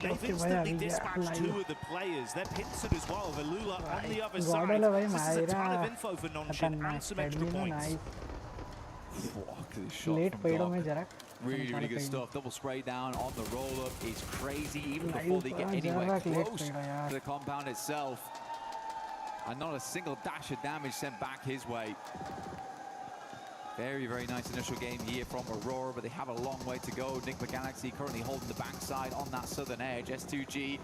They've instantly dispatched 2 of the players. They're pincered as well. Velula on the other side. This is a ton of info for Nonshin and some extra points. Look at this shot from Doc. Really good stuff. Double spray down on the roll-up. It's crazy even before they get anywhere close to the compound itself. And not a single dash of damage sent back his way. Very, very nice initial game here from Aurora, but they have a long way to go. Enigma Galaxy currently holding the backside on that southern edge. S2G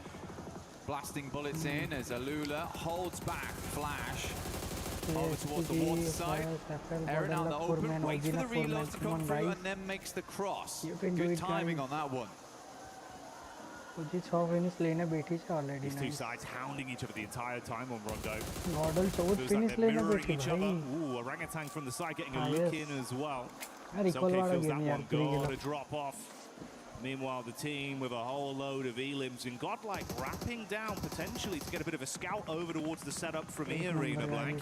blasting bullets in as Alula holds back Flash over towards the water side. Aaron out the open, waits for the reload to come through and then makes the cross. Good timing on that one. These 6 finish lane बैठी है already. These two sides hounding each other the entire time on Rondo. Gordon 4 finish lane बैठी है. Ooh, orangutan from the side getting a look in as well. Okay, feels that one got a drop off. Meanwhile, the team with a whole load of elims and Godlike wrapping down potentially to get a bit of a scout over towards the setup from E-Arena, Blank.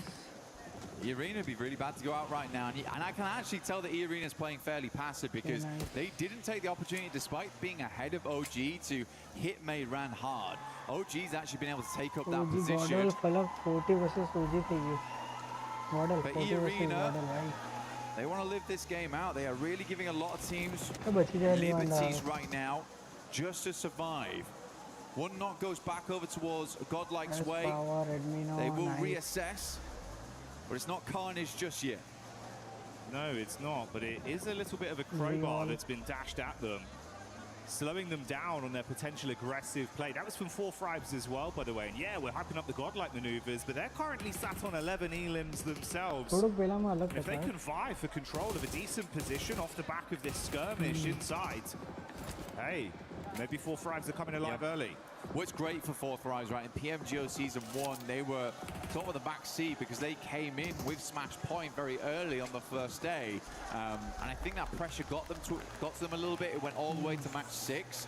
E-Arena would be really bad to go out right now, and I can actually tell that E-Arena is playing fairly passive because they didn't take the opportunity, despite being ahead of OG, to hit May ran hard. OG's actually been able to take up that position. 40 versus OG But E-Arena, they want to live this game out. They are really giving a lot of teams liberties right now just to survive. One knock goes back over towards Godlike's way. They will reassess. But it's not carnage just yet. No, it's not, but it is a little bit of a crowbar that's been dashed at them, slowing them down on their potential aggressive play. That was from 4Fribes as well, by the way. And yeah, we're hyping up the Godlike maneuvers, but they're currently sat on 11 elims themselves. And if they can vie for control of a decent position off the back of this skirmish inside, hey, maybe 4Fribes are coming alive early. What's great for 4Fribes, right? In PMGO Season 1, they were top of the back seat because they came in with Smash Point very early on the first day. And I think that pressure got to them a little bit. It went all the way to match 6.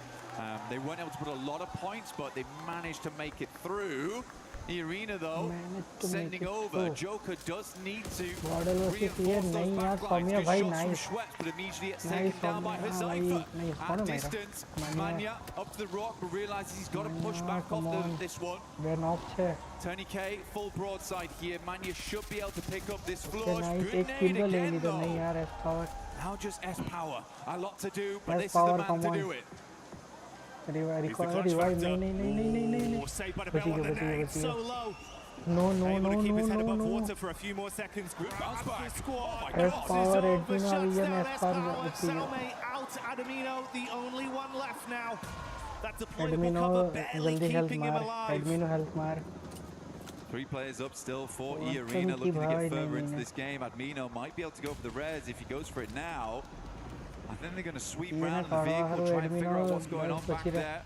They weren't able to put a lot of points, but they managed to make it through. The Arena, though, sending over. Joker does need to reinforce those backlines. Good shots from Schweppes, but immediately it's taken down by Huzaifa. At distance, Manya up to the rock, but realizes he's got to push back off this one. Tony K, full broadside here. Manya should be able to pick up this flush. Good nade again, though. Now just S-Power. A lot to do, but this is the man to do it. Saved by the bell on the net, so low. No. Keep his head above water for a few more seconds. Good bounce back. Squad. S-Power, Salme out. Adamino, the only one left now. That deployable cover barely keeping him alive. Adamino help Mar. 3 players up still for E-Arena, looking to get further into this game. Admino might be able to go for the res if he goes for it now. I think they're going to sweep around the vehicle, try and figure out what's going on back there.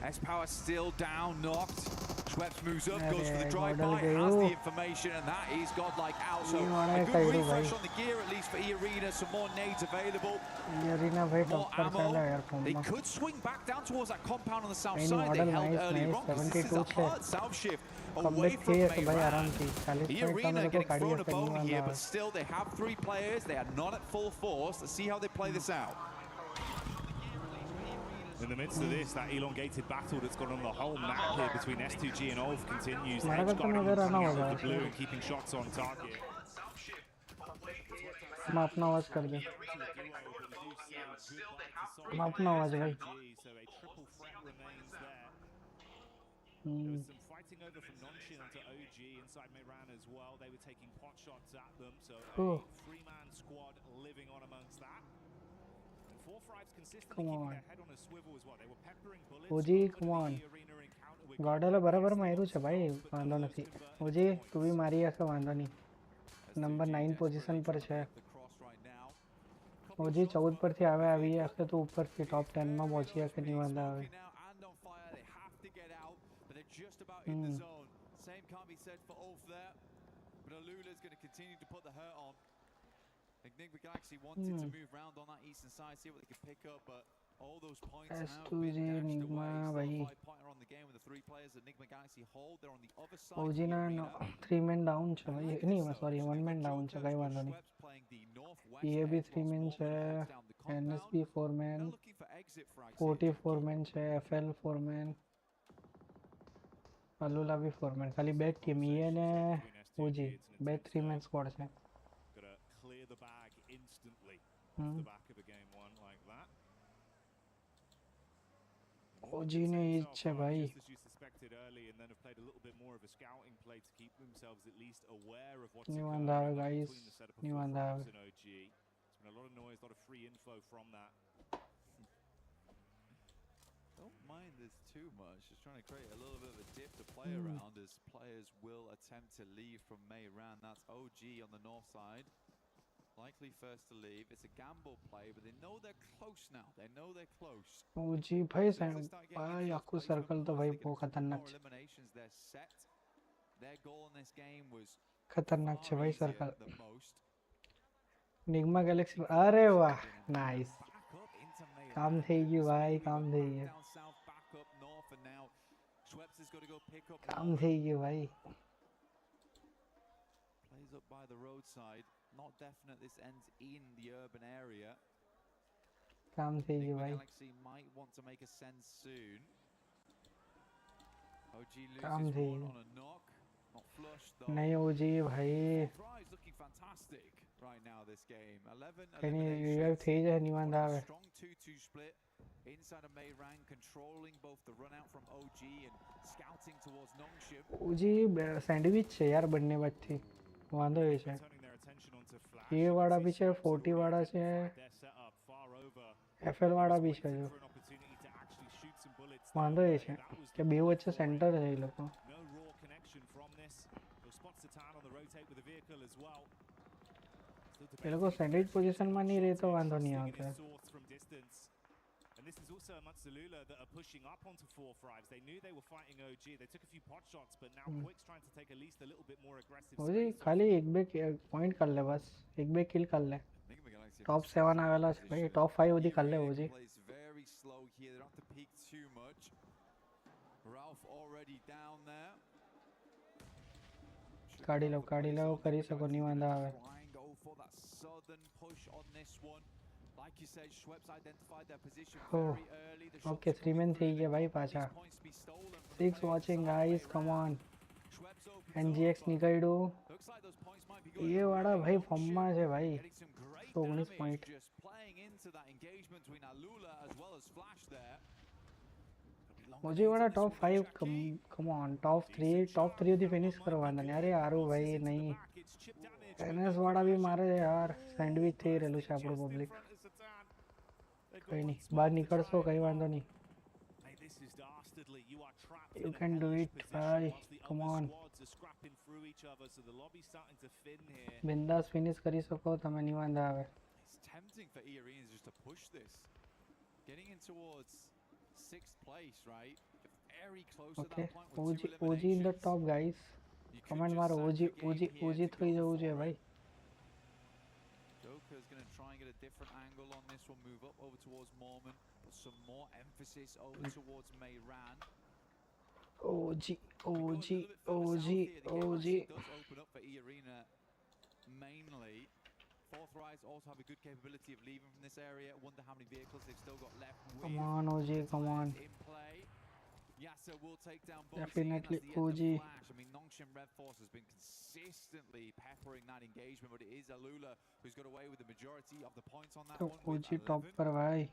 S-Power still down, knocked. Schweppes moves up, goes for the drive-by, has the information, and that is Godlike out. So a good refresh on the gear, at least for E-Arena. Some more nades available. More ammo. They could swing back down towards that compound on the south side. They held early on because this is a hard south shift away from Mayran. E-Arena getting thrown a bone here, but still they have 3 players. They are not at full force. Let's see how they play this out. In the midst of this, that elongated battle that's gone on the whole map here between S2G and Olf continues. Edge guarding the blue and keeping shots on target. मैं अपना आवाज कर दे मैं अपना आवाज भाई some fighting over from Nonshin onto OG inside Mayran as well. They were taking pot shots at them, so a 3-man squad living on amongst that. And 4Fribes consistently keeping their head on a swivel as well. They were peppering bullets. OG, come on. गाड़ाला बराबर मारू छे भाई वांधो નથી OG तू भी मारी ऐसा वांधो नहीं नंबर 9 पोजीशन पर छे OG 14 પર થી આવે આવી હશે તો ઉપર થી ટોપ 10 માં પહોંચી હશે ની વાંધો આવે just about in the zone. Same can't be said for Ulf there, but Alula's going to continue to put the hurt on. Enigma Galaxy wanted to move around on that eastern side, see what they could pick up, but all those points have been dashed away. Still 5-pointer on the game with the 3 players that Enigma Galaxy hold. They're on the other side. OG ना 3 men down છે ભાઈ नहीं sorry 1 man down છે કઈ વાંધો નહીં ये भी 3 men છે NSB 4 Now man, looking for exit frags 40 here. 4 man છે, FL 4 man, અલુલા બી 4 man. ખાલી બે ટીમ એ ને ઓજી બે 3 man squad છે. Gotta clear the bag instantly off the back of a game one like that. ઓજી ને ઈ જ છે ભાઈ. Just as you suspected early, and then have played a little bit more of a scouting play to keep themselves at least aware of what's New occurring Andava, guys. between the setup of New 4 Andava. frames and OG. There's been a lot of noise, a lot of free info from that. Don't mind this too much. Just trying to create a little bit of a dip to play around as players will attempt to leave from Meiran. That's OG on the north side. Likely first to leave. It's a gamble play, but they know they're close now. They know they're close. ઓજી ભાઈ સાહેબ ભાઈ આખું circle તો ભાઈ બહુ ખતરનાક છે. Eliminations, they're set. Their goal in this game was ખતરનાક છે ભાઈ easier circle. than most. Nigma Galaxy અરે વાહ nice. Back up into Meiran. કામ થઈ ગયું ભાઈ, કામ થઈ ગયું. Down south, back up north, and now Schweppes has got to go pick up. કામ થઈ ગયું ભાઈ. Plays up by the roadside. Not definite this ends in the urban area. કામ થઈ ગયું ભાઈ. Galaxy might want to make a send soon. OG કામ loses થઈ one ગયું. on a knock. Not flush though. નહીં ઓજી ભાઈ Thrive's looking fantastic right now this game. 11 any revive eliminations. થઈ જાય નિવાંધ આવે. Strong 2-2 split inside of Meiran, controlling both the run out from OG and scouting towards Nongshim. OG sandwich છે યાર બંને વચ્ચે. વાંધો એ છે. Turning their attention onto Flash. એ વાળા બી છે, 40 વાળા છે, Their setup far over. FL વાળા બી છે જો. For an opportunity to actually shoot some bullets. વાંધો એ છે કે બે વચ્ચે સેન્ટર છે એ લોકો. No raw connection from this. They'll spot Satan on the rotate with the vehicle as well. એ લોકો સેન્ડવિચ પોઝિશનમાં નહીં રહે તો વાંધો નહીં Stinging આવતો. his source from distance. And this is also amongst Zalula that are pushing up onto 4 Thrives. They knew they were fighting OG. They took a few pot shots, but now Quick's trying to take at least a little bit more aggressive ઓજી space. ખાલી એક બે point કર લે બસ. એક બે kill કર લે. Enigma Galaxy ટોપ 7 આવેલા છે ભાઈ. ટોપ 5 સુધી કર લે ઓજી. Plays very slow here. They don't have to peek too much. Ralph already down there. કાઢી લો કરી શકો નિવાંધ આવે. Try and go for that southern push on this one. Like you said, Schweppes identified their position Oh, very early. The okay, shots 3 men થઈ ગયા ભાઈ પાછા. these points be stolen from the 6 players watching inside guys, Meiran. come on. Schweppes opens NGX up, નીકળ્યું. looks like those points might be going A away. વાળા ભાઈ Nongshim ફોર્મમાં છે ભાઈ. getting some great 19 damage point. just playing into that engagement between Alula as well as Flash there. ઓજી વાળા ટોપ 5 come on top 3 સુધી finish કરવાના ને. અરે હારું ભાઈ નહીં. NS વાળા બી મારે યાર સેન્ડવિચ થઈ રહેલું છે આપણું પબ્લિક. કઈ નહીં બહાર નીકળશો કઈ વાંધો નહીં. You can do it ભાઈ. Come on. બિંદાસ ફિનિશ કરી શકો તમે નિવાંધ આવે. It's tempting for E Arenas just to push this. Getting in towards 6th place, right? Very close to Okay. that point with 2 OG in the eliminations. top guys. You could Comment just મારો save OG the game here to થઈ go જવું for જોઈએ it. ભાઈ. Joker's going to try and get a different angle on this one, move up over towards Mormon, put some more emphasis over towards Meiran. OG OG If we go a little bit further south OG here, the game OG. actually does open up for E Arena mainly. Fourth Rise also have a good capability of leaving from this area. Wonder how many vehicles they've still got left. Come on OG, come on. In play. Yasser will take down Bozi, Definitely and that's the end OG. of Flash. I mean, Nongshim Red Force has been consistently peppering that engagement, but it is Alula who's got away with the majority of the points on that તો one. with OG top 11. પર ભાઈ.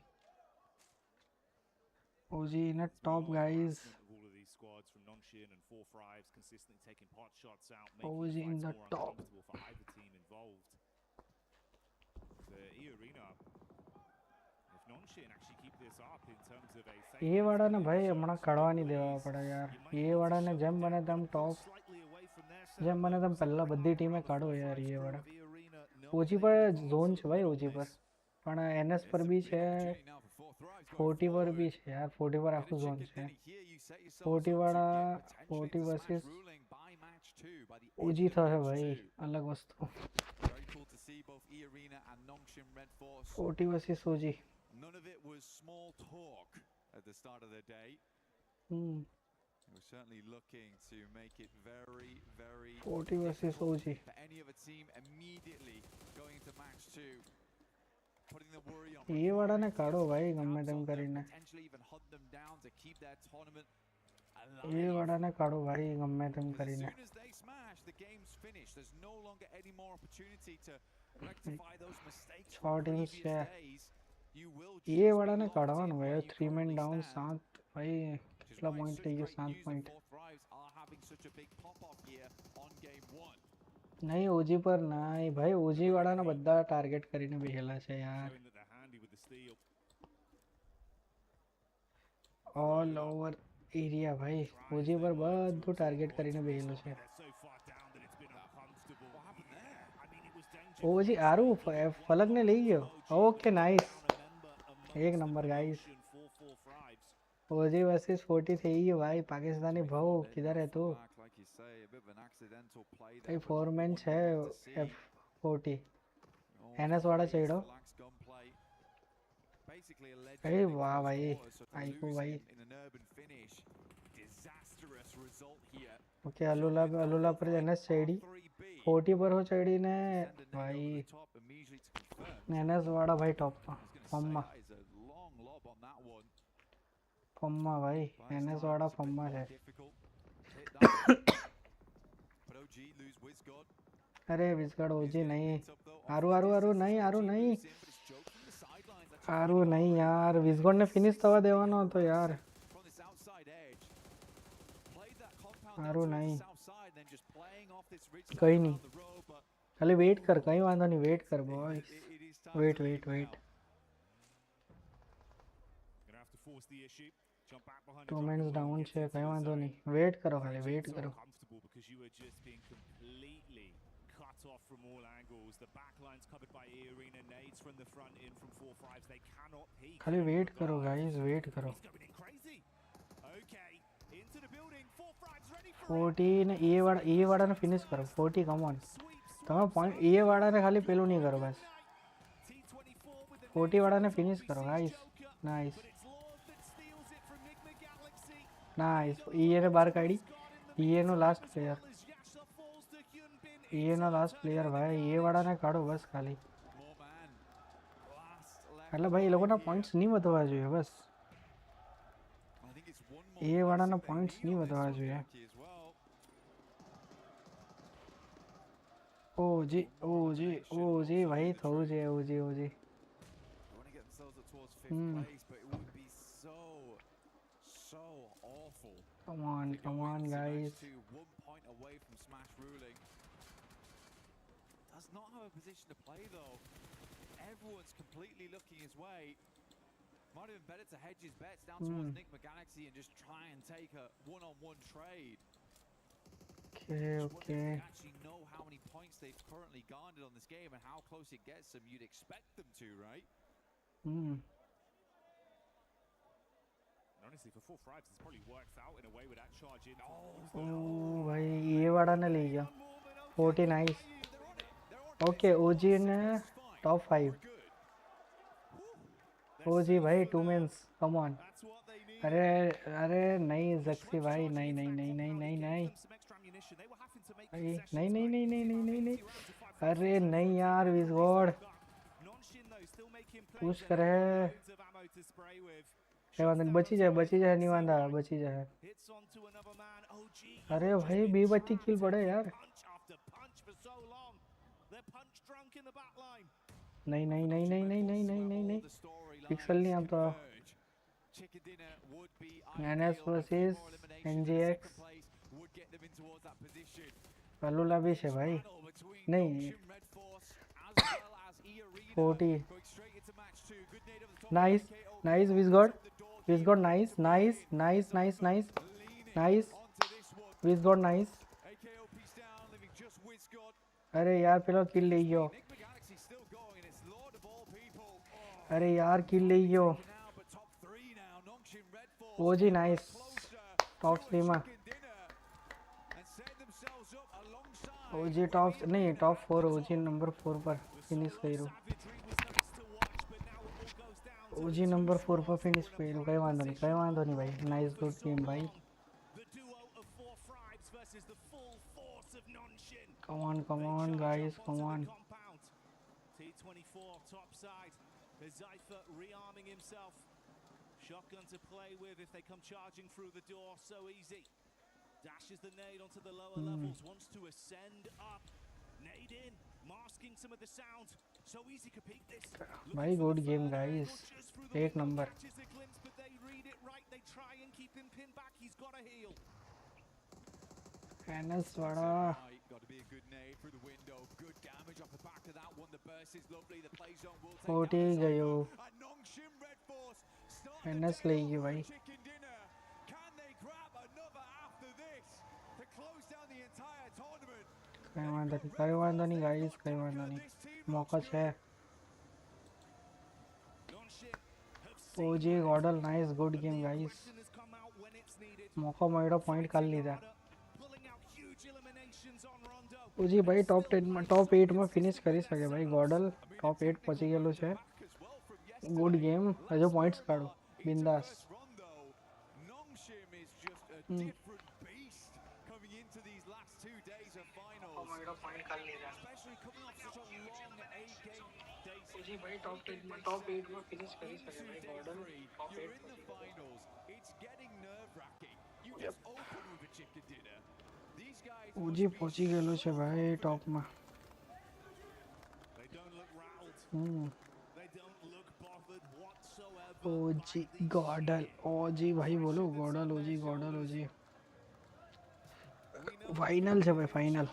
OG in the top guys. All of these squads from Nongshim and 4 Thrives consistently taking pot shots out, OG making in the the fights more top. uncomfortable for either team involved. The E Arena, if Nongshim actually keep this up in terms of a safe એ વાળાને ભાઈ હમણાં કાઢવા નહીં દેવા પડે યાર. એ વાળાને જેમ બને તેમ ટોપ slightly away from their જેમ બને તેમ પહેલા બધી ટીમે કાઢો યાર એ વાળા. E Arena, no ઓજી પર ઝોન છે ભાઈ ઓજી પર. પણ NS પર બી છે, Opportunity now for Fourth Rise going 40 પર forward. બી છે યાર. 40 પર Get a આખું ઝોન chicken છે. dinner here, you set yourselves 40 up to વાળા get potentially 40 the versus Smash ruling by match 2 by the end ઓજી of થશે match ભાઈ. 2. અલગ વસ્તુ. Very cool to see both E Arena and Nongshim Red Force. 40 versus ઓજી. None of it was small talk at the start of the day. Hmm. They were certainly looking to make it very, very 40 versus difficult OG. for any other team immediately going into match 2. putting the worry on. એ વાળાને કાઢો ભાઈ ગમે તેમ કરીને. Potentially even hunt them down to keep their tournament એ વાળાને કાઢો ભાઈ ગમે તેમ alive. As કરીને. soon as they smash, the game's finished. There's no longer any more opportunity to rectify those mistakes છ from teams previous છે. days. You will A just be વાળાને locked કાઢવાનું in ભાઈ. where you 3 men currently down stand. 7 ભાઈ Which is કેટલા why point such થઈ ગયો? great 7 news that point. Fourth Thrives are having such a big pop-off here on game 1. નહીં ઓજી પર નહીં ભાઈ. ઓજી વાળાને બધા ટાર્ગેટ કરીને બેહેલા છે યાર. Showing that they're handy with the steal. All over area ભાઈ. ઓજી પર બધું ટાર્ગેટ કરીને બેહેલું છે. They're so far down that it's been uncomfortable. What happened there? I mean, it was dangerous. ઓજી આરું ફલકને લઈ ગયો. Okay nice. એક નંબર ગાઈસ. 4-4 Thrives. ઓજી વર્સિસ 40 થઈ ગયું ભાઈ. પાકિસ્તાની ભાવ કિધર હે તું? Like you say, a bit of an accidental play there. ભાઈ 4 મેન છે F40. NS વાળા ચડ્યો. Relaxed gunplay. Basically a legend. ભાઈ વાહ ભાઈ. આઈકો ભાઈ. In an urban finish. Disastrous result here. Okay Alula પર NS ચડી. 40 પર હો ચડીને ભાઈ Top immediately to confirm. NS વાળા ભાઈ ટોપમાં ફોર્મમાં. That is a long lob on that one. ફોર્મમાં ભાઈ. NS વાળા ફોર્મમાં છે. Difficult. Hit that. But OG lose Wizgod. અરે વિસ્ગડ ઓજી નહીં. આરું નહીં આરું નહીં. આરું નહીં યાર. વિસ્ગડને ફિનિશ થવા દેવાનો હતો યાર. From this outside edge. Played that compound આરું down નહીં. to the south side, then just playing off this ridge કઈ around નહીં. the road, but ખાલી વેઇટ કર. કઈ વાંધો નહીં. વેઇટ કર boy. it is time wait to wait leave wait. now. Gonna have to force the issue. Jump back behind. 2 mans down છે. કઈ વાંધો નહીં. વેઇટ કરો ખાલી. વેઇટ કરો. Uncomfortable because you were just being completely cut off from all angles. The back line's covered by E-Arena. Nades from the front in from 4 Thrives. They cannot peek. ખાલી weight કરો guys. Weight કરો. He's going in crazy. Okay, into the building. 4 Thrives ready for 40 ને એ વાળાને finish કરો. 40 come on. sweeps. તમે point એ વાળાને ખાલી પેલું નહીં કરો બસ. T24 with the 40 વાળાને ફિનિશ કરો guys. Nice but it's Lord that steals it from Nigma Galaxy. Nice. ઈએને બહાર કાઢી. ઈએનો last player. As Yasha falls to Hyunbin. ઈએનો લાસ્ટ પ્લેયર ભાઈ. એ વાળાને કાઢો બસ ખાલી. More man. Last left. એટલે ભાઈ એ લોકોના પોઈન્ટ્સ નહીં વધવા જોઈએ બસ. I think it's one more એ વાળાના they પોઈન્ટ્સ need નહીં on this વધવા one, જોઈએ. Jackie, as well. ઓજી ઓજી ભાઈ થવું છે. ઓજી They want to get themselves up towards 5th place, but it would be so awful. Come on to go into guys. match 2, 1 point away from Smash ruling. Does not have a position to play though. Everyone's completely looking his way. Might have been better to hedge his bets down towards Nigma Galaxy and just try and take a one-on-one trade. Okay Just wonder if okay. they actually know how many points they've currently garnered on this game and how close it gets them. You'd expect them to, right? And honestly, for 4 Thrives, this probably works out in a way with that charge in. ઓ ભાઈ એ વાળાને લઈ ગયો. 40 nice. Okay ઓજી ને ટોપ 5. OG ભાઈ 2 mans. Come on. That's what they need. અરે નહીં ઝક્સી ભાઈ. નહીં નહીં નહીં નહીં નહીં નહીં Some extra ammunition. They were having to make ભાઈ. concessions નહીં નહીં નહીં નહીં નહીં નહીં નહીં. to 5. અરે નહીં યાર વિઝગોડ Non-Shin though still making plays. Push They કરે. have loads of ammo to spray with. કઈ વાંધો નહીં. બચી જાય નહીં વાંધા. બચી જાય. Hits onto another man. OG. અરે ભાઈ બે બચ્ચી કિલ પડે યાર. Punch after punch for so long. They're punch drunk in the back line. નહીં નહીં નહીં નહીં નહીં નહીં નહીં નહીં નહીં. The storyline પિક્સલ નહીં આપતો. converge. Chicken dinner would be NS ideal. versus More elimination. NGX. Second place would get them in towards that position. અલુલા બી છે ભાઈ. Battle between નહીં. Notion Red Force as well as E-Arena 40. going straight into match 2. Good nade over the top. Nice nice Wizgod. Wizgod nice nice nice nice nice nice. Onto this one. Wizgod nice. AKO piece down, leaving just Wizgod. અરે યાર પેલો kill લઈ ગયો. Nigma Galaxy still going, and it's Lord of all people. અરે યાર kill લઈ ગયો. Now, but top 3 now. Notion Red Force OG nice. closer top to a 3 માં. chicken dinner and set themselves up alongside. ઓજી ટોપ નહીં ટોપ 4. ઓજી number 4 પર finish કર્યું. ઓજી number 4 પર finish કર્યું. કઈ વાંધો નહીં. કઈ વાંધો નહીં ભાઈ. નાઇસ ગુડ ટીમ ભાઈ. The duo of 4 Thrives versus the full force of Non-Shin. Come on guys. Come on. Compound. T24 top side. Zypher rearming himself. Shotgun to play with if they come charging through the door. So easy. Dashes the nade onto the lower levels. Wants to ascend up. Nade in. Masking some of the sound. So easy to peek this. Very good game, guys. 8 number. Catches a glimpse, but they read it right. They try and keep him pinned back. He's got a heal. NS Vada. Got to be a good nade through the window. Good damage off the back of that one. The burst is lovely. The play zone will take OT gayo. NS legi bhai. Chicken dinner. Can they grab another after this to close down the entire tournament? कहीं वांधा नहीं guys, कहीं वांधा नहीं. मौका है. OG Gordal, nice, good game guys. मौका मेरा point कर लिया. OG भाई top 10 में top 8 में finish करी सके भाई. Gordal top 8 पहुंची गया लो छे. Good game. अजो points काढो. बिंदास. Especially coming off such a long 8-game day. OG भाई top 8 में finish करी सके भाई. Gordal top 8 You're in the finals. It's getting nerve-wracking. You just open with a chicken dinner. These guys OG पहुंची गया लो छे भाई top में. They don't look rattled. They don't look bothered whatsoever. OG Gordal. OG भाई बोलो Gordal. OG Gordal. OG. Final है भाई final.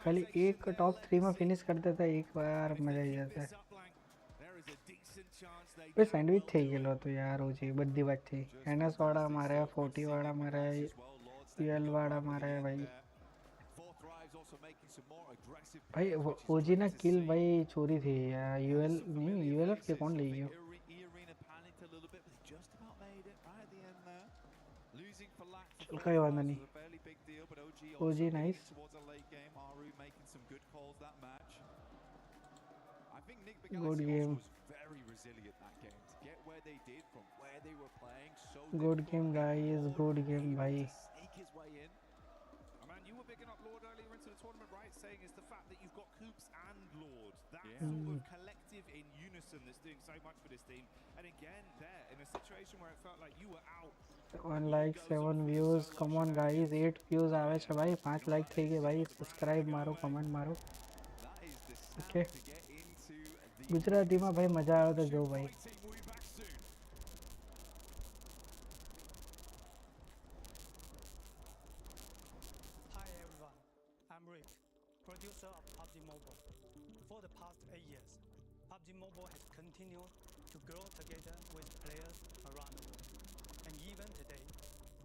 खाली एक टॉप 3 में फिनिश करते थे एक बार मजा ही जाता है. पे सैंडविच थे ये लो तो यार ओजी बद्दी बात थी. एनएस वाड़ा मारा है, 40 वाड़ा मारा है, पीएल वाड़ा मारा है भाई. भाई ओजी ना किल भाई चोरी थी यार. यूएल नहीं यूएलएफ के कौन ले गया. कोई बात नहीं. OG nice. Good game. Good game guys. Good game भाई. You were bigging up Lord earlier into the tournament, right? Saying it's the fact that you've got Coops and Lord. That sort of collective in unison that's doing so much for this team. And again, there, in a situation where it felt like you were out. 1 like 7 views. Come on guys. 8 views आवे छे भाई. 5 like થઈ ગઈ ભાઈ. Subscribe मारो, comment मारो. Okay. Gujarati में भाई मजा आवे तो जो भाई. Producer of PUBG Mobile. For the past 8 years, PUBG Mobile has continued to grow together with players around the world. And even today,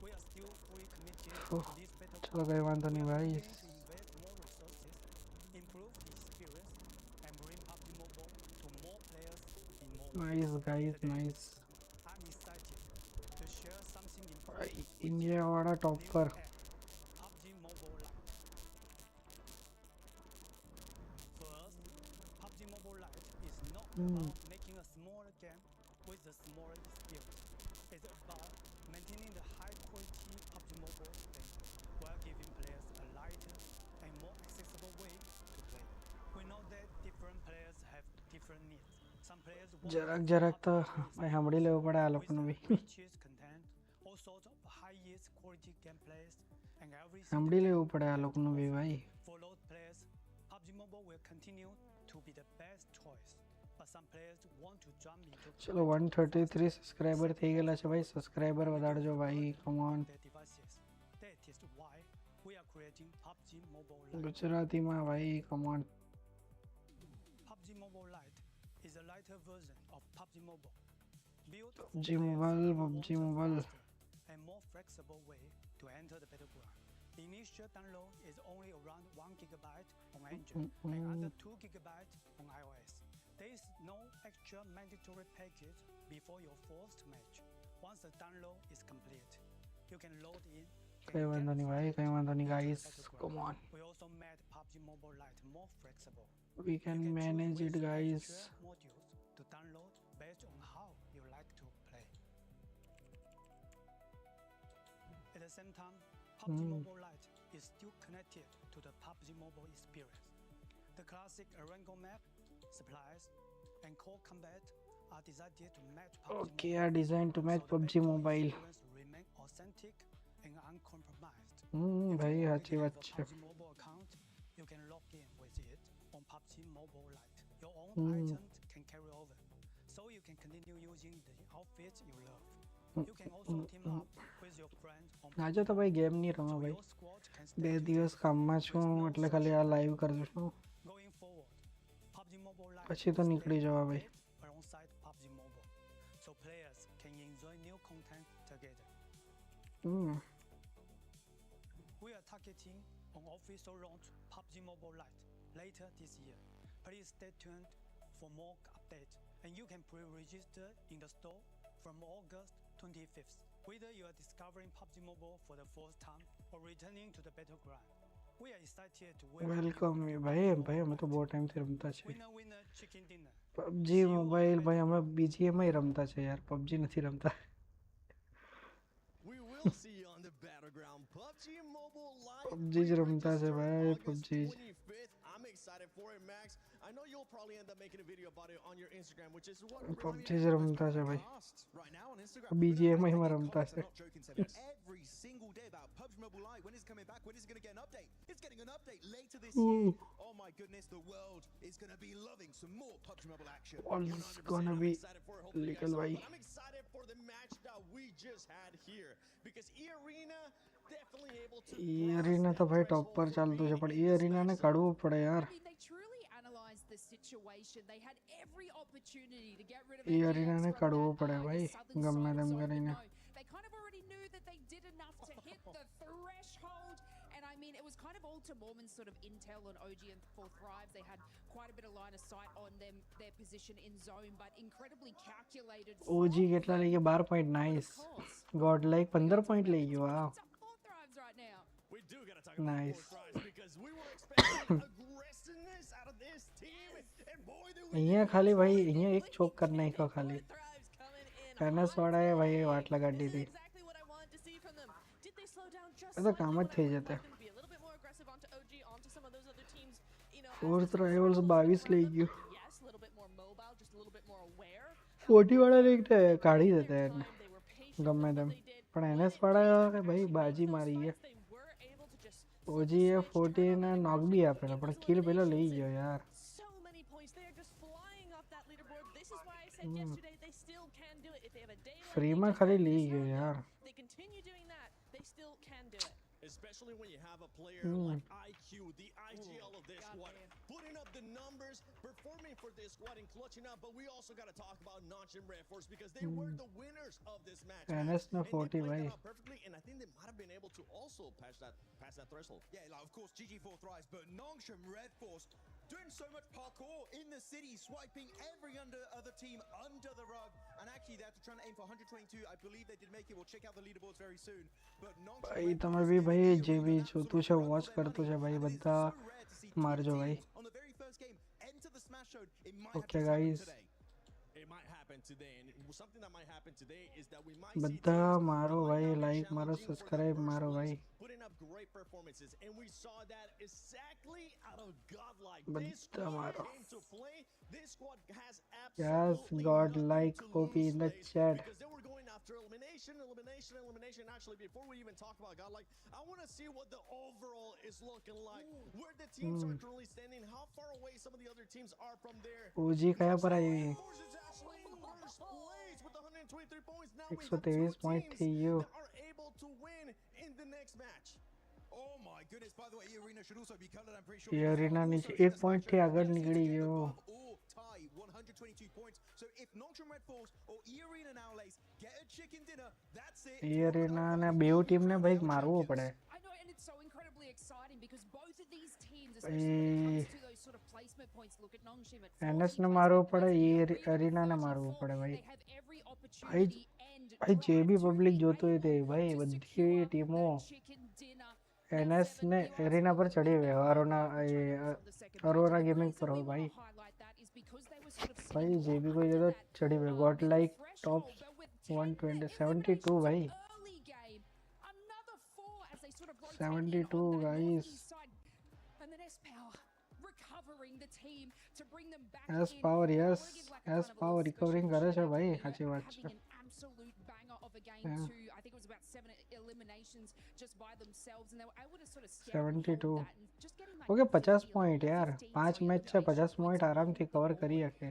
we are still fully committed to this battle. चलो कोई बात नहीं भाई. To invest more resources, improve the experience, and bring PUBG Mobile to more players in more ways. Nice guys, nice. I'm excited to share something important. India वाला top पर. PUBG Mobile Lite. For us, PUBG Mobile Lite is not about making a smaller game with a smaller experience. It's about maintaining the high quality PUBG Mobile game while giving players a lighter and more accessible way to play. We know that different players have different needs. Some players want जरक तो भाई हमड़ी ले पड़ा है लोगों भी. richest content, all sorts of highest quality gameplays, and every हमड़ी ले पड़ा है लोगों भी भाई. For those players, PUBG Mobile will continue to be the best choice. But some players want to jump into चलो 133 सब्सक्राइबर થઈ ગયેલા છે ભાઈ. સબસ્ક્રાઇબર વધારજો ભાઈ. Come on. their devices. That is why we are creating PUBG Mobile Lite. Gujarati में भाई. Come on. PUBG Mobile Lite is a lighter version of PUBG Mobile, built for PUBG players Mobile, who want PUBG a Mobile. faster and more flexible way to enter the battleground. The initial download is only around 1 gigabyte on Android and under 2 gigabyte on iOS. There is no extra mandatory package before your first match. Once the download is complete, you can load in. कोई बात नहीं भाई. कोई बात नहीं guys. Come on. We also made PUBG Mobile Lite more flexible. We can manage it guys. Modules to download based on how you like to play. At the same time, PUBG Mobile Lite is still connected to the PUBG Mobile experience. The classic Arango map, supplies, and core combat are designed to match PUBG Okay, Mobile, are designed to match so the PUBG battle Mobile. experience remain authentic and uncompromised. भाई If you अच्छी already have बात a है. PUBG Mobile account, you can log in with it on PUBG Mobile Lite. Your own items can carry over, so you can continue using the outfits you love. You can also team up with your friends on આજે તો ભાઈ game નહીં Rama so ભાઈ. your squad can stay 2 together દિવસ કામમાં છું with no એટલે ખાલી આ લાઈવ કરી દઉં છું. Going forward, PUBG Mobile Lite પછી તો will નીકળી stay જવા ભાઈ. updated alongside PUBG Mobile, so players can enjoy new content together. We are targeting an official launch PUBG Mobile Lite later this year. Please stay tuned for more updates, and you can pre-register in the store from August 25th. Whether you are discovering PUBG Mobile for the first time or returning to the battleground, we are excited to welcome ભાઈ. ભાઈ અમે તો બહુ ટાઈમથી રમતા છે. winner winner chicken dinner. PUBG mobile ભાઈ અમે BGMI રમતા છે યાર. PUBG નથી રમતા. We will see you on the battleground. PUBG Mobile Lite. PUBG જ રમતા છે ભાઈ. August PUBG. 25th. I'm excited for it, Max. I know you'll probably end up making a video about it on your Instagram, which is what PUBG જ રમતા છે ભાઈ. Right now on Instagram, BGMI માં રમતા છે. not joking, Seb. Every single day about PUBG Mobile Lite. When is it coming back? When is it going to get an update? It's getting an update later this year. Oh my goodness, the world is going to be loving some more PUBG Mobile action. All's gonna be legal भाई. I'm excited for the match that we just had here because E-Arena definitely able to એ અરીના તો ભાઈ ટોપ પર ચાલતું છે પણ એ અરીનાને કાઢવું પડે યાર. I mean, they truly analysed the situation. They had every opportunity to get rid of A NVIDIA અરીનાને from કાઢવું that, પડે ભાઈ southern ગમે side તેમ of Zone, કરીને. but no, they kind of already knew that they did enough to hit the threshold. And I mean, it was kind of all to Mormon's sort of intel on OG and for Thrives. They had quite a bit of line of sight on them, their position in zone, but incredibly calculated. OG કેટલા લઈ ગયો? 12 point. Nice. God like 15 point લઈ ગયો. વાવ. It's up for Thrives right now. We do gotta talk about Nice. Force Rise because we were expecting aggressiveness out of this team, and boy, did we અહીંયા ખાલી ભાઈ અહીંયા એક ચોક કરી નાખ્યો ખાલી. Thrives coming in ફેનસ વાળાએ ભાઈ વાટ લગાડી દીધી. exactly what I wanted to see from them. Did they slow down just એ તો કામ જ થઈ જતે. be a little bit more aggressive onto OG, onto some of those other teams, you know, fourth rivals 22 લઈ ગયો. yes, a little bit more mobile, just a little bit more aware. 40 વાળાને કાઢી દેતા એને. They were patient ગમે with તેમ. what they did. પણ NS વાળા ભાઈ બાજી મારી ગયા. They were able to just OGએ 40 ને નોક બી આપેલો પણ કિલ પેલો લઈ ગયો યાર. so many points. They are just flying off that leaderboard. This is why I said yesterday they still can do it. If they have a day like ફ્રીમાં they ખાલી did લઈ this ગયો early, યાર. they continue doing that. They still can do it. especially when you have a player like IQOO, the IGL of this squad, putting up the numbers, performing for this squad and clutching up. But we also got to talk about Notch and Red Force because they were the winners of this match. NS Max, no and they 40 played भाई. that out perfectly, and I think they might have been able to also pass that threshold. Yeah, like of course GG4 Thrives, but Nongshim Red Force doing so much parkour in the city, swiping every other team under the rug, and actually they're trying to aim for 122. I believe they did make it. We'll check out the leaderboards very soon. But Nongshim ભાઈ Red તમે Force, બી ભાઈ they જે બી really જોતું છે absolutely watch doubled their કરતું છે ભાઈ money, and it is બધા so rare to see two મારજો ભાઈ. teams on the very first game enter the Smash Zone. It might Okay, have just happened guys. today. It might happen today, and something that might happen today is that we might see બધા teams મારો that ભાઈ might not be like મારો challenging for the subscribe first મારો place, ભાઈ. putting up great performances, and we saw that exactly out of Godlike. બધા This squad મારો. came to play. This squad has Yes, absolutely Godlike nothing to OP in lose, the Slaves, chat. because they were going after elimination. Actually, before we even talk about Godlike, I want to see what the overall is looking like, where the teams are currently standing, how far away some of the other teams are from there. OG કયા પર આવી? Force is actually in first place with 123 points. Now we have 123 two point teams થઈ ગયો. that are able to win in the next match. Oh my goodness, by the way, E-Arena should also be colored, I'm pretty sure. A because અરીના also નીચે in એક the point Smash થી Zone, આગળ they નીકળી get ગયો. above or tie 122 points. So if Nongshim Red Force or E-Arena now lays get a chicken dinner, that's it. એ અરીના ને બેઉ ટીમને ભાઈ મારવો પડે. I know, and it's so incredibly exciting because both of these teams, especially when it comes to those sort of placement points, look at Nongshim at 40 NS ને placement મારવો points, પડે, એ Korea અરીના ને 34. મારવું પડે ભાઈ. They have every opportunity and ભાઈ જે drive be to public be જોતું હોય તે able ભાઈ to બધી secure ટીમો that chicken dinner. NS ને એરીના પર ચડી ગયો. અરોરા ગેમિંગ પર હોય ભાઈ. ભાઈ જે બી કોઈ જતો ચડી ગયો. ગોટ લાઈક ટોપ 120 72 ભાઈ. 72 guys. And then S Power recovering the team to bring them back S in. power, And I yes. wanna give like a S kind of power little recovering special કરે છે shout out ભાઈ, to સાચી them વાત for છે. having an absolute banger of a game Yeah. too. I think it was about 7 eliminations just by themselves, and they were able to sort of 72. that and just getting like okay 50 50 point યાર, 5 match છે, 50 point આરામથી cover કરી શકે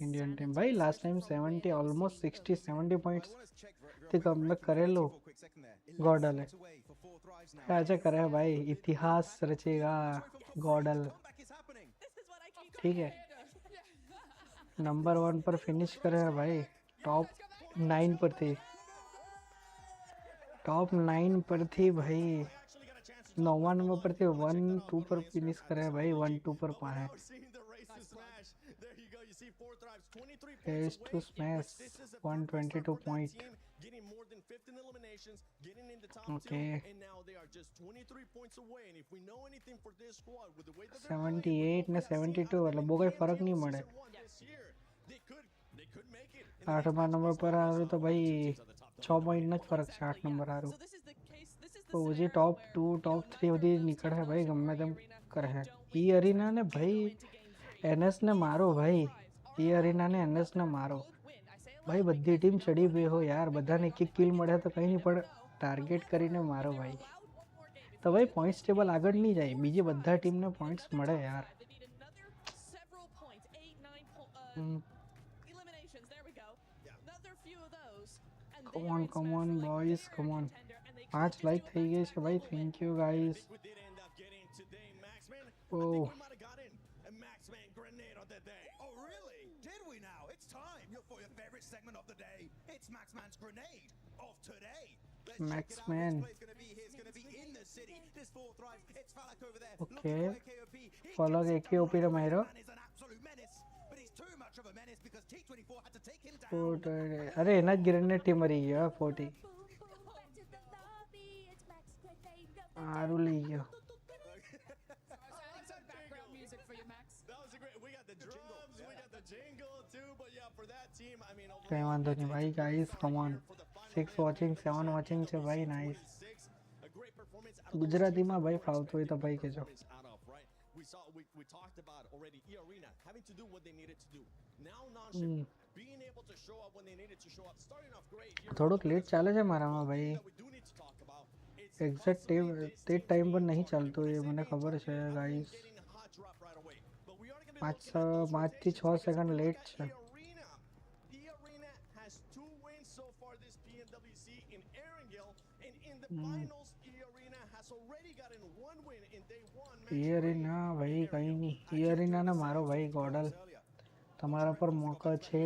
Indian team. ભાઈ last time 70 almost 60 70 points થી comeback કરેલું ગોડલે. આજે કરે ભાઈ, ઇતિહાસ રચેગા ગોડલ. ठीक है, नंबर 1 पर फिनिश करे भाई, टॉप 9 पर थी, टॉप 9 पर थी भाई, 9वां नंबर पर थी, 1-2 पर फिनिश करे भाई, 1-2 पर पाए. Face to smash 122 point. Getting more than 15 eliminations, getting in the top Okay. 2, and now they are just 23 points away. And if we know anything for this squad, with the way that 78 ને 72 એટલે બહુ કઈ ફરક નહીં મળે. they could make it. 8મા number પર હારું તો ભાઈ 6 પોઈન્ટ નો જ ફરક છે 8 નંબર હારું. તો હજી ટોપ 2 ટોપ 3 સુધી નીકળે ભાઈ, ગમે તેમ કરે. ઈ અરીના ને ભાઈ એનએસ ને મારો ભાઈ, ઈ અરીના ને એનએસ ને મારો ભાઈ, બધી ટીમ ચડી બેહો યાર, બધાને એક એક કિલ મળે તો કંઈ નહીં, પણ ટાર્ગેટ કરીને મારો ભાઈ, તો ભાઈ પોઈન્ટ્સ ટેબલ આગળ નહીં જાય, બીજી બધા ટીમને પોઈન્ટ્સ મળે યાર. Come on boys, come on. 5 like થઈ ગઈ છે ભાઈ, thank you guys. Oh segment of the day. It's Maxman's grenade of today. Maxman. It's going to be in the city. This 4th drive, it's Falak over there. Okay. Follow AKOP to Myro. Is an absolute menace, but he's too much of a menace because T24 had to take him down. अरे ना गिरने team मरी गया 40. आरू ले गया. कहीं वांधो नहीं भाई, guys come on. 6 watching 7 watching છે ભાઈ, નાઈસ. ગુજરાતીમાં ભાઈ ફાવતું હોય તો ભાઈ કહેજો. We talked about already E-Arena having to do what they needed to do. Now Nonship being able to show up when they needed to show up, starting off great. થોડુંક લેટ ચાલે છે મારામાં ભાઈ, એક્ઝેક્ટ તે time પર નહીં ચાલતું એ મને ખબર છે ગાઈસ. 5 થી 6 સેકન્ડ લેટ છે. E-Arena has 2 wins so far this PMWC in Erangel, and in the finals E-Arena has already gotten 1 win in day 1. E-Arena ભાઈ કઈ નહીં, E-Arena ને મારો ભાઈ ગોડલ, તમારા પર મોકો છે,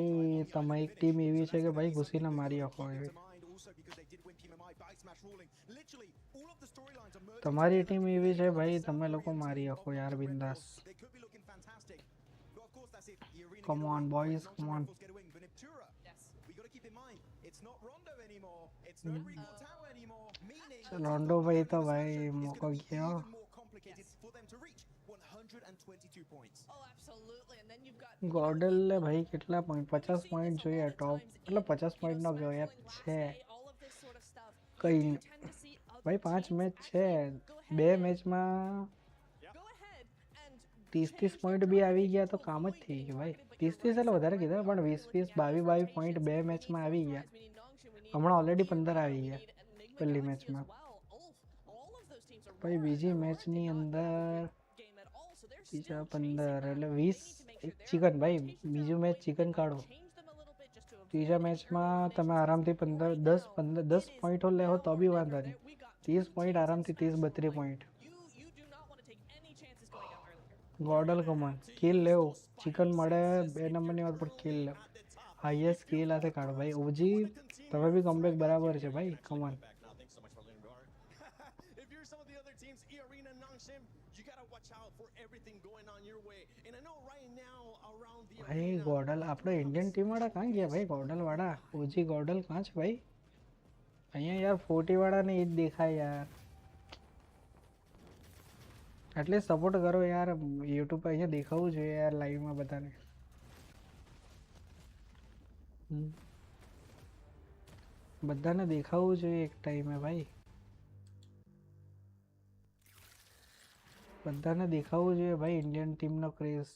તમે એક ટીમ એવી છે કે ભાઈ ઘૂસીને મારી શકો એવી. તમારી ટીમ એવી છે ભાઈ, તમે લોકો મારી શકો યાર બિંદાસ. Come on boys, come on. રોન્ડો ભાઈ તો ભાઈ મોકો ગયો. ગોડલ ભાઈ કેટલા પોઈન્ટ, 50 પોઈન્ટ જોઈએ ટોપ, એટલે 50 પોઈન્ટ નો ગેપ છે. કઈ ભાઈ 5 મેચ છે, 2 મેચમાં 30 પોઈન્ટ બી આવી ગયા તો કામ જ થઈ ગયું ભાઈ. 30 એટલે વધારે કીધા, પણ 20 22 પોઈન્ટ 2 મેચમાં આવી ગયા. હમણાં ઓલરેડી 15 આવી ગયા પહેલી મેચમાં ભાઈ. બીજી મેચની અંદર બીજા 15 એટલે 20 ચિકન ભાઈ, બીજું મેચ ચિકન કાઢો. ત્રીજા મેચમાં તમે આરામથી 10 પોઈન્ટો લેવો તો બી વાંધો નહીં, 30 પોઈન્ટ આરામથી, 30-32 પોઈન્ટ. ગોડલ કમન કિલ લેવો, ચિકન મળે 2 નંબરની વાત પર કિલ લેવો, હાઈએસ્ટ કિલ હાથે કાઢો ભાઈ. ઓજી તમે બી કમબેક બરાબર છે ભાઈ, કમન. ભાઈ ગોડલ આપણો ઇન્ડિયન ટીમ વાળા કાં ગયા ભાઈ, ગોડલ વાળા ઓજી ગોડલ કાં છે ભાઈ? અહીંયા યાર 40 વાળાને એ જ દેખાય યાર. એટલે સપોર્ટ કરો યાર, યુટ્યુબ પર અહીંયા દેખાવું જોઈએ યાર લાઈવમાં બધાને. બધાને દેખાવું જોઈએ એક ટાઈમે ભાઈ. બધાને દેખાવું જોઈએ ભાઈ ઇન્ડિયન ટીમનો craze.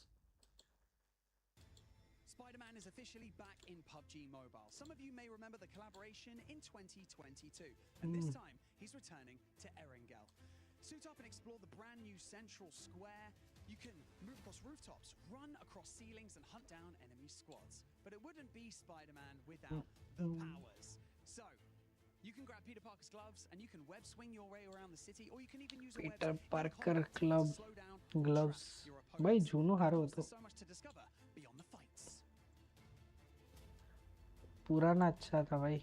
Spider-Man is officially back in PUBG Mobile. Some of you may remember the collaboration in 2022, and this time he's returning to Erangel. Suit up and explore the brand new central square. You can move across rooftops, run across ceilings, and hunt down enemy squads. But it wouldn't be Spider-Man without the powers. So, you can grab Peter Parker's gloves and you can web swing your way around the city, or you can even use a Peter web Parker club gloves. ભાઈ જૂનું હારું હતું. so much to discover beyond the fights. પુરાના અચ્છા હતા ભાઈ.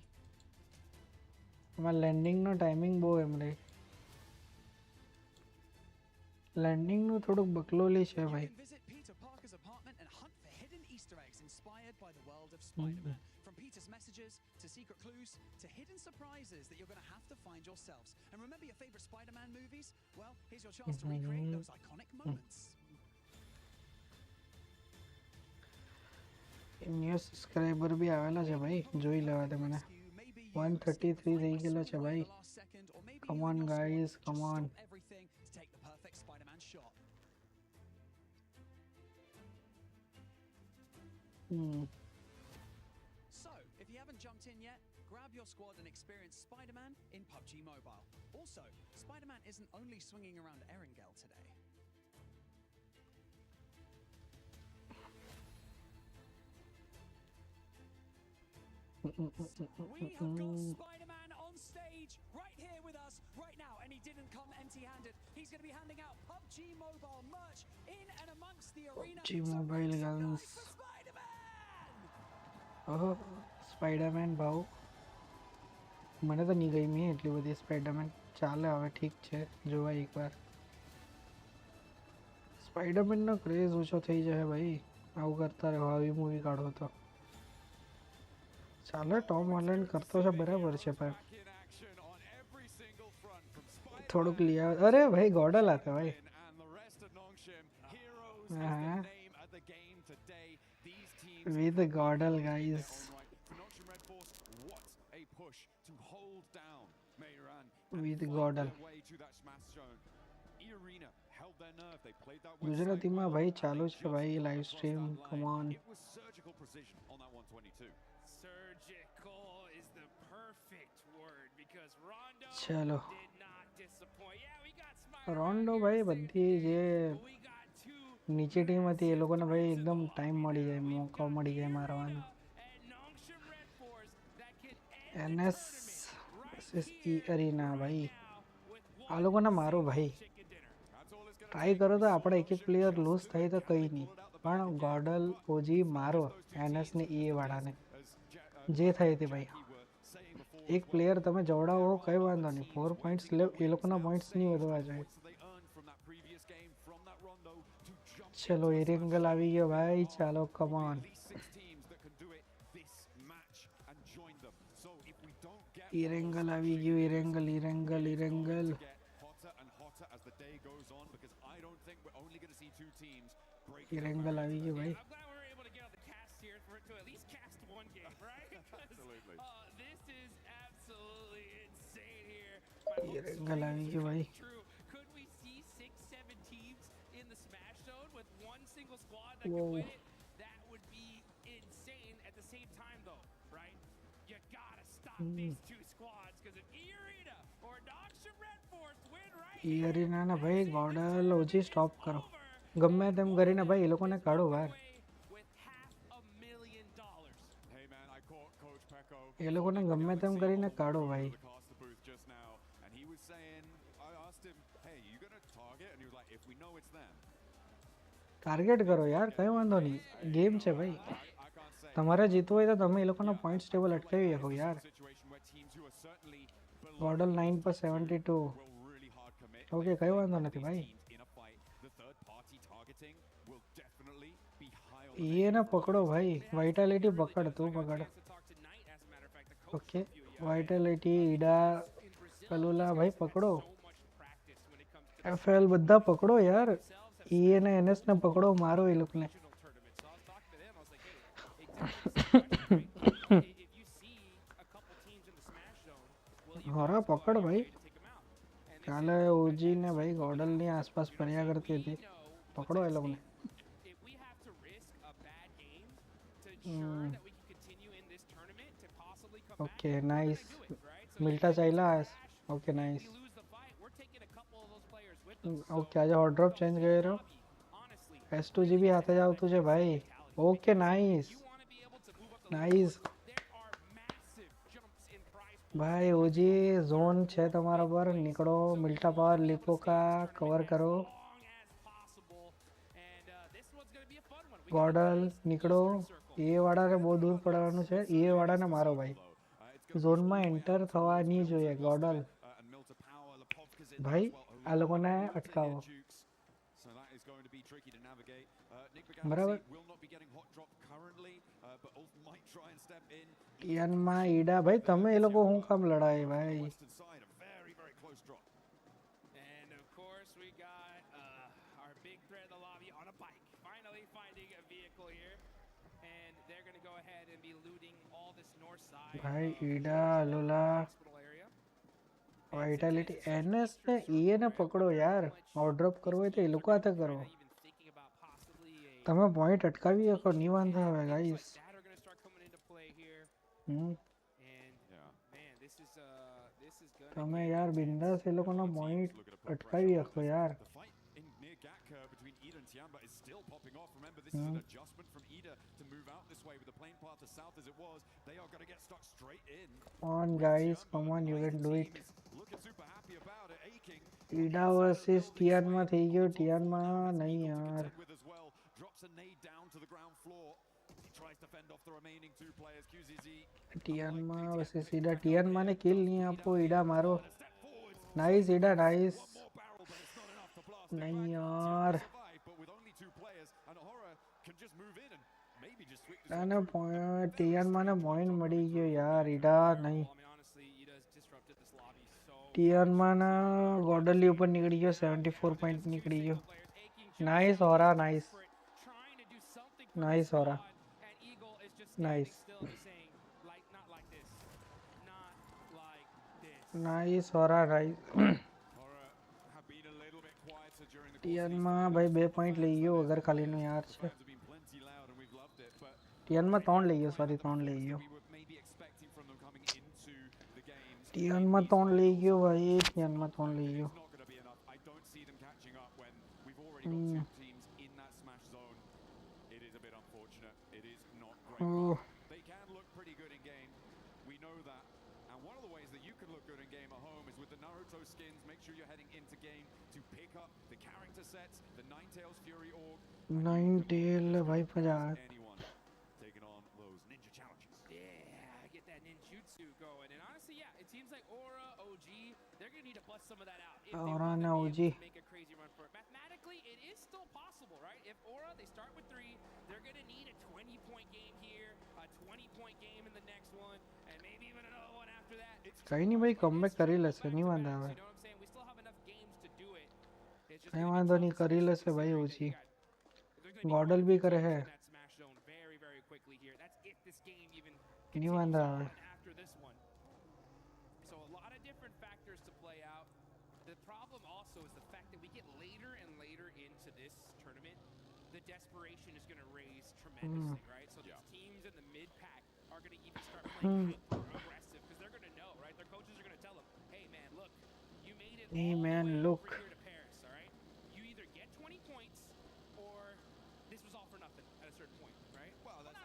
એમાં લેન્ડિંગનો timing બહુ એમ રહે. લેન્ડિંગનું થોડુંક બકલોલી છે ભાઈ. You can visit Peter Parker's apartment and hunt for hidden Easter eggs inspired by the world of Spider-Man. From Peter's messages to secret clues to hidden surprises that you're going to have to find yourselves. And remember your favorite Spider-Man movies? Well, here's your chance to recreate those iconic moments. New subscriber બી આવેલા છે ભાઈ, જોઈ લેવા દે મને. 133 થઈ ગયેલો છે ભાઈ. Come on guys, come on. Everything to take the perfect Spider-Man shot. So, if you haven't jumped in yet, grab your squad and experience Spider-Man in PUBG Mobile. Also, Spider-Man isn't only swinging around Erangel today. We have got Spider-Man on stage right here with us right now, and he didn't come empty-handed. He's going to be handing out PUBG Mobile merch in and amongst the arena. PUBG Mobile guns. Spider-Man! ઓહો Spider-Man ભાવ મને તો નહીં ગમી એટલી બધી Spider-Man. ચાલે હવે ઠીક છે, જોવા એકવાર. સ્પાઈડરમેનનો ક્રેઝ ઓછો થઈ જાય ભાઈ આવું કરતા રહો, આવી મૂવી કાઢો તો. ચાલે ટોમ હોલેન્ડ કરતો છે બરાબર છે પણ થોડુંક લિયા. અરે ભાઈ ગોડલ હતા ભાઈ. હા with Gordel guys. With Gordel. ગુજરાતીમાં ભાઈ ચાલુ છે ભાઈ લાઈવ સ્ટ્રીમ. Come on. ચલો રોન્ડો ભાઈ બધી જે નીચે ટીમ હતી એ લોકોને ભાઈ એકદમ ટાઈમ મળી જાય, મોકો મળી જાય મારવાનો. NS SSE અરીના ભાઈ આ લોકોને મારો ભાઈ. ટ્રાય કરો તો આપણે એક એક પ્લેયર લૂઝ થાય તો કંઈ નહીં, પણ ગોડલ ઓજી મારો NS ને એ વાળાને જે થાય તે ભાઈ. એક પ્લેયર તમે જોડાવો કંઈ વાંધો નહીં, 4 પોઈન્ટ્સ લે એ લોકોના પોઈન્ટ્સ નહીં વધવા જોઈએ. ચલો એરેંગલ આવી ગયો ભાઈ, ચાલો કમ ઓન. એરેંગલ આવી ગયું, એરેંગલ એરેંગલ એરેંગલ. એરેંગલ આવી ગયું ભાઈ. એરેંગલ આવી ગયું ભાઈ. Whoa. That would be insane. At the same time, though, right? You gotta stop these two squads because if E-Arena or Noxious Red Force win right E Arena ના ભાઈ ગોડલ ઓજી સ્ટોપ કરો, ગમે તેમ કરીને ભાઈ એ લોકોને કાઢો બહાર. એ લોકોને ગમે તેમ કરીને કાઢો ભાઈ. ટાર્ગેટ કરો યાર, કઈ વાંધો નહીં, ગેમ છે ભાઈ. તમારે જીતવું હોય તો તમે એ લોકોનો પોઈન્ટ્સ ટેબલ અટકાવી શકો યાર. ગોડલ 9 પર 72. ઓકે કઈ વાંધો નથી ભાઈ. એને પકડો ભાઈ, વાઇટાલિટી પકડ, તું પકડ. ઓકે વાઇટાલિટી ઈડા કલુલા ભાઈ પકડો. FL બધા પકડો યાર. E અને NS ને પકડો, મારો એ લોકોને. હોરા પકડ ભાઈ. કાલે ઓજી ને ભાઈ ગોડલ ની આસપાસ ફર્યા કરતી હતી પકડો એ લોકોને if we have to risk a bad game to ensure that we can continue in this tournament to possibly come back, okay we're gonna nice do it, right? So મિલ્ટા ચાલ્યા okay if nice we lose the fight, we're taking a couple of those players with us. Okay આજે hot drop change કર્યો Honestly, S2GB હાથે જ આવતું છે ભાઈ okay nice you want to be able to move up the nice there are massive jumps in prize pool. ભાઈ ઓજી zone છે તમારા પર નીકળો મિલ્ટા પાવર લિપોકા કવર કરો ગોડલ નીકળો એ વાળાને બહુ દૂર પડવાનું છે એ વાળાને મારો ભાઈ ઝોનમાં એન્ટર થવા નહીં જોઈએ ગોડલ ભાઈ આ લોકોને અટકાવો બરાબર ઈયાનમાં ઈડા ભાઈ તમે એ લોકો હું કામ લડાય ભાઈ And of course, we got our big threat in the lobby on a bike, finally finding a vehicle here, and they're going to go ahead and be looting all this north side ભાઈ Idar Lola hospital area. Vitality NS ને ઈએ ને પકડો યાર ઓડ્રોપ કરવો હોય તો એ લોકો હાથે કરો Even thinking about possibly a તમે પોઈન્ટ અટકાવી શકો નહીં વાંધો આવે guys that are going to start coming into play here, hmm and man, this is going તમે યાર બિંદાસ એ લોકોનો પોઈન્ટ અટકાવી શકો યાર on guys come on you can do it Ida versus Tian માં થઈ ગયો ટિયાન માં નહીં યાર ટિયાન માં વર્સિસ ઈડા ટિયાન માને કિલ નહીં આપો ઈડા મારો નાઇસ ઈડા નાઇસ નહીં યાર આને ટિયાન માને પોઈન્ટ મળી ગયો યાર ઈડા નહીં ટિયાન માના ગોડલી ઉપર નીકળી ગયો 74 પોઈન્ટ નીકળી ગયો નાઇસ ઓરા નાઇસ નાઇસ ઓરા નાઇસ નાઇસ ઓરા નાઇસ ટિયાન માં ભાઈ 2 પોઈન્ટ લઈ ગયો વગર ખાલીનો યાર છે ટિયાન માં 3 લઈ ગયો સોરી 3 લઈ ગયો टियान में 3 ले गयो भाई टियान में 3 ले गयो नाइन टेल भाई 50 seems like Aura, OG, they're going to need to bust some of that out. Aura and OG. Make a crazy run for it. Mathematically, it is still possible, right? If Aura, they start with 3, they're going to need a 20-point game here, a 20-point game in the next one, and maybe even another one after that. कहीं नहीं भाई comeback कर ही लेसे नहीं वांधा है नहीं वांधा नहीं कर ही लेसे भाई ओजी गॉडल भी करे है नहीं वांधा है desperation is going to raise tremendously, right? So these teams in the mid pack are going to even start playing aggressive because they're going to know, right? Their coaches are going to tell them, "Hey man, look, you made it all the way over here to Paris, all right? You either get 20 points or this was all for nothing at a certain point, right?" Well, that's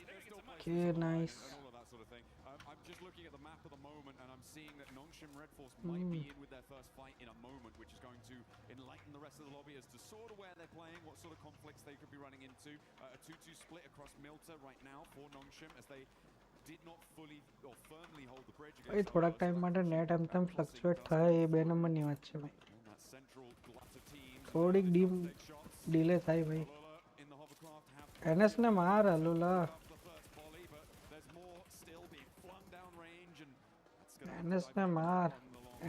they're still okay, nice. And all of that sort of thing. I'm just looking at the map at the moment and I'm seeing that Nongshim Red Force might be in with their first fight in a moment, which is going to enlighten the rest of the lobby as to sort of where they're playing, what sort of conflicts they could be running into. A 2-2 split across Milta right now for Nongshim as they did not fully or firmly hold the bridge against. भाई थोड़ा time માટે net એમ તેમ fluctuate થાય એ બે નંબરની વાત છે ભાઈ થોડીક ડીલે થાય ભાઈ એનએસ ને માર હલુલા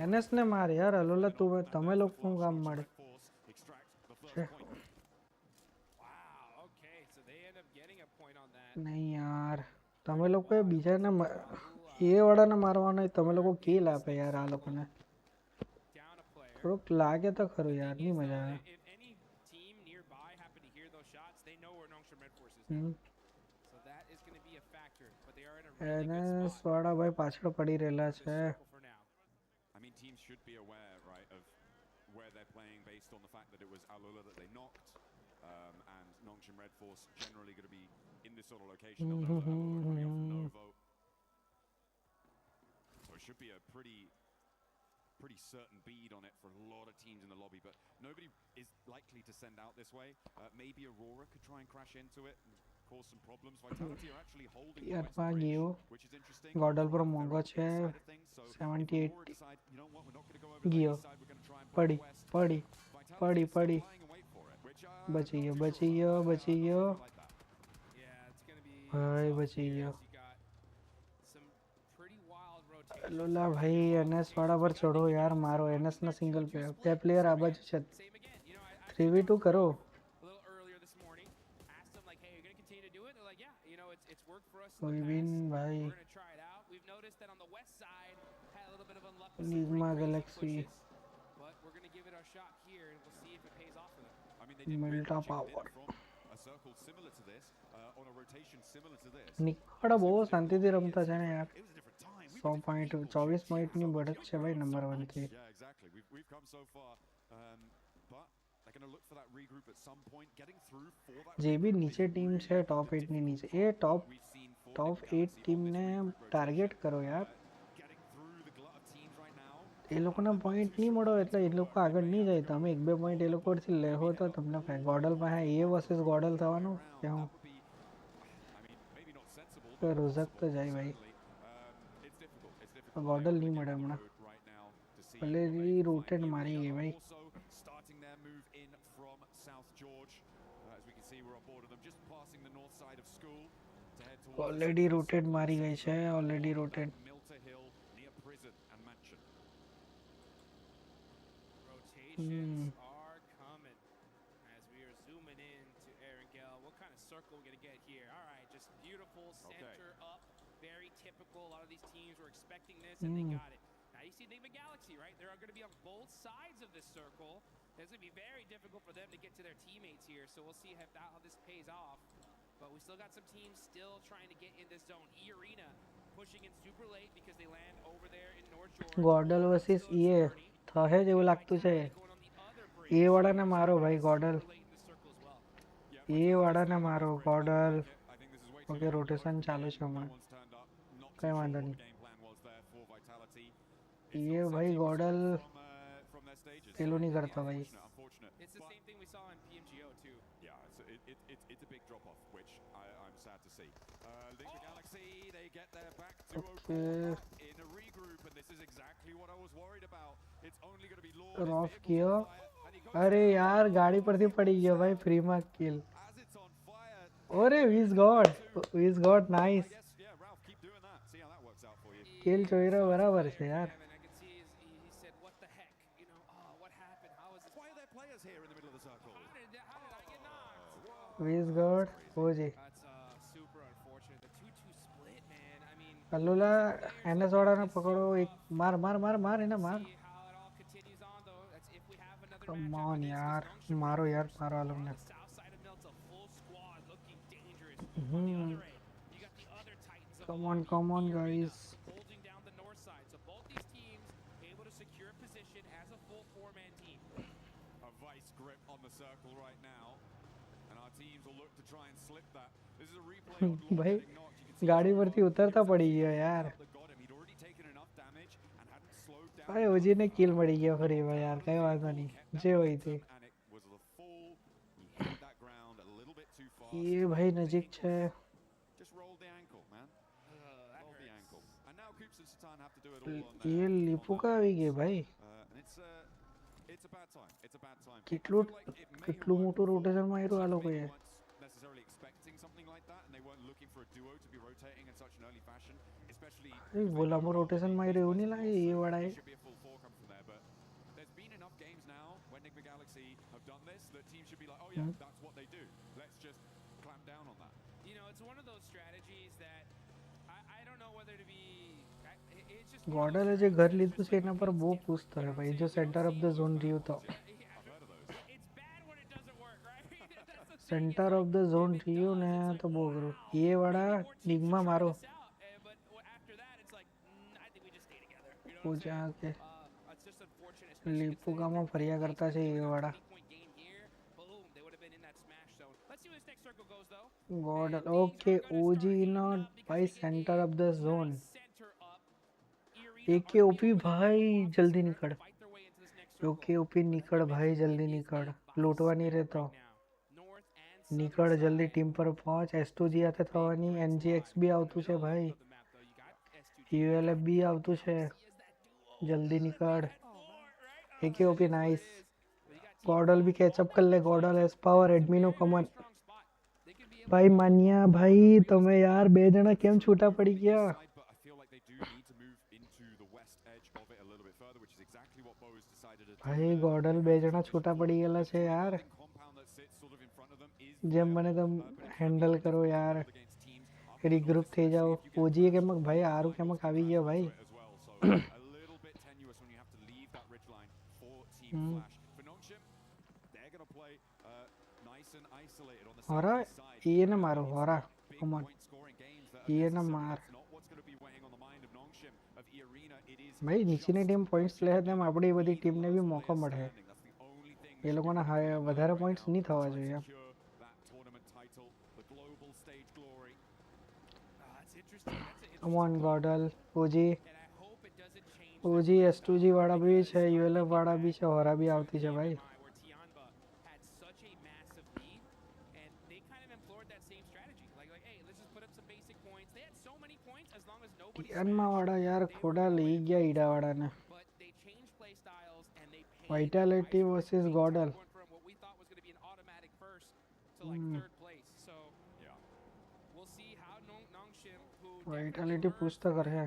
एनएस ने मार यार अलोला तू तमे लोग को काम मारे नहीं यार तमे लोग को बीजा ने ये वाला ने मारवानो तमे लोग को किल आपे यार आ लोग ने થોડુંક લાગે તો ખરું યાર, નહીં મજા આવે. If any team nearby happen to hear those shots, they know where Nongshim Red Force is now. So that is going to be a factor, but they are in a really good એને spot. વાળા ભાઈ પાછળ પડી રહેલા This છે. circle for now. I mean, teams should be aware, right, of where they're playing based on the fact that it was Alula that they knocked, and Nongshim Red Force generally going to be in this sort of location. They'll know that Alula coming up from Novo. So it should be a pretty certain bead on it for a lot of teams in the lobby, but nobody is likely to send out this way. Maybe Aurora could try and crash into it and cause some problems. Vitality are actually holding the west bridge, which is interesting. ગોડલ પર મોંઘો છે 78 ગયો પડી પડી પડી પડી બચી ગયો બચી ગયો બચી ગયો ભાઈ બચી ગયો લોલા ભાઈ એનએસ વાળા પર ચડો યાર મારો એનએસ ના સિંગલ બે પ્લેયર આ બાજુ છે 3v2 કરો કોઈ બી ભાઈ લીગમાં ગેલેક્સી મિલ્ટા પાવર નિકોડા બહુ શાંતિથી રમતા છે ને યાર 100 પોઈન્ટ 24 પોઈન્ટની બઢત છે ભાઈ નંબર 1 થી જે બી નીચે ટીમ છે ટોપ 8 ની નીચે એ ટોપ 8 ટીમને ટાર્ગેટ કરો યાર એ લોકોના પોઈન્ટ નહીં મળો એટલે એ લોકો આગળ નહીં જાય તમે 1-2 પોઈન્ટ એ લોકોથી લેહો તો તમને ગોડલ પાસે એ વર્સિસ ગોડલ થવાનું કે હું રોઝક તો જાય ભાઈ ગોડલ નહીં મળે હમણાં ભલે રોટેટ મારી ગઈ ભાઈ ઓલરેડી રોટેટ મારી ગઈ છે already rotate Are coming as we are zooming in to Erangel. What kind of circle we're going to get here? All right, just beautiful center up, very typical. A lot of these teams were expecting this and they got it. Now you see Enigma Galaxy, right? They're going to be on both sides of this circle. It's going to be very difficult for them to get to their teammates here. So we'll see how this pays off. But we still got some teams still trying to get in this zone. E-Arena pushing in super late because they land over there in North Georgia. GodL versus EA થશે જેવું લાગતું છે એ વાળાને મારો ભાઈ ગોડલ એ વાળાને મારો ગોડલ okay rotation ચાલુ છે હમણાં કંઈ વાંધો નહીં એ ભાઈ ગોડલ પેલું નહીં કરતો ભાઈ It's the same thing we saw in PMGO too. Yeah, it's a big drop off, which I'm sad to see. Liquid Galaxy, they get their back to in a regroup, and this is exactly what I was worried about. It's only going to be Lord. ઓફ કિયો અરે યાર ગાડી પરથી પડી ગયો ભાઈ ફ્રીમાં કિલ ઓરે વીઝ ગોડ નાઇસ કિલ ચોઈરો બરાબર છે યાર વીઝ ગોડ ઓજી અલ્લુલા એનએસ વાળાને પકડો એક માર માર માર માર એને માર કમ ઓન યાર મારો યાર મારો આલમને કમ ઓન ગાઈસ ભાઈ ગાડી પરથી ઉતરતા પડી ગયો યાર ભાઈ ઓજીને કિલ મળી ગયો ફરીમાં યાર કઈ વાંધો નહીં જે હોય તે એ ભાઈ નજીક છે એ લીપુકા આવી ગઈ ભાઈ કેટલું મોટું રોટેશન માર્યું આ લોકોએ બોલામાં રોટેશન માર્યું એવું નહીં લાગે એ વાળાએ You know, it's one of those strategies that I don't know whether to be. It's just ગોડલે જે ઘર લીધું છે એના પર બહુ પૂછતો રહે ભાઈ જો સેન્ટર ઓફ ધ ઝોન રહ્યું તો સેન્ટર ઓફ ધ ઝોન રહ્યું ને તો બહુ અઘરું એ વાળા લીગમાં મારો પૂજા કે લીપુગામાં ફર્યા કરતા છે એ વાળા ગોડ ઓકે ઓજી નોટ ભાઈ centre of the zone AK OP भाई जल्दी निकल ओके ओपी निकल भाई जल्दी निकल लूटवा नहीं रहता निकल जल्दी टीम पर पहुंच S2G आते थवानी NGX भी આવતું છે ભાઈ ULF भी આવતું છે जल्दी निकल एके ओपी नाइस गॉडल भी कैचअप कर ले गॉडल एस पावर एडमिनो कमन भाई मानिया भाई તમે યાર બે જણા કેમ છૂટા પડી ગયા ભાઈ ગોડલ બે જણા છૂટા પડી ગયેલા છે યાર જેમ મને તમ હેન્ડલ કરો યાર રીગ્રુપ થઈ જાઓ ઓજીએ કેમક ભાઈ આરું કેમક આવી ગયો ભાઈ હોરા એને મારો હોરા કમોન એને માર ભાઈ નીચેની ટીમ પોઈન્ટ્સ લે તેમ આપણી બધી ટીમને બી મોકો મળે એ લોકોના વધારે પોઈન્ટ્સ નહીં થવા જોઈએ કમોન ગોડલ ઓજી S2G વાળા બી છે ULF વાળા બી છે હોરા બી આવતી છે ભાઈ ટીઆરમાં વાળા યાર ખોડા લઈ ગયા ઈડા વાળાને વાઇટાલિટી વર્સિસ ગોડલ વાઇટાલિટી પૂછતા કરે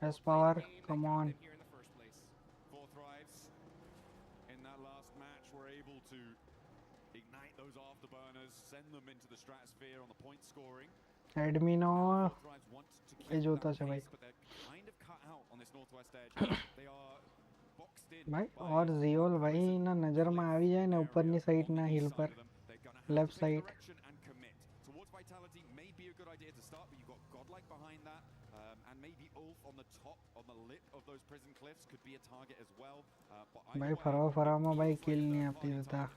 એસ પાવર કમ ઓન एडमिनो ये जोता है भाई भाई और जियोल भाई ना नज़र में आवी जाए ना ऊपर नी साइड ना हिल पर लेफ्ट साइड भाई फरा में भाई किल नहीं आपती देता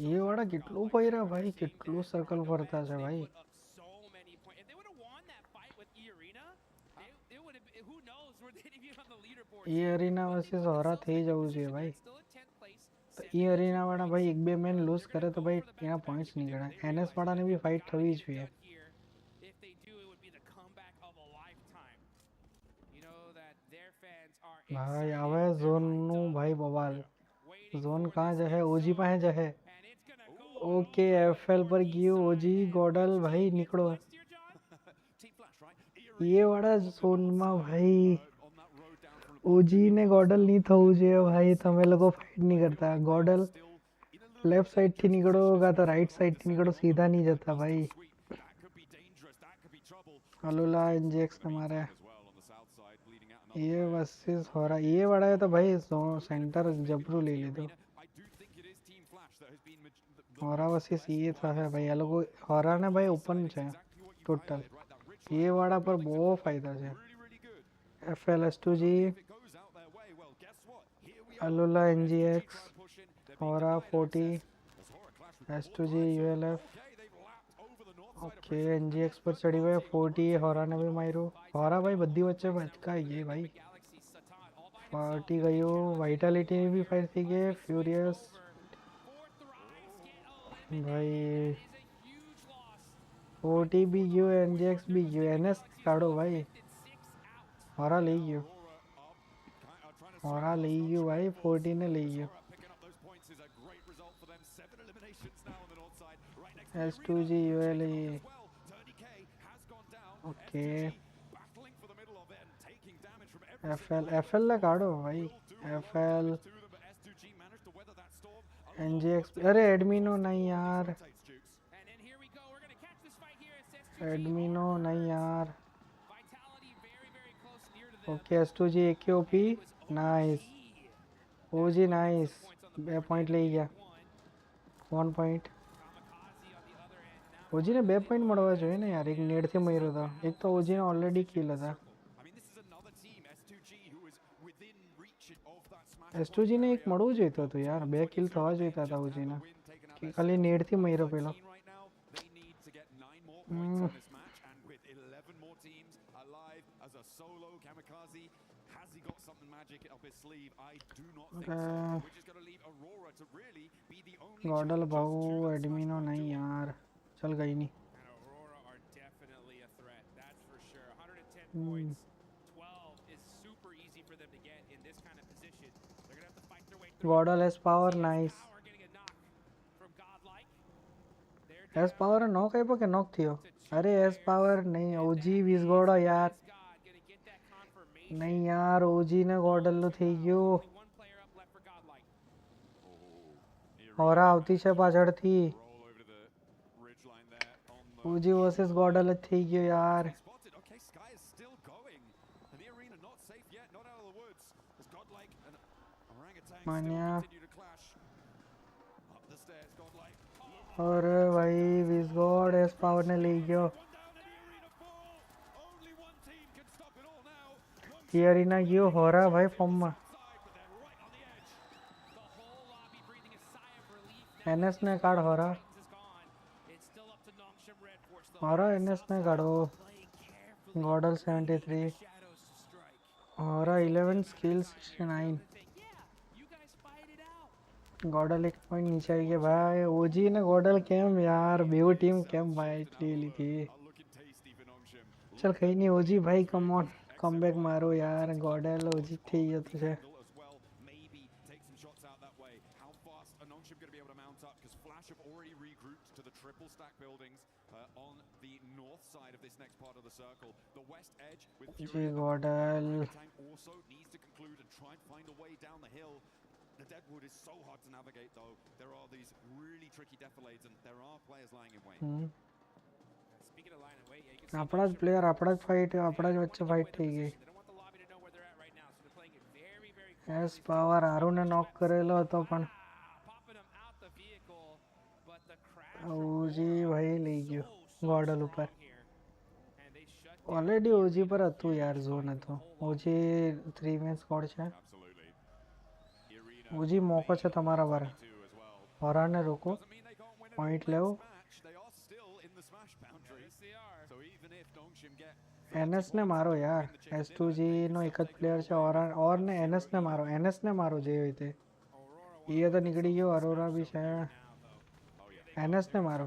ये वाला कितलू पयरा भाई कितलू सर्कल फरता है भाई ये अरीना वर्सेस होरा થઈ જવું છે ભાઈ તો એ અરીના વાળા ભાઈ એક બે મેન લૂઝ કરે તો ભાઈ એના પોઈન્ટ્સ નહીં ગણાય એનએસ વાળાને બી ફાઇટ થવી જોઈએ ભાઈ હવે ઝોન નું ભાઈ બવાલ ઝોન कहाँ જહે ઓજી પાસે જહે ओके एफएल पर गयो ओजी गॉडल भाई निकलो ये वाला जोन में भाई ओजी ने गॉडल नहीं થવું જોઈએ ભાઈ તમે લોકો ફાઇટ नहीं करता गॉडल लेफ्ट साइड थी निकलोगा तो राइट साइड थी निकलो सीधा नहीं जाता भाई अलोला एनजीएक्स हमारे ये वर्सेस हो रहा ये वाला है तो भाई सेंटर जबरू ले ले दो होरा वर्सेस ये था है भाई ये लोग होरा ने भाई ओपन है टोटल ये वाला पर बहुत फायदा है एफएल S2G अलोला एनजीएक्स होरा 40 S2G ULF ओके एनजीएक्स पर चढ़ी हुई 40 होरा ने भी मारू होरा भाई बद्दी वच्चे बचका ये भाई 40 गयो वाइटालिटी भी फाइट थी गए फ्यूरियस भाई 40 भी गयो एनजीएक्स भी गयो एनएस काढ़ो भाई होरा ले गयो भाई 40 ने ले गयो S2G ULE ओके एफएल ला काढ़ो भाई एफएल एनजीएक्स अरे एडमिनो नहीं यार एडमिनो नहीं यार. Okay, S2G AQOP, nice. OG nice. 2 point લઈ ગયા. 1 point. OG ને 2 point મળવા જોઈએ ને યાર. એક નેડ થી મર્યો હતો. એક તો OG ને ઓલરેડી કિલ હતા. S2G ને એક મળવું જોઈતું હતું યાર. 2 કિલ થવા જોઈતા હતા OG ને. કે ખાલી નેડ થી મર્યો પેલો. गॉडल भाऊ एडमिनो नहीं यार. चल गई नहीं. GodL S Power nice. S Power knock है के नॉक थियो. अरे एस पावर नहीं ओजी विस गॉडो यार. नहीं यार ओजी ने गॉडल નું થઈ ગયું. હોરા આવતી છે પાછળથી. ઓજી વર્સસ ગોડલ જ થઈ ગયો યાર. मान्या. अरे भाई विसगॉड एस पावर ने ले गयो. थियरीना गयो होरा भाई फॉर्म में. एनएस ने काढ होरा. होरा एनएस ने काढो. गॉडल 73. होरा 11 स्किल्स 69. गॉडल 1 पॉइंट नीचे आई गया भाई. ओजी ने गॉडल केम यार. बेव टीम केम भाई ले ली थी. चल कहीं नहीं ओजी भाई कम ऑन कमबैक मारो यार. गॉडल ओजी थी ये तो है. जी गॉडल. The Deadwood is so hard to navigate though. There are these really tricky defilades and there are players lying in wait. Speaking of lying in wait, આપણા જ પ્લેયર આપણા જ ફાઇટ આપણા જ વચ્ચે ફાઇટ થઈ ગઈ. એસ પાવર આરુને નોક કરેલો હતો પણ ઓજી ભાઈ લઈ ગયો ગોડલ ઉપર. ઓલરેડી ઓજી પર હતું યાર. ઝોન હતો. ઓજી 3 મેન સ્કોડ છે. ઓજી મોકો છે તમારા પર. હોરાને રોકો. પોઈન્ટ લેવો. एनएस ने मारो यार. S2G નો એક જ પ્લેયર છે. ઓર ને એનએસ ને મારો. એનએસ ને મારો જે હોય તે. એ તો નીકળી ગયો. અરોરા બી છે. એનએસ ને મારો.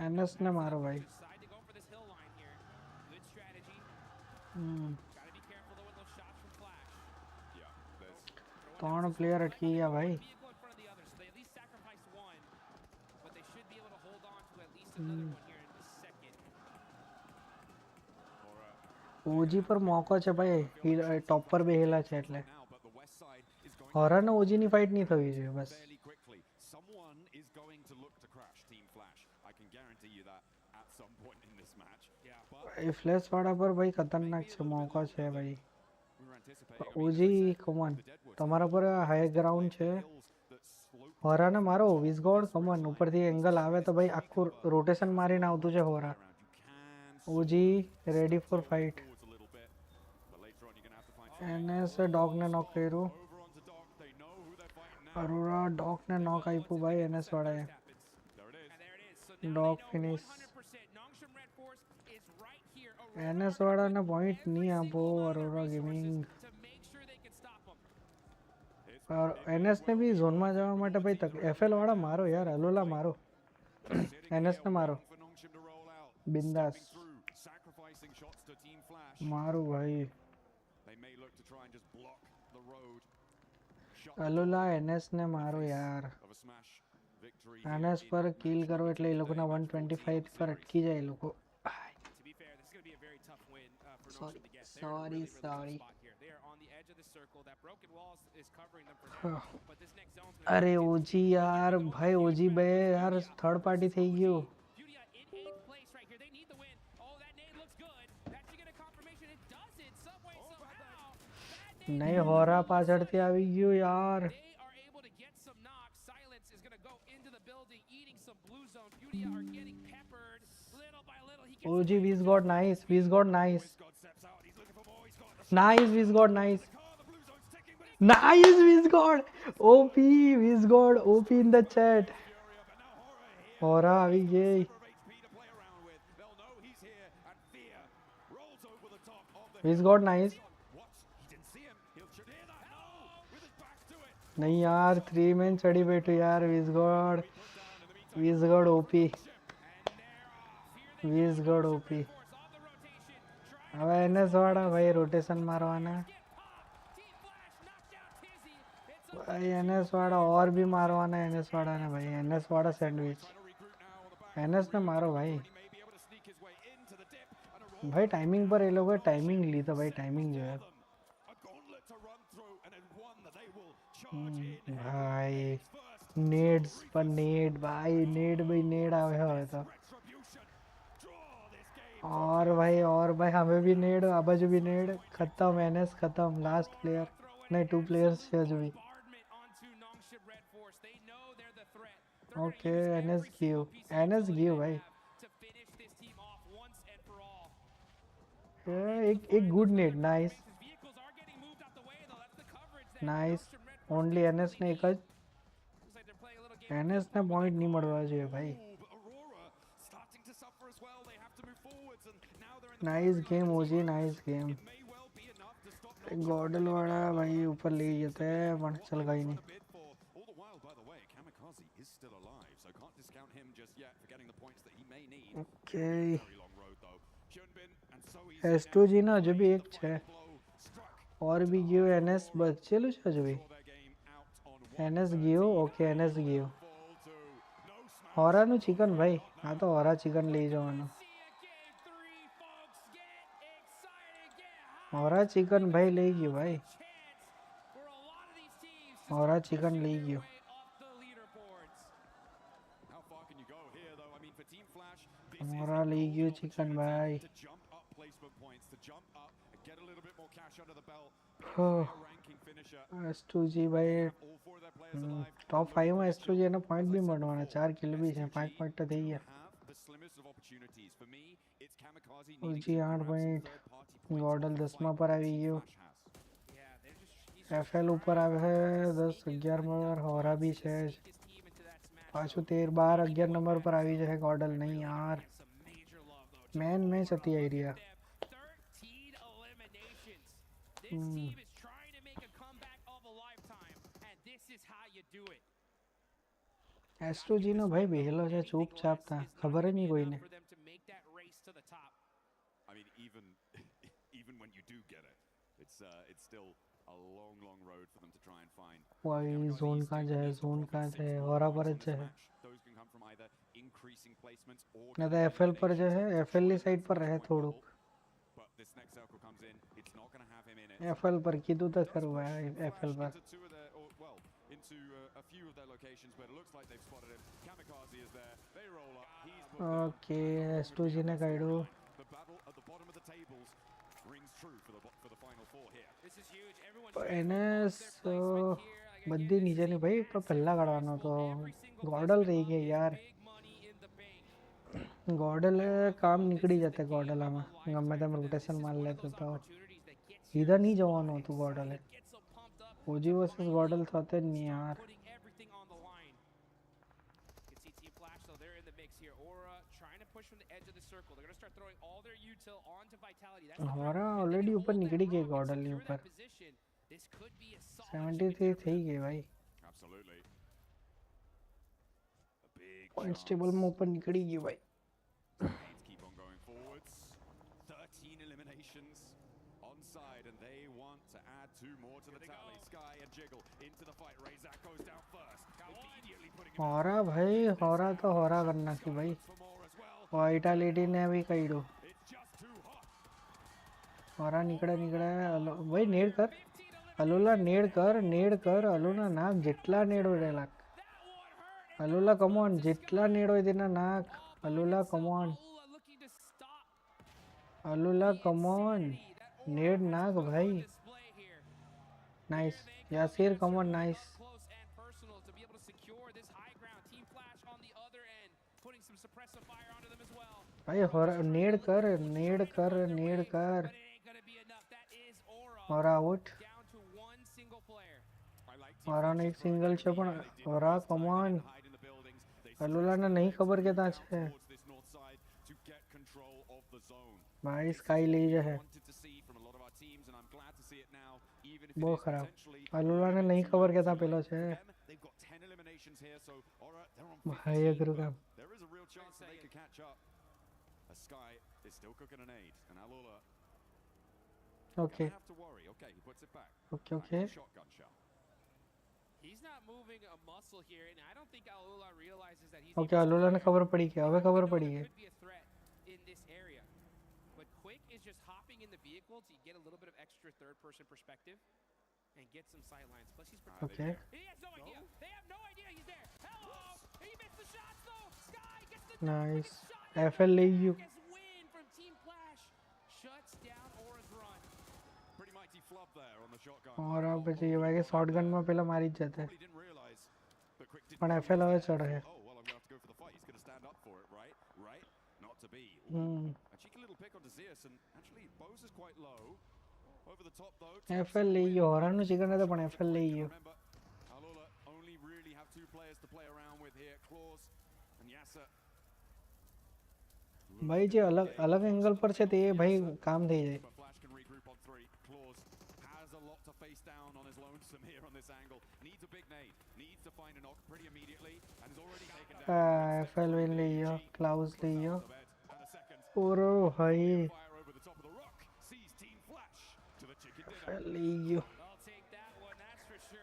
एनएस ने मारो भाई. 3 प्लेयर अटकी गया भाई. ओजी पर मौको છે ભાઈ. ટોપ પર બેહેલા છે એટલે હોરા ને ઓજી ની ફાઇટ નહીં થવી જોઈએ બસ. એ ફ્લેશ વાળા પર ભાઈ ખતરનાક છે. મોકો છે ભાઈ. ઓજી કમોન તમારા પર હાઈ ગ્રાઉન્ડ છે. હોરાને મારો. વિસગોડ કમોન ઉપરથી એંગલ આવે તો ભાઈ આખું રોટેશન મારીને આવતું છે હોરા. OG ready for fight. NS dog ने नॉक કર્યું. અરોરા ડોગ ને નોક આપ્યું ભાઈ એનએસ વાળાએ. Dog finish. એનએસ વાળાને પોઈન્ટ નહીં આપો. અરોરા ગેમિંગ. એનએસ ને બી ઝોનમાં જવા માટે ભાઈ એફએલ વાળા મારો યાર. અલોલા મારો. એનએસ ને મારો. બિંદાસ મારું ભાઈ. અલોલા એનએસ ને મારો યાર. એનએસ પર કિલ કરો એટલે એ લોકોના 125 પર અટકી જાય એ લોકો. Sorry. circle. That broken wall is covering them for now. But this next zone's going to अरे ओजी यार भाई ओजी बे यार थर्ड पार्टी થઈ ગયો Fudia in 8th place right here. They need the win. Oh, that nade looks good. That should get a confirmation. It does it some way, somehow. નહીં હોરા પાછળથી આવી ગયો યાર They are able to get some knocks. Silence is going to go into the building, eating some blue zone. Fudia are getting peppered little by little. He gets OG Wiz got nice Wiz got nice nice Wiz got nice nice Wiz got OP Wiz got OP in the chat હોરા આવી ગઈ Wiz got nice नहीं यार 3 man चढ़ी बैठो यार Wiz got OP Wiz got OP હવે NS વાળા ભાઈ રોટેશન મારવાના भाई NS वाला और भी मारवाना है NS वाला ने भाई NS वाला सैंडविच NS ने मारो भाई भाई टाइमिंग पर ये लोगों ने टाइमिंग ली था भाई टाइमिंग जो है भाई नेड्स पर नेड भाई नेड भाई नेड आवे हुए था और भाई हमें भी नेड आबाज भी नेड खत्म NS खत्म लास्ट प्लेयर नहीं 2 प्लेयर्स है जो भी ओके NS गिव भाई एक good net nice nice only NS ने एक NS ने पॉइंट नहीं मरवा चाहिए भाई नाइस गेम ओजी नाइस गेम गॉडल वाला भाई ऊपर ले जाते हैं वन चल गई नहीं ओके S2G ना जो भी एक छे और भी गियो NS बस चलो जो भी NS गियो ओके NS गियो होरा नु चिकन भाई हाँ तो होरा चिकन ले जाओ होरा चिकन भाई ले गयो भाई होरा चिकन ले गयो होरा ले गयो चिकन भाई S2G भाई टॉप 5 में S2G ने पॉइंट भी मरवाना 4 किल भी है 5 पॉइंट तो થઈ ગયા OG 8 पॉइंट गॉडल 10 માં પર આવી ગયો FL ऊपर આવે છે 10 11 નંબર હોરા भी છે પાછું 13 12 11 નંબર પર આવી જાય ગોડલ નહીં યાર મેન મેચ હતી આઈડિયા S2G નો ભાઈ બેહેલો છે ચૂપચાપ તા ખબર જ નહીં કોઈને I mean, even when you do get it, it's still a long road for them to try and find. भाई जोन कहाँ है होरा पर है Those can come from either increasing placements or ना तो FL पर जो है FL ली साइड पर रहे थोड़ो but this next circle comes in, it's not going to have him in it. FL पर की तो तक करवा है FL पर Into a few of their locations, but it looks like they've spotted him. Kamikaze is there. They roll up. He's okay S2G ने Kaido the battle at the bottom of the tables rings true for the final four here. This is huge. Everyone NS બધી નીચે ની ભાઈ તો પહેલા કાઢવાનો તો ગોડલ રહી ગઈ યાર ગોડલ કામ નીકળી જતે ગોડલ આમાં ગમે તેમ રોટેશન માર લેતો તો સીધા નહીં જવાનું હતું ગોડલે OG વર્સસ ગોડલ થતે જ નહીં યાર हमारा ऑलरेडी ऊपर निकली गई गॉडल के ऊपर 73 થઈ ગઈ ભાઈ पॉइंट्स टेबल में ऊपर निकली गई भाई keep on going forwards. 13 eliminations on side, and they want to add 2 more to the tally. Sky and Jiggle into the fight. Razak goes down first. Immediately putting him होरा भाई होरा तो होरा करना की भाई वाइटालिटी ने भी कईडो होरा निकड़ा भाई नेड कर अलूला नेड कर अलूना नाक जितला नेड होडेला अलूला कम ऑन जितला नेड होय देना नाक अलूला कम ऑन नेड नाक भाई nice Yasir come on nice भाई नेड कर और आउट और एक सिंगल છે પણ और कम ऑन अलूला ने नहीं खबर के ता છે भाई स्काई ले है बहुत खराब अलूला ने नहीं खबर के ता पेलो છે भाई अगरू का ओके ओके ओके अलूला ने खबर पड़ी क्या अबे खबर पड़ी है ओके नाइस एफएल ले यू और अब चाहिए भाई के शॉटगन में पहला मारी जाते हैं पण एफएल હવે ચડે છે एफएल ले गयो हरानु चिकन तो पण एफएल ले गयो भाई जे अलग अलग एंगल पर છે તે ભાઈ કામ થઈ જાય एफएल विन लियो क्लाउस लियो ओरो भाई एफएल लियो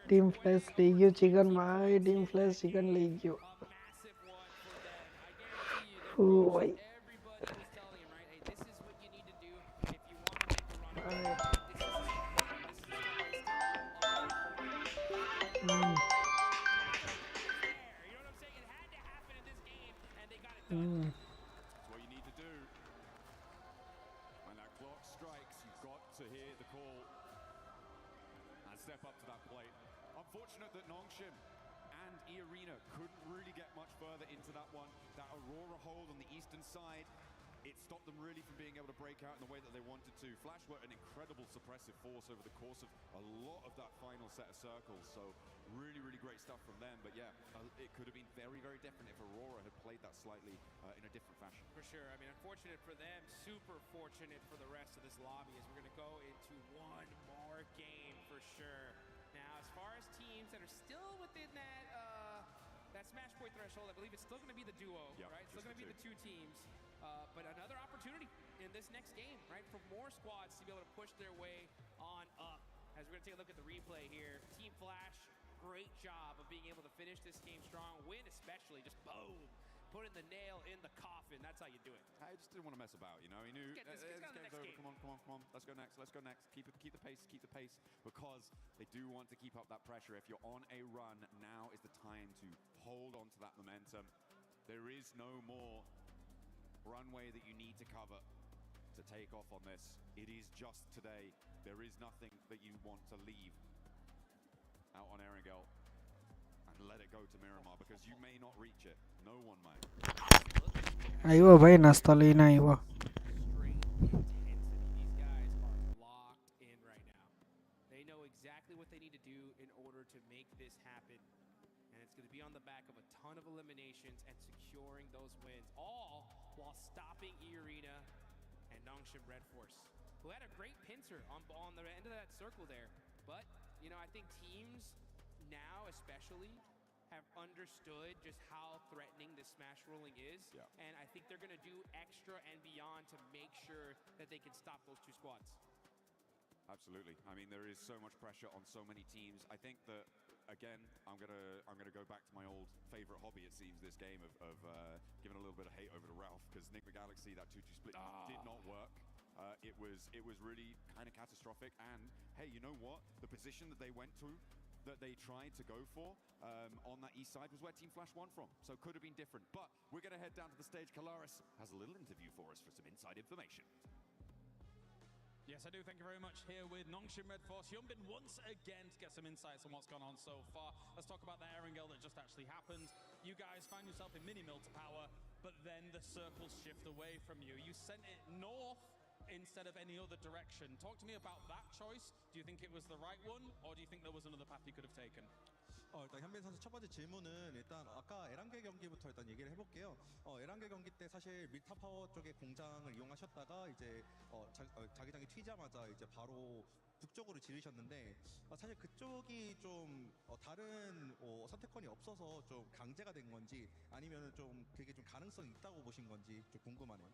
टीम फ्लैश लियो चिकन भाई टीम फ्लैश चिकन लियो ओ भाई Unfortunate that Nongshim and E-Arena couldn't really get much further into that one. That Aurora hold on the eastern side, it stopped them really from being able to break out in the way that they wanted to. Flash were an incredible suppressive force over the course of a lot of that final set of circles. So really, really great stuff from them. But yeah, it could have been very, very different if Aurora had played that slightly in a different fashion. For sure. I mean, unfortunate for them, super fortunate for the rest of this lobby as we're going to go into one more game for sure. Now, as far as teams that are still within that smash point threshold, I believe it's still going to be the duo, right? Still going to be the two teams. But another opportunity in this next game, right? For more squads to be able to push their way on up. As we're going to take a look at the replay here. Team Flash, great job of being able to finish this game strong. Win especially, just boom. Putting the nail in the coffin. That's how you do it. I just didn't want to mess about, you know. He knew this game's over. Game. Come on. Let's go next. Keep the pace. Because they do want to keep up that pressure. If you're on a run, now is the time to hold on to that momentum. There is no more runway that you need to cover to take off on this. It is just today. There is nothing that you want to leave out on Erangel and let it go to Miramar because you may not reach it. No one might. आइयो भाई नाश्ता लेना आइयो They know exactly what they need to do in order to make this happen. And it's going to be on the back of a ton of eliminations and securing those wins, all while stopping E-Arena and Nongshim Red Force, who had a great pincer on the end of that circle there. But, you know, I think teams now especially have understood just how threatening this smash rolling is. And I think they're going to do extra and beyond to make sure that they can stop those two squads. Absolutely. I mean, there is so much pressure on so many teams. I think that, again, I'm gonna go back to my old favorite hobby, it seems, this game of giving a little bit of hate over to Ralph, because Nick the Galaxy, that 2-2 split did not work. it was really kind of catastrophic. And hey, you know what? The position that they went to, that they tried to go for on that east side was where Team Flash won from. So it could have been different. But we're going to head down to the stage. Kalaris has a little interview for us for some inside information. Yes, I do. Thank you very much. Here with Nongshim Red Force, Hyunbin once again to get some insights on what's gone on so far. Let's talk about the Erangel that just actually happened. You guys found yourself in mini-mill to power, but then the circles shift away from you. You sent it north instead of any other direction. Talk to me about that choice. Do you think it was the right one, or do you think there was another path you could have taken? 일단 현빈 선수 첫 번째 질문은 일단 아까 에란겔 경기부터 일단 얘기를 해볼게요. 에란겔 경기 때 사실 밀타 파워 쪽의 공장을 이용하셨다가 이제 자기장이 튀자마자 이제 바로 북쪽으로 지르셨는데 사실 그쪽이 좀 다른 선택권이 없어서 좀 강제가 된 건지 아니면은 좀 그게 좀 가능성이 있다고 보신 건지 좀 궁금하네요.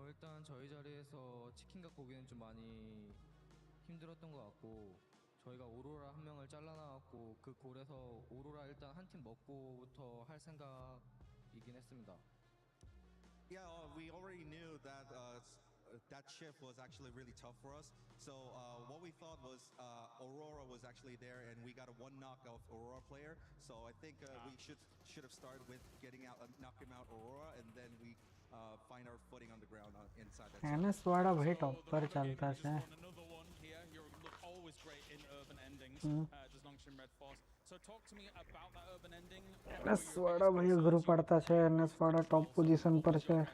일단 저희 자리에서 치킨 갖고 오기는 좀 많이 힘들었던 것 같고 저희가 오로라 한 명을 잘라나왔고 그 골에서 오로라 일단 한 팀 먹고부터 할 생각이긴 했습니다. Yeah, we already knew that that shift was actually really tough for us. So what we thought was Aurora was actually there, and we got a one knock of Aurora player. So I think we should have started with getting out, knocking out Aurora, and then we find our footing on the ground inside that. NS वाड़ा भाई top पर चलता है. Always great in urban endings. Does Nongshim Red Force. So talk to me about that urban ending. NS वाड़ा भाई group पड़ता है. NS वाड़ा top position पर है.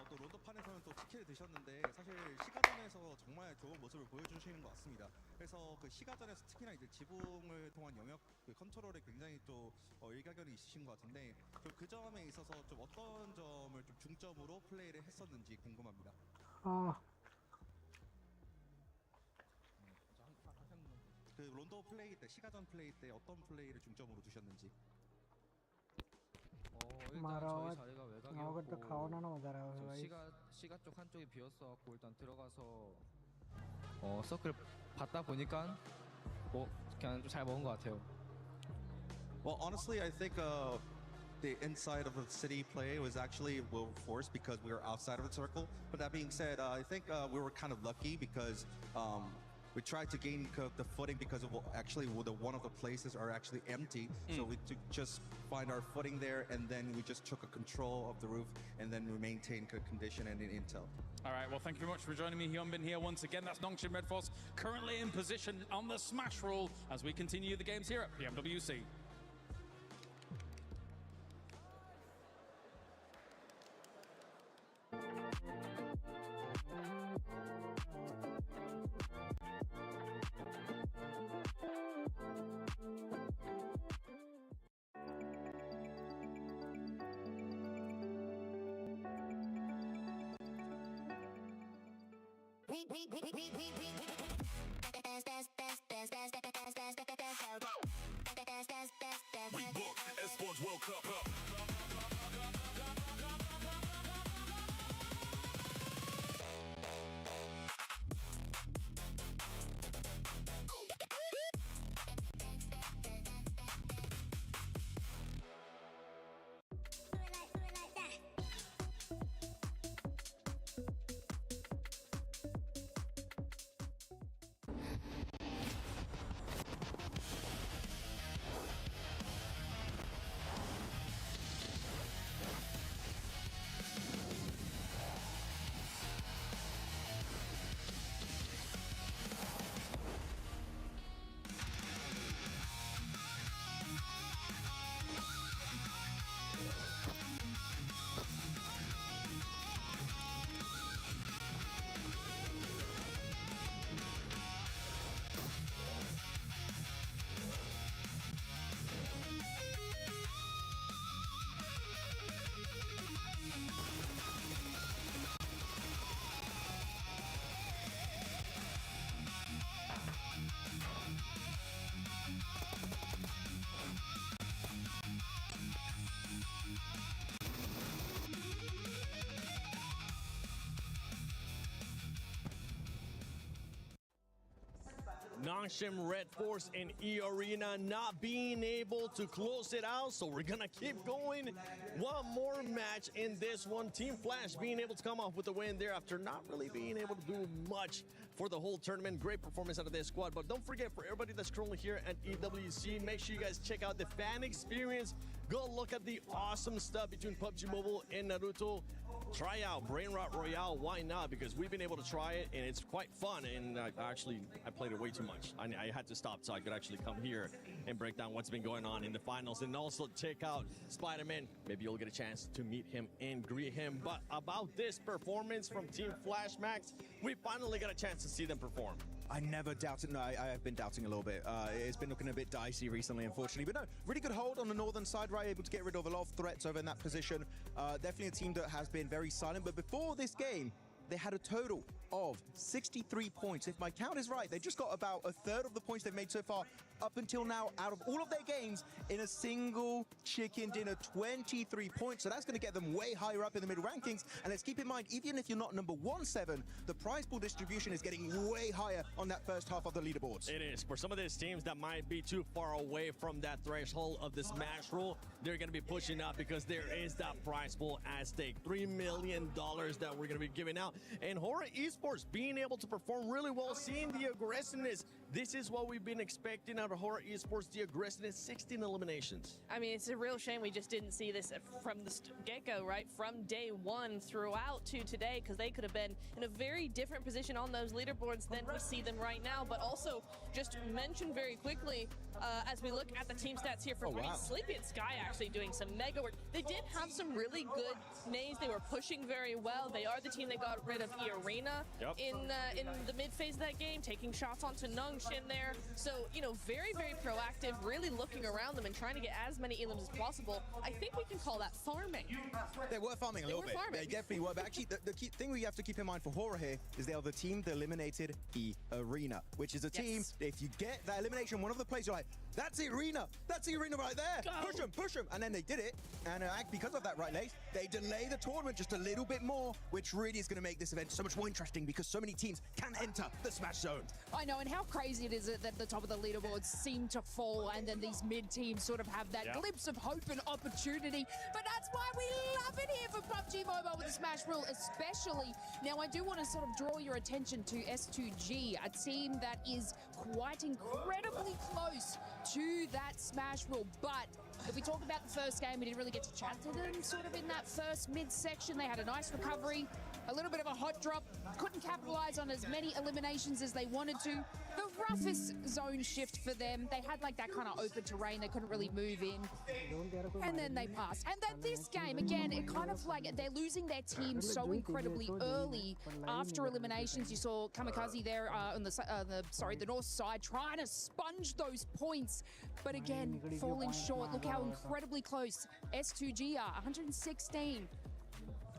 또 론더판에서는 또 치킨을 드셨는데 사실 시가전에서 정말 좋은 모습을 보여주시는 것 같습니다. 그래서 그 시가전에서 특히나 이제 지붕을 통한 영역 그 컨트롤에 굉장히 또 일가견이 있으신 것 같은데 그 점에 있어서 좀 어떤 점을 좀 중점으로 플레이를 했었는지 궁금합니다. 그 론더 플레이 때 시가전 플레이 때 어떤 플레이를 중점으로 두셨는지. 일단 저희 자리가 외곽이었고 시가 쪽 한쪽이 비었어갖고 일단 들어가서 서클 받다 보니까 그냥 좀 잘 먹은 것 같아요. Well, honestly, I think the inside of the city play was actually well forced because we were outside of the circle. But that being said, I think we were kind of lucky because we tried to gain the footing because of actually one of the places are actually empty. So we just find our footing there, and then we just took a control of the roof, and then we maintained good condition and intel. All right, well, thank you very much for joining me, Hyunbin, here once again. That's Nongshim Red Force currently in position on the smash rule as we continue the games here at PMWC. We booked ESPORTS World Cup up. Nongshim Red Force and E Arena not being able to close it out. So we're going to keep going. One more match in this one. Team Flash being able to come off with the win there after not really being able to do much for the whole tournament. Great performance out of this squad. But don't forget, for everybody that's currently here at EWC, make sure you guys check out the fan experience. Go look at the awesome stuff between PUBG Mobile and Naruto. Try out Brain Rot Royale. Why not? Because we've been able to try it, and it's quite fun. And I played it way too much. I had to stop so I could actually come here and break down what's been going on in the finals. And also check out Spider-Man. Maybe you'll get a chance to meet him and greet him. But about this performance from Team Flash Max, we finally got a chance to see them perform. I never doubted. No, I have been doubting a little bit. It's been looking a bit dicey recently, unfortunately. But no, really good hold on the northern side, right? Able to get rid of a lot of threats over in that position. Definitely a team that has been very silent. But before this game, they had a total of 63 points. If my count is right, they just got about a third of the points they've made so far up until now out of all of their games in a single chicken dinner. 23 points. So that's going to get them way higher up in the middle rankings. And let's keep in mind, even if you're not number 1-7, the prize pool distribution is getting way higher on that first half of the leaderboards. It is. For some of these teams that might be too far away from that threshold of the smash rule, they're going to be pushing up because there is that prize pool at stake. $3 million that we're going to be giving out. And Horror Esports being able to perform really well, seeing the aggressiveness. This is what we've been expecting out of Horror Esports, the aggressiveness, 16 eliminations. I mean, it's a real shame we just didn't see this from the get-go, right? From day one throughout to today, because they could have been in a very different position on those leaderboards than we see them right now. But also, just mention very quickly, as we look at the team stats here for Sleepy and Sky actually doing some mega work. They did have some really good nays. They were pushing very well. They are the team that got rid of E Arena in the mid phase of that game, taking shots onto Nongshim there. So, you know, very, very proactive, really looking around them and trying to get as many elims as possible. I think we can call that farming. They were farming a little bit. They definitely were. But actually, the key thing we have to keep in mind for Horror here is they are the team that eliminated E Arena, which is a team, if you get that elimination, one of the plays, you're like, that's E Arena. That's E Arena right there. Go. Push them. And then they did it. And because of that, right, Lace, they delay the tournament just a little bit more, which really is going to make this event so much more interesting because so many teams can enter the Smash Zone. I know, and how crazy it is that the top of the leaderboards seem to fall, and then these mid teams sort of have that glimpse of hope and opportunity. But that's why we love it here for PUBG Mobile with the Smash rule, especially. Now, I do want to sort of draw your attention to S2G, a team that is quite incredibly close to that Smash rule. But if we talk about the first game, we didn't really get to chat to them sort of in that first mid-section. They had a nice recovery, a little bit of a hot drop, couldn't capitalize on as many eliminations as they wanted to. The roughest zone shift for them. They had like that kind of open terrain. They couldn't really move in. And then they passed. And then this game, again, it kind of like they're losing their team so incredibly early after eliminations. You saw Kamikaze there on the north side trying to sponge those points. But again, falling short. Look how incredibly close S2G are, 116.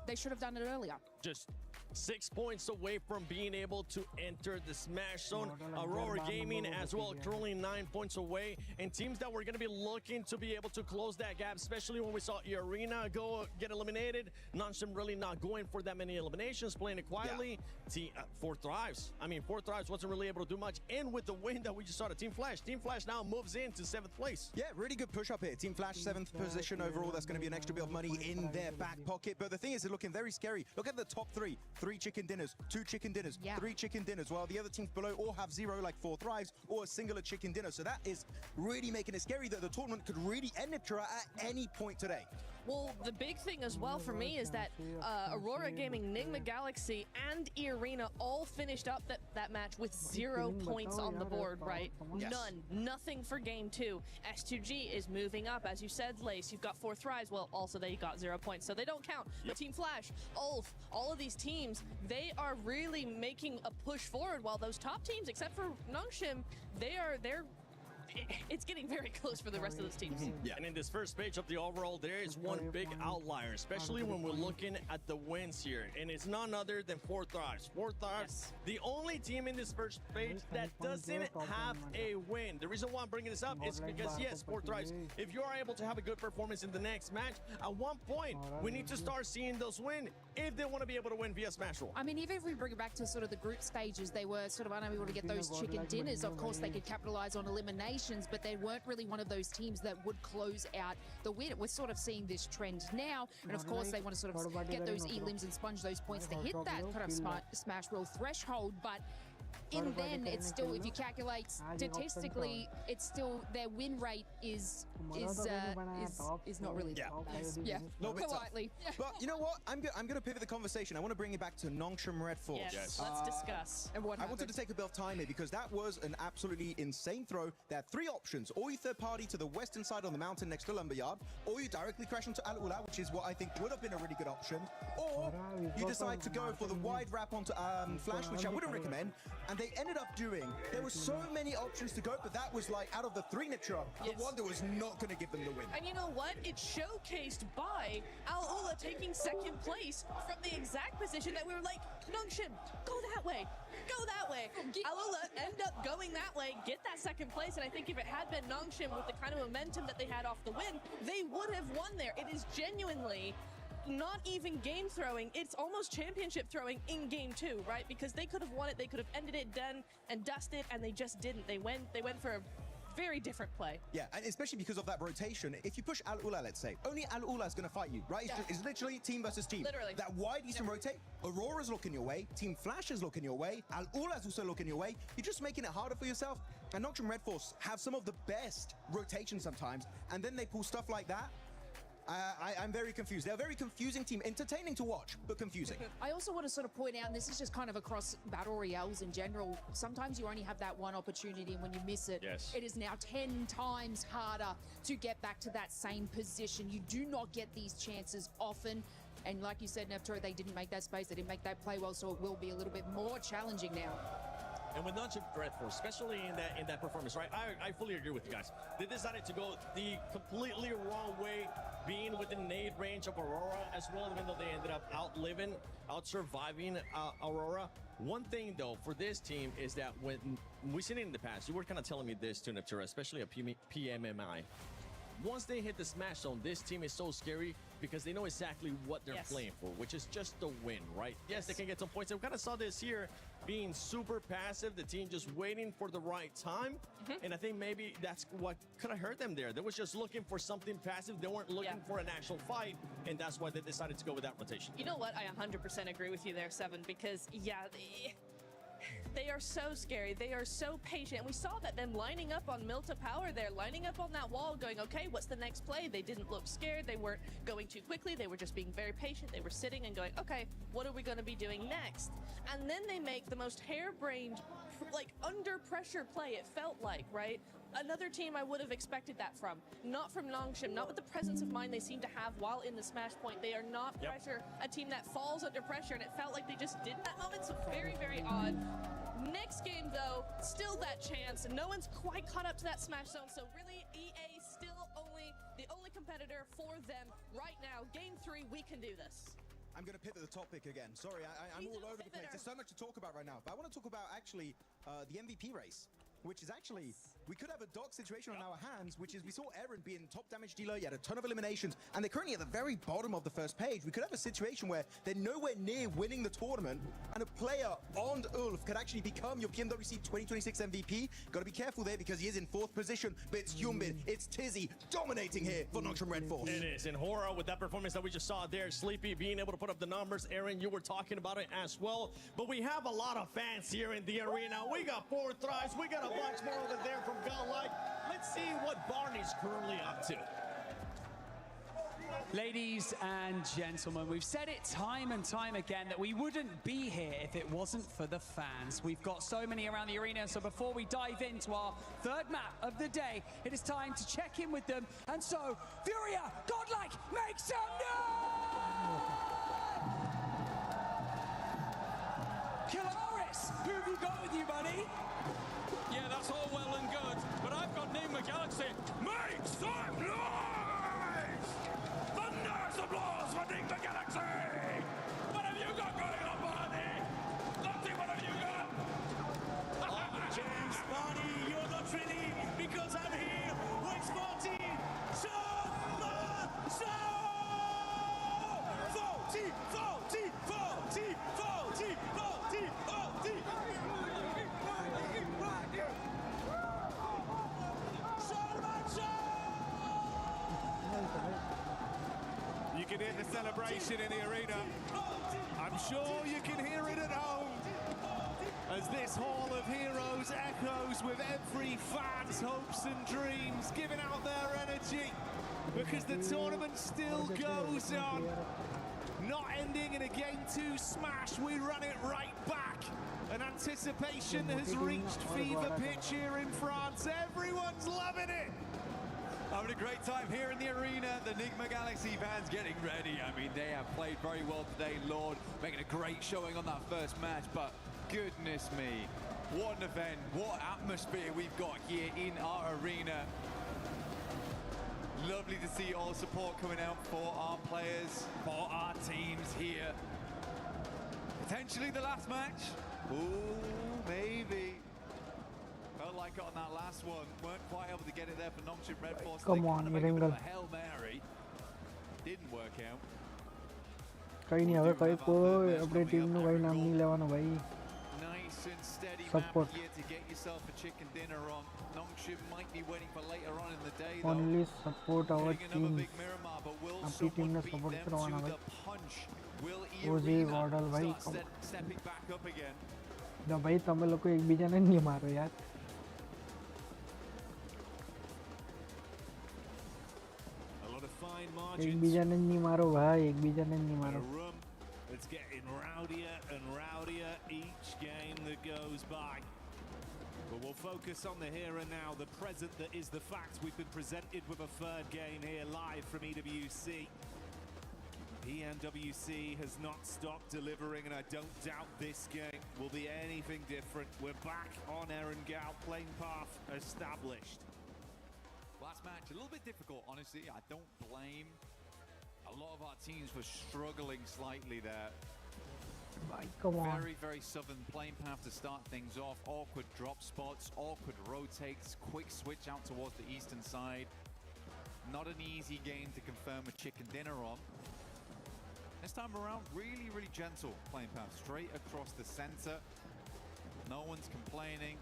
They should have done it earlier. Just 6 points away from being able to enter the Smash Zone. Aurora Gaming as well, currently 9 points away. And teams that were going to be looking to be able to close that gap, especially when we saw E Arena get eliminated. Nongshim really not going for that many eliminations, playing it quietly. Four Thrives. I mean, Four Thrives wasn't really able to do much. And with the win that we just saw to Team Flash now moves into 7th place. Yeah, really good push up here. Team Flash, 7th position overall. That's going to be an extra bit of money in their back pocket. But the thing is, they're looking very scary. Look at the top three. 3 chicken dinners, 2 chicken dinners, 3 chicken dinners, while the other teams below all have 0, like 4 Thrives, or a singular chicken dinner. So that is really making it scary that the tournament could really end at any point today. Well, the big thing as well for me is that Aurora Gaming, Nigma Galaxy, and E Arena all finished up that match with 0 points on the board, right? Yes. Nothing for game 2. S2G is moving up, as you said, Lace. You've got 4 Thrives. Well, also they got 0 points, so they don't count. But Team Flash, Ulf, all of these teams, they are really making a push forward, while those top teams, except for Nongshim, they're it's getting very close for the rest of those teams. Yeah, and in this first page of the overall, there is one big outlier, especially when we're looking at the wins here, and it's none other than 4Thrives. 4Thrives, the only team in this first page that doesn't have a win. The reason why I'm bringing this up is because, yes, 4Thrives, if you are able to have a good performance in the next match, at one point, we need to start seeing those win if they want to be able to win via Smash Roll. I mean, even if we bring it back to sort of the group stages, they were sort of unable to get those chicken dinners. Of course, they could capitalize on eliminations, but they weren't really one of those teams that would close out the win. We're sort of seeing this trend now, and of course, they want to sort of get those elims and sponge those points to hit that kind of Smash Roll threshold, but in then it's still, if you calculate statistically, it's still their win rate is not really politely. But you know what? I'm gonna pivot the conversation. I want to bring it back to Nongshim Red Force. Yes. Let's discuss. I wanted to take a bit of time here because that was an absolutely insane throw. There are three options: or you third party to the western side on the mountain next to Lumberyard, or you directly crash into Al Ula, which is what I think would have been a really good option, or you decide to go for the wide wrap onto Flash, which I wouldn't recommend. And they ended up doing, there were so many options to go, but that was like, out of the three Nitra, the one that was not going to give them the win. And you know what? It's showcased by Al Ula taking second place from the exact position that we were like, Nongshim, go that way. Go that way. Al Ula end up going that way, get that second place, and I think if it had been Nongshim with the kind of momentum that they had off the win, they would have won there. It is genuinely not even game throwing, it's almost championship throwing in game 2, right? Because they could have won it, they could have ended it, done and dusted, and they just didn't. They went for a very different play. Yeah, and especially because of that rotation, if you push Al Ula, let's say, only Al Ula is going to fight you, right? It's literally team versus team. Literally. That wide Eastern rotate, Aurora's looking your way, Team Flash is looking your way, Al Ula's also looking your way. You're just making it harder for yourself. And Nongshim Red Force have some of the best rotations sometimes, and then they pull stuff like that. I'm very confused. They're a very confusing team. Entertaining to watch, but confusing. I also want to sort of point out, and this is just kind of across Battle Royales in general, sometimes you only have that one opportunity, and when you miss it, it is now 10 times harder to get back to that same position. You do not get these chances often. And like you said, Neftero, they didn't make that space. They didn't make that play well, so it will be a little bit more challenging now. And with Nongshim Red Force, especially in that performance, right? I fully agree with you guys. They decided to go the completely wrong way, being within nade range of Aurora as well, even though they ended up out-surviving Aurora. One thing, though, for this team is that when we've seen it in the past, you were kind of telling me this too, Neptura, especially at PMMI. Once they hit the smash zone, this team is so scary because they know exactly what they're playing for, which is just the win, right? Yes, they can get some points. And we kind of saw this here being super passive, the team just waiting for the right time. And I think maybe that's what could have hurt them there. They was just looking for something passive. They weren't looking for an actual fight, and that's why they decided to go with that rotation. You know what? I 100% agree with you there, Seven, because, they are so scary. They are so patient. And we saw that them lining up on Milta Power there, lining up on that wall, going, okay, what's the next play? They didn't look scared. They weren't going too quickly. They were just being very patient. They were sitting and going, okay, what are we going to be doing next? And then they make the most harebrained, like, under pressure play, it felt like, right? Another team I would have expected that from. Not from Nongshim, not with the presence of mind they seem to have while in the smash point. They are not a team that falls under pressure, and it felt like they just did that moment, so very, very odd. Next game, though, still that chance, and no one's quite caught up to that smash zone, so really, EA still the only competitor for them right now. Game 3, we can do this. I'm going to pivot the topic again. Sorry, I'm all over the place. There's so much to talk about right now, but I want to talk about actually the MVP race, which is actually, we could have a dark situation on our hands, which is we saw Eren being top damage dealer, he had a ton of eliminations, and they're currently at the very bottom of the first page. We could have a situation where they're nowhere near winning the tournament, and a player on Ulf could actually become your PMWC 2026 MVP. Got to be careful there because he is in 4th position, but it's Hyunbin, it's Tizzy dominating here for Nongshim Red Force. It is, and Hora with that performance that we just saw there, Sleepy being able to put up the numbers. Aaron, you were talking about it as well, but we have a lot of fans here in the arena. We got 4Thrives, we got a bunch more over there from Godlike. Let's see what Barney's currently up to. Ladies and gentlemen, we've said it time and time again that we wouldn't be here if it wasn't for the fans. We've got so many around the arena, so before we dive into our third map of the day, it is time to check in with them. And so, Furia, Godlike, make some noise! Killaris, who have you got with you, buddy? Yeah, that's all well and good, but I've got Name You can hear the celebration in the arena. I'm sure you can hear it at home as this Hall of Heroes echoes with every fan's hopes and dreams, giving out their energy because the tournament still goes on. Not ending in a Game 2 smash, we run it right back. And anticipation has reached fever pitch here in France. Everyone's loving it. Having a great time here in the arena. The Enigma Galaxy fans getting ready. I mean, they have played very well today, Lord, making a great showing on that first match. But goodness me, what an event, what atmosphere we've got here in our arena. Lovely to see all support coming out for our players, for our teams here. Potentially the last match. Ooh, maybe. Felt like on that last one, weren't quite able to get it there for Nongshim Red Force. Come on, a Hail Mary. Didn't work out. कहीं नहीं હવે કઈ કોઈ अपनी team નું કઈ નામ નહીં લેવાનું ભાઈ. Nice and steady Support. map here to get yourself a chicken dinner on. Nongshim might be waiting for later on in the day. Only support our Hitting another team. big Miramar, but will अपनी team ने someone beat support them करवाना to भाई. the punch? Will OG Irina वॉर्डल भाई. start stepping back up again? ना भाई તમે લોકો એકબીજાને નહીં મારો યાર. એકબીજાને નહીં મારો ભાઈ, એકબીજાને નહીં મારો. It's getting rowdier and rowdier each game that goes by. But we'll focus on the here and now, the present that is the fact. We've been presented with a third game here live from EWC. PMWC has not stopped delivering, and I don't doubt this game will be anything different. We're back on Erangel, playing path established. Last match, a little bit difficult, honestly. I don't blame a lot of our teams for struggling slightly there. Come on. Very, very southern plane path to start things off. Awkward drop spots, awkward rotates, quick switch out towards the eastern side. Not an easy game to confirm a chicken dinner on. This time around, really, really gentle plane path, straight across the center. No one's complaining.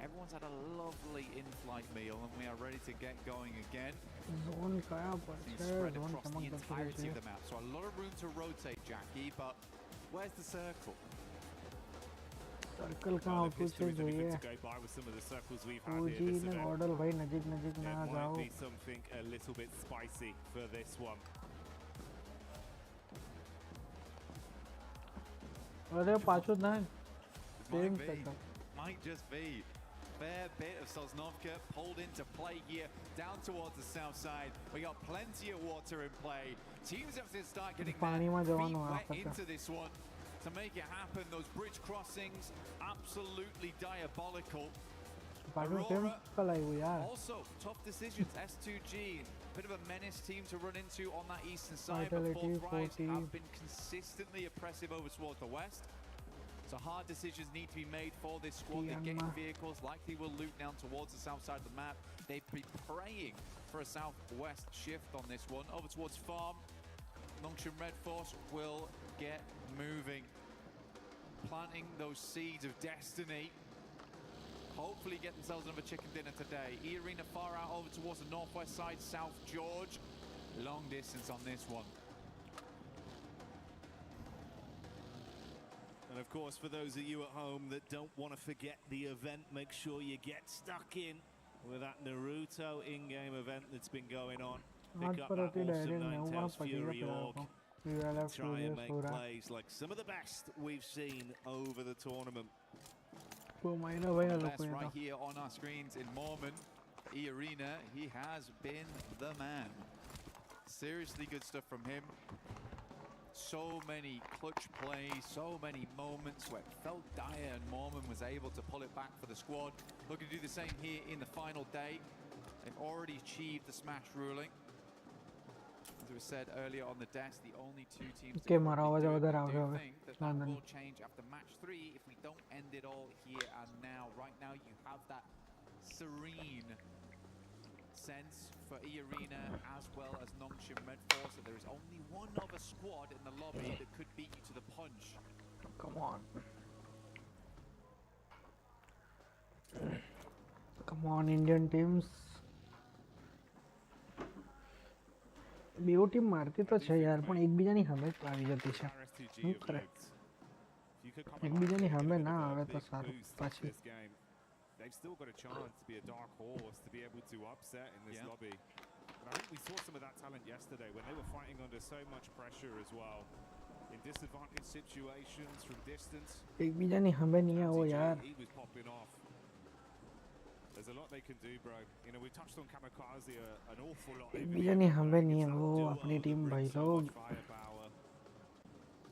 Everyone's had a lovely in-flight meal, and we are ready to get going again. Zone kaya par It's spread across the entirety of the map, so a lot of room to rotate, Jackie, but where's the circle? Circle का output से જોઈએ. To go by with some of the circles we've had OG here this ने event. वॉर्डल भाई नजीक नजीक ना It जाओ. might be something a little bit spicy for this one. अरे पाछो ना. Same Might be. setup. Might just be. Fair bit of Sosnovka pulled into play here, down towards the south side. We got plenty of water in play. Teams have to start getting their पानी में feet जवान हुआ wet आपका. into this one to make it happen. Those bridge crossings, absolutely diabolical. पाछो same कल आई हुई यार. Also, tough decisions. S2G, bit of a menace team to run into on that eastern side, but Vitality, Fourth Rise 40. have been consistently oppressive over towards the west. So hard decisions need to be made for this squad. They're getting vehicles, likely will loot down towards the south side of the map. They've been praying for a southwest shift on this one. Over towards farm, Nongshim Red Force will get moving. Planting those seeds of destiny. Hopefully get themselves another chicken dinner today. E-Arena far out over towards the northwest side, South George. Long distance on this one. And of course, for those of you at home that don't want to forget the event, make sure you get stuck in with that Naruto in-game event that's been going on. Pick up that awesome Ninetales Fury org. Try and make plays like some of the best we've seen over the tournament. Best right here on our screens in Mormon. E-Arena, he has been the man. Seriously good stuff from him. So many clutch plays, so many moments where it felt dire and Mormon was able to pull it back for the squad. Looking to do the same here in the final day. They've already achieved the smash ruling. As we said earlier on the desk, the only two teams that do think that will change after match 3 if we don't end it all here and now. Right now you have that serene sense for E-Arena as well as Nongshim. Nongshim Red Force that there is only one other squad in the lobby that could beat you to the punch. Come on. Come on, Indian teams. બેવ team મારતી તો છે યાર પણ એકબીજાની સામે જ આવી જતી છે શું કરે એકબીજાની સામે ના આવે તો સારું પાછી They've still got a chance to be a dark horse, to be able to upset in this lobby. And I think we saw some of that talent yesterday when they were fighting under so much pressure as well. In disadvantaged situations from distance. એકબીજાની સામે નહીં આવો યાર He was popping off. There's a lot they can do, bro. You know, we touched on Kamikaze an awful lot. એકબીજાની સામે નહીં આવો આપણી ટીમ ભાઈ log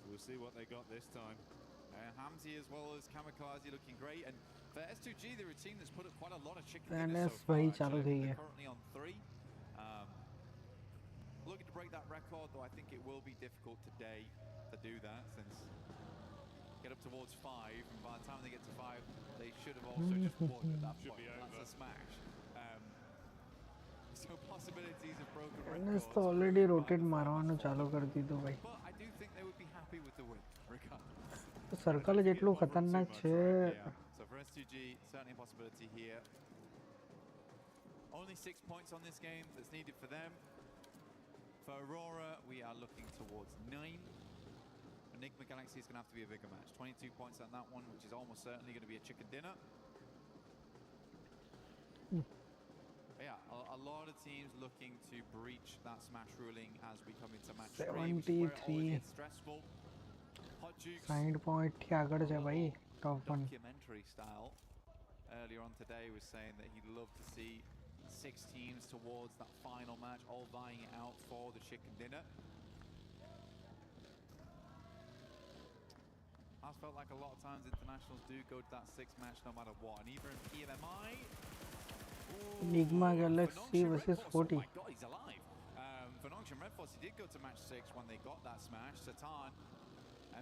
We'll see what they got this time. Hamzi as well as Kamikaze looking great, and for S2G they're a team that's put up quite a lot of chicken NS dinners so far. भाई चालू થઈ They're ગયા currently on 3. Looking to break that record, though I think it will be difficult today to do that, since get up towards 5, and by the time they get to 5 they should have also just won at that point. That's a smash. So possibilities of broken records. NS તો already rotate મારવાનું ચાલુ કરી દીધું ભાઈ But I do think they would be happy with the win, regardless. Circle જ એટલું ખતરનાક છે So for S2G, certainly a possibility here. Only 6 points on this game that's needed for them. For Aurora, we are looking towards 9. Enigma Galaxy is going to have to be a bigger match. 22 points on that one, which is almost certainly going to be a chicken dinner. Yeah, a lot of teams looking to breach that smash ruling as we come into match 3, which is where it always gets stressful. 60 point થી આગળ છે ભાઈ ટોપ 1 Documentary style earlier on today was saying that he'd love to see 6 teams towards that final match, all vying it out for the chicken dinner. Has felt like a lot of times internationals do go to that 6th match no matter what, and even in PMMI, Enigma Galaxy versus 40. Oh my god, he's alive. For Nongshim Red Force, he did go to match 6 when they got that smash. Satan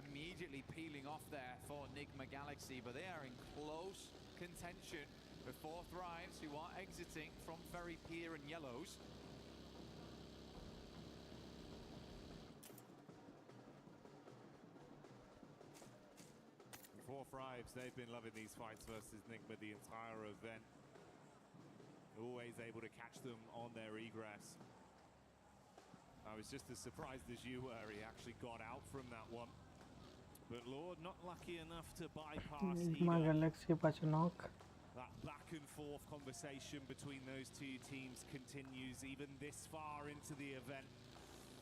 immediately peeling off there for Enigma Galaxy, but they are in close contention with 4 Thrives, who are exiting from Ferry Pier and Yellows. Four Thrives, they've been loving these fights versus Enigma the entire event. Always able to catch them on their egress. I was just as surprised as you were. He actually got out from that one. But Lord, not lucky enough to bypass Enigma Galaxy પાછો knock. That back and forth conversation between those two teams continues even this far into the event.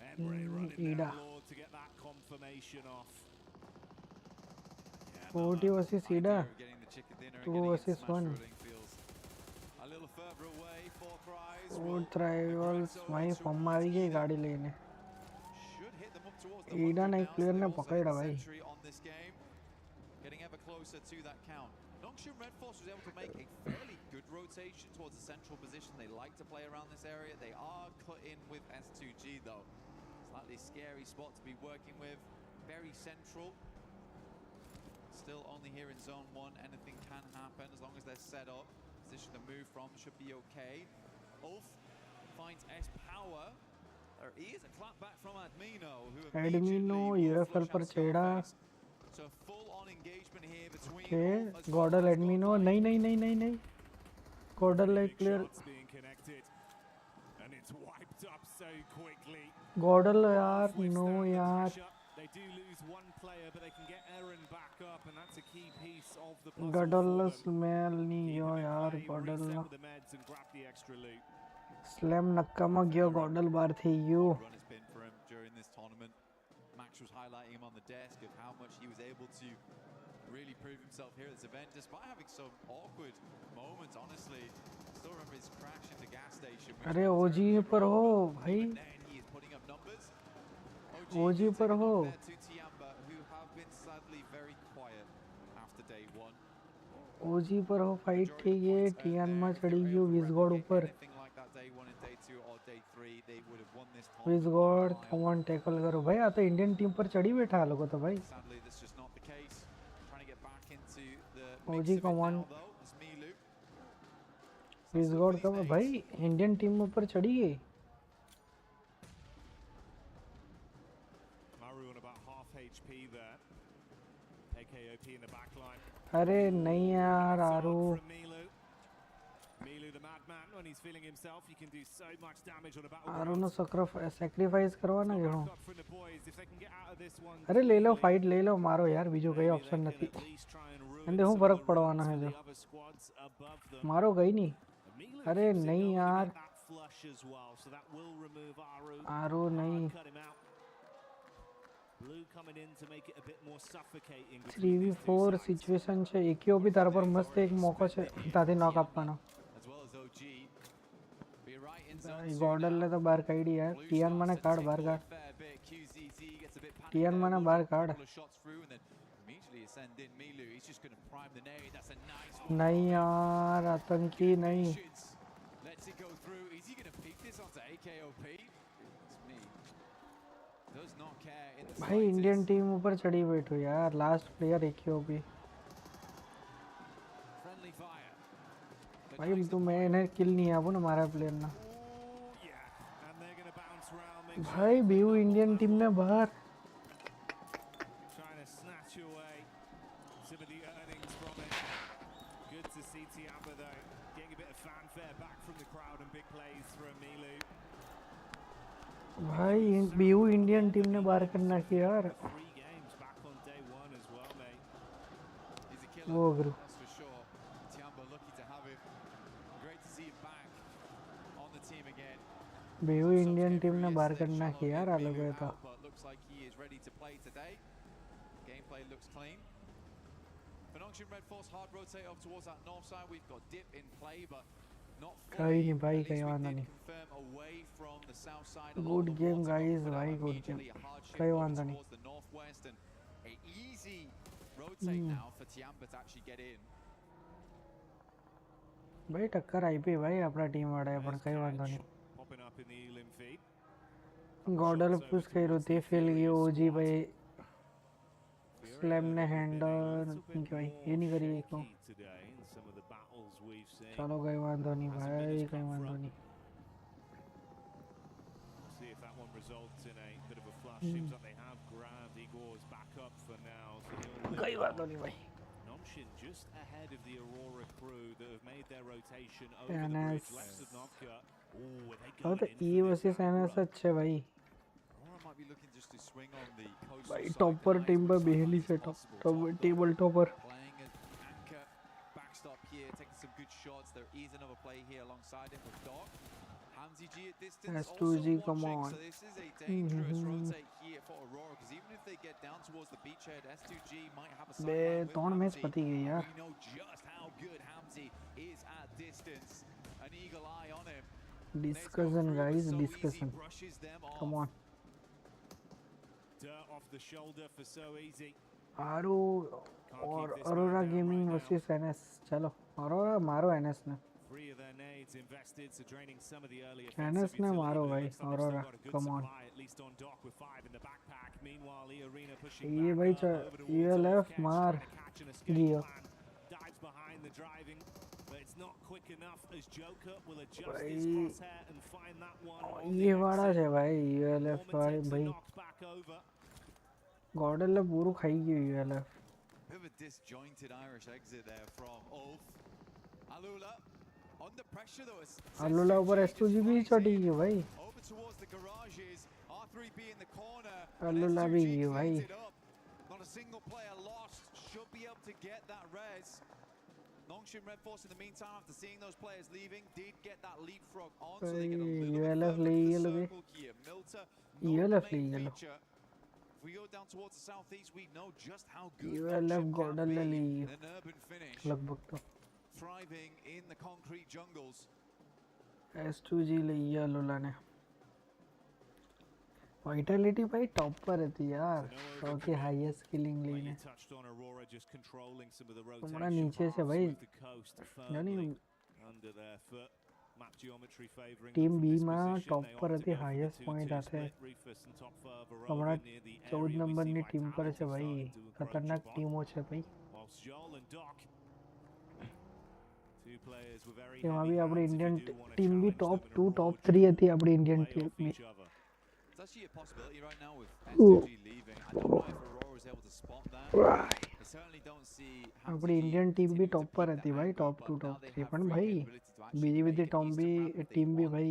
Emre running down Lord to get that confirmation off. 40 versus Ida. 2 versus 1. A little further away, 4 Thrives. 4 Thrives ભાઈ ફોર્મમાં આવી ગઈ ગાડી લઈને ઈડા ને clear ને પકડ્યા ભાઈ Getting ever closer to that count. Nongshim Red Force was able to make a fairly good rotation towards the central position. They like to play around this area. They are cut in with S2G though. Slightly scary spot to be working with. Very central. Still only here in zone 1. Anything can happen as long as they're set up. Position to move from should be okay. Ulf finds S Power. There is a clap back from Admino, who Admino UFL पर चढ़ा so full on engagement here between okay Gordal Admino नहीं नहीं नहीं नहीं नहीं Gordal like clear and it's wiped up so quickly. Gordal यार no यार they do lose one player but they can get Aaron back up and that's a key piece of the Gordal smell नहीं गयो यार Gordal the meds and grab the extra loot. Slam नक्कामा गयो Gordal बार थी you run has been for him during this tournament. Max was highlighting him on the desk of how much he was able to really prove himself here at this event despite having some awkward moments. Honestly, still remember his crash into gas station. अरे OG पर हो भाई He is putting up numbers. OG पर हो To Tiamba, who have been sadly very quiet after day 1. OG पर हो fight थी ये टियान में चढ़ी गयो विजगॉड ऊपर विजगॉड कमॉन टैकल करो भाई आ तो इंडियन टीम पर चढ़ी बैठा लोगो तो भाई OG कमॉन विजगॉड कम भाई इंडियन टीम ऊपर चढ़ी गई अरे नहीं यार आरू आरू नो सैक्रिफाइस करवाना जो अरे ले लो फाइट ले लो मारो यार बीजू कई ऑप्शन नहीं अंदे हूँ फर्क पड़वाना है जो मारो गई नहीं अरे नहीं यार आरू नहीं 3v4 सिचुएशन છે એક્યો બી તારા પર મસ્ત એક મોકો છે તાથી નોક આપવાનો ગોર્ડન લે તો બહાર કાઢી યાર ટીઆન મને કાઢ બહાર કાઢ ટીઆન મને બહાર કાઢ नहीं यार आतंकी नहीं भाई इंडियन टीम ऊपर चढ़ी बैठो यार लास्ट प्लेयर एक ही भी भाई तो मैंने किल नहीं आबू ना मारा प्लेयर ना भाई बीयू इंडियन टीम में बाहर भाई बीयू इंडियन टीम ने बाहर करना की यार वो गुरु बीयू इंडियन टीम ने बाहर करना की यार अलग है तो कहीं नहीं भाई कहीं वांदा नहीं गुड गेम गाइस भाई गुड गेम कहीं वांदा नहीं भाई टक्कर आई पे भाई अपना टीम वाड़ा है पर कहीं वांदा नहीं गॉडल पुश कहीं रोती है फेल गई ओजी भाई स्लैम ने हैंडल भाई ये नहीं करी एक चलो कहीं वांदा नहीं भाई कहीं वांदा नहीं कहीं वांदा नहीं भाई एनएस तो ई वर्सेस एनएस अच्छे भाई भाई टॉपर टीम पर बेहली से top table topper S2G, come on. बे तोड़ मैच पती गई यार discussion guys discussion come on आरू और अरोरा गेमिंग वर्सेस एनएस चलो अरोरा मारो एनएस ने एनएस ने मारो भाई अरोरा कम ऑन ये भाई यूएलएफ मार जियो ये वाड़ा है भाई यूएलएफ भाई गॉडल ने पूरा खाई गई यूएलएफ अलूला ऊपर S2G भी चढ़ी गई भाई अलूला भी गई भाई Nongshin Red Force in the meantime, after seeing those players leaving, did get that leapfrog on, so they get a little bit further into the circle here. Milta, no main feature. If we go down towards the southeast, we know just how good Nongshin can be in an urban finish. Thriving in the concrete jungles. S2G लिया लुला ने Vitality भाई top पर रहती यार सबके highest killing लीने तुम्हारा नीचे से भाई यानी टीम बी में टॉप पर रहती हाईएस्ट पॉइंट आते हैं तुम्हारा 14 नंबर ની टीम पर છે भाई खतरनाक टीमों છે भाई यहाँ भी अपनी इंडियन टीम भी टॉप 2 टॉप 3 હતી अपनी इंडियन टीम में It's actually a possibility right now with S2G leaving. I don't know if Aurora is able to spot that. I certainly don't see अपनी इंडियन टीम भी top पर रहती भाई, top 2 top 3 पण भाई બીજી બધી ટીમ भी भाई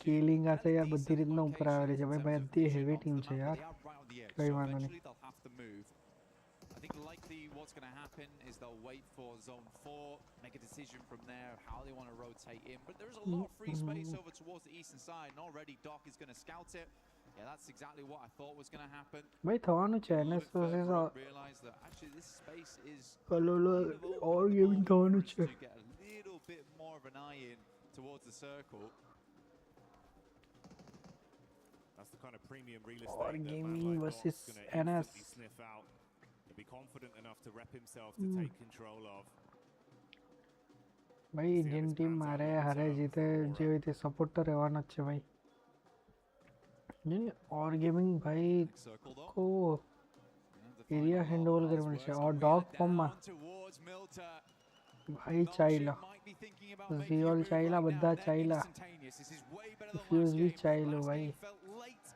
કેલિંગ આશે યાર બધી રીતના ઉપર આવેલી છે ભાઈ, ભાઈ બધી હેવી ટીમ છે યાર, કઈ વાંધો નહીં. I think likely what's going to happen is they'll wait for zone 4, make a decision from there how they want to rotate in. But there's a lot of free space over towards the eastern side, and already Doc is going to scout it. Yeah, that's exactly what I thought was going to happen. ભાઈ થવાનું છે NS versus Realize that actually this space is or gaming થવાનું છે. to get a little bit more of an eye in towards the circle. That's the kind of premium real Or estate that gaming man like versus Doc's gonna NS. instantly sniff out. He'll be confident enough to rep himself to take control of. ભાઈ Indian team મારે હારે જીતે જે હોય તે support તો રહેવાનો જ છે ભાઈ. और गेमिंग भाई को एरिया हैंडओवर कर મળશે और डॉग फॉर्म માં ભાઈ ચાઈલા ઝીઓલ ચાઈલા બધા ચાઈલા ફ્યુઝ भी ચાઈલો ભાई.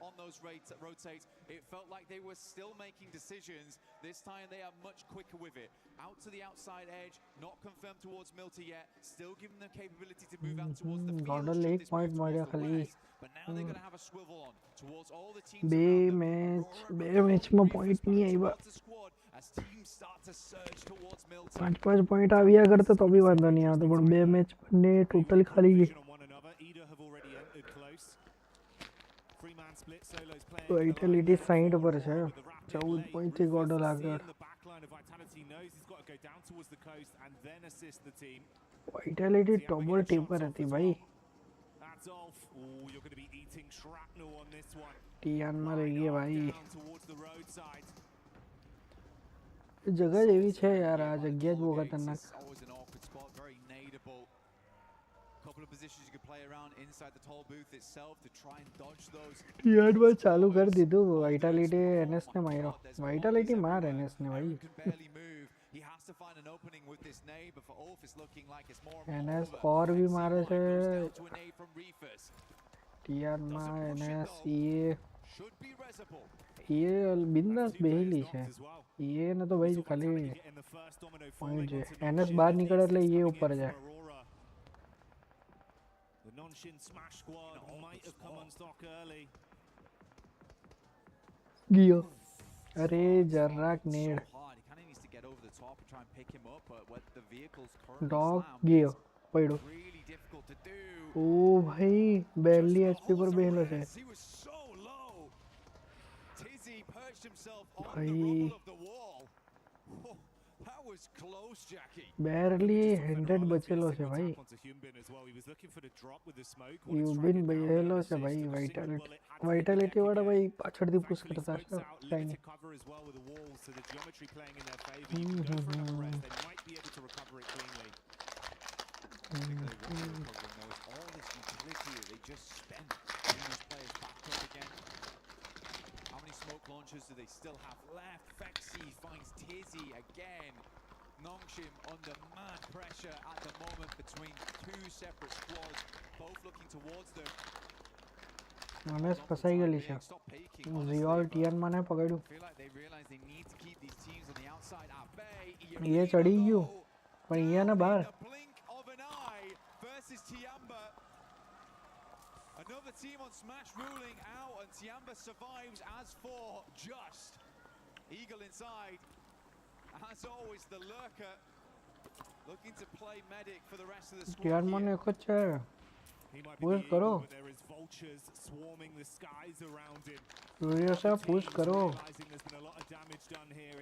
On those rotates, it felt like they were still making decisions. This time they are much quicker with it. Out to the outside edge, not confirmed towards Milta yet. Still giving them capability to move out towards the field. ગોડલ એક point મળ્યો ખાલી. But now they're going to have a swivel on towards all the teams. બે મેચમાં point નહીં આવ્યા. As teams start to surge towards Milta. 5 point આવ્યા કરતો તો બી વાંધો નહીં આવતો, પણ બે મેચ બંને ટોટલ ખાલી ગઈ. વાઇટાલિટી 60 પર છે, 14 પોઈન્ટથી ગોડલ આગળ. વાઇટાલિટી ટોબલ ટીપર હતી ભાઈ. ટીયાનમાં રહી ગયા ભાઈ. જગહ જ એવી છે યાર, આ જગ્યા જ બહુ ખતરનાક. ટીઆરમાં ચાલુ કરી દીધું, વાઇટાલિટી NS ને માર્યો. વાઇટાલિટી માર NS ને ભાઈ. NS और भी मारे છે. ટીઆરમાં NS એ બિંદાસ બેહેલી છે. એ ને તો ભાઈ ખાલી પોઈન્ટ છે. NS બહાર નીકળે એટલે એ ઉપર જાય. ગયો અરે જરાક નેડ ડોગ ગયો પડ્યો. ઓ ભાઈ બેરલી HP પર બેહેલો છે ભાઈ. બેરલી 100 બચેલો છે ભાઈ. યુબિન બેહેલો છે ભાઈ. વાઇટાલિટી વાળા ભાઈ પાછળથી પુશ કરતા છે કઈ નહીં. Smoke launchers do they still have left? Fexi finds Tizzy again. Nongshim under mad pressure at the moment between two separate squads, both looking towards them. NS ફસાઈ ગયેલી છે. ઝીઓલ ટીઆરમાં ને પકડ્યું. એ ચડી ગયું પણ અહીંયા ને બહાર. Another team on Smash ruling out, and Tiamba survives as for just. Eagle inside. As always, the lurker looking to play medic for the rest of the squad. ટીઆરમાં ને એક જ છે. પુશ કરો. Furiosa push karo.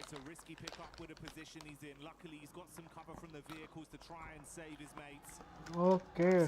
It's a risky pick up with the position he's in. Luckily, he's got some cover from the vehicles to try and save his mates. Okay.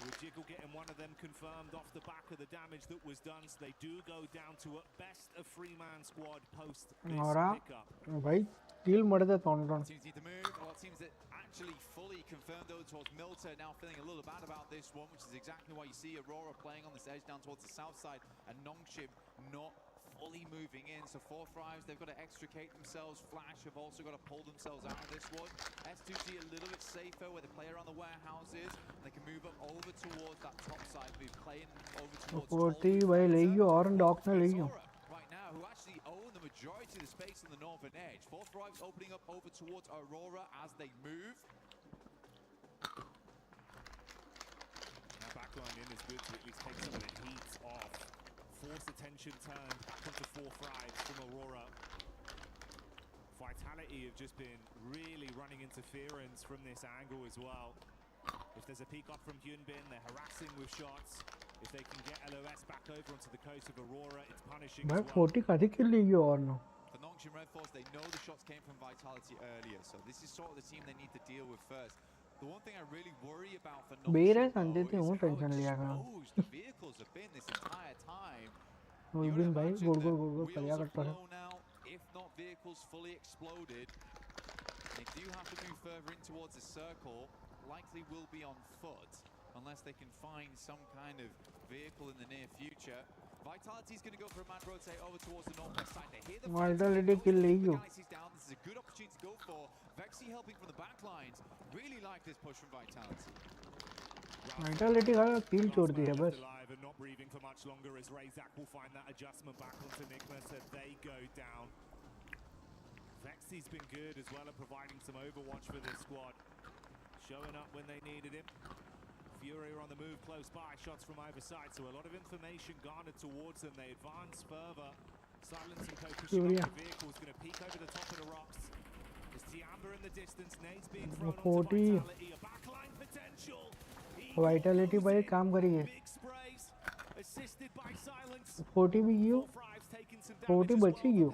With Jiggle getting one of them confirmed off the back of the damage that was done, so they do go down to at best a 3-man squad post this pickup. Bhai, kill madde tonton. Teams need to move. Well, teams that actually fully confirmed though towards Milta now feeling a little bad about this one, which is exactly why you see Aurora playing on this edge down towards the south side and Nongshim not fully moving in. So 4Thrives, they've got to extricate themselves. Flash have also got to pull themselves out of this one. S2G a little bit safer where they play around the warehouses. They can move up over towards that top side, move playing over towards 40 भाई ले गयो और dock ने ले गयो right now, who actually own the majority of the space on the northern edge. 4Thrives opening up over towards Aurora as they move. Now backline in is good to at least take some of the heat off. Force attention turned back onto 4Thrives from Aurora. Vitality have just been really running interference from this angle as well. If there's a peek up from Hyunbin, they're harassing with shots. If they can get LOS back over onto the coast of Aurora, it's punishing भाई as well. 40 काहे के ले गयो और no For Nongshim Red Force, they know the shots came from Vitality earlier, so this is sort of the team they need to deal with first. The one thing I really worry about for बेरे Nongshim Sanjay थे हूँ tension लिया था exposed the vehicles have been this entire time. Vipin भाई गोल गोल गोल गोल करिया करता है Blown out, if not vehicles fully exploded. They do have to move further in towards the circle, likely will be on foot, unless they can find some kind of vehicle in the near future. Vitality is going to go for a mad rotate over towards the northwest side. They hear the Vitality kill ले गयो Galaxy's down. This is a good opportunity to go for. Vexy helping from the back lines. Really like this push from Vitality. Vitality का kill छोड़ दी है बस Alive and not breathing for much longer as Razak will find that adjustment back onto Nigma, so they go down. Vexy's been good as well at providing some overwatch for this squad. Showing up when they needed him. Fury are on the move close by, shots from either side, so a lot of information garnered towards them. They advance further. Silence and Co pushing up the vehicle is going to peek over the top of the rocks. There's Tiamba in the distance, Nade's being thrown onto Vitality, a backline potential. Vitality भाई काम करिए Big sprays, assisted by Silence. 40 भी गयो 40 बची गयो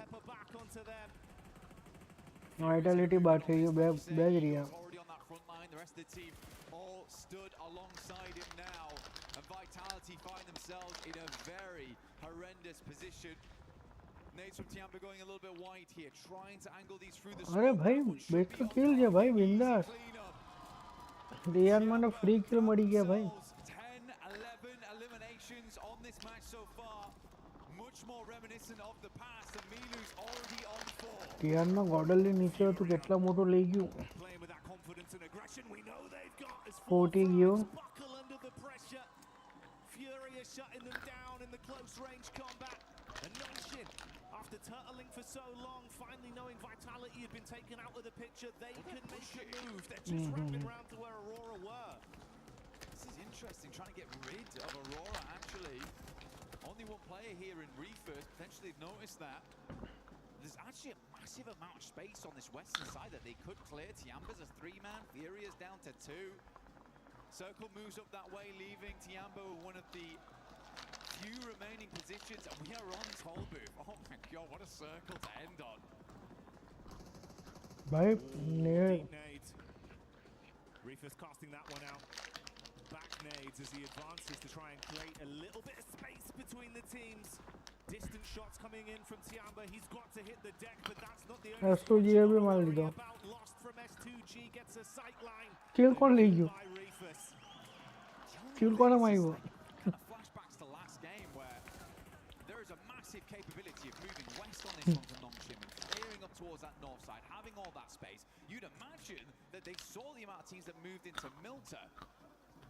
Vitality बात है ये बैज रही है Already on that front line, the rest of the team all stood alongside him now, and Vitality find themselves in a very horrendous position. Nades from Tiamba going a little bit wide here, trying to angle these through the अरे भाई बेट तो किल है भाई बिंदास रियान माने free किल मरी गया भाई 10-11 eliminations on this match so far, much more reminiscent of the past, and Milu's already on 4. Riyan में गॉडल ले नीचे तो कितना मोटो ले गयो 40 गयो Fury is shutting them down in the close range combat. And Nongshim, after turtling for so long, finally knowing Vitality had been taken out of the picture, they can make a move. They're just wrapping around to where Aurora were. This is interesting, trying to get rid of Aurora actually. Only one player here in Reefers, potentially they've noticed that. There's actually a massive amount of space on this western side that they could clear. Tiamba's a 3-man, Furia's down to 2. Circle moves up that way, leaving Tiamba one of the few remaining positions, and we are on toll booth. Oh my god, what a circle to end on. भाई Nades. Reefers casting that one out. Back nades as he advances to try and create a little bit of space between the teams. Distant shots coming in from Tiamba. He's got to hit the deck, but that's not the only S2G भी मार लिया lost from S2G gets a sight line. किल कौन ले गयो किल कौन मारी वो Flashbacks to last game where there is a massive capability of moving west on this one from Nongshim and clearing up towards that north side, having all that space. You'd imagine that they saw the amount of teams that moved into Milta.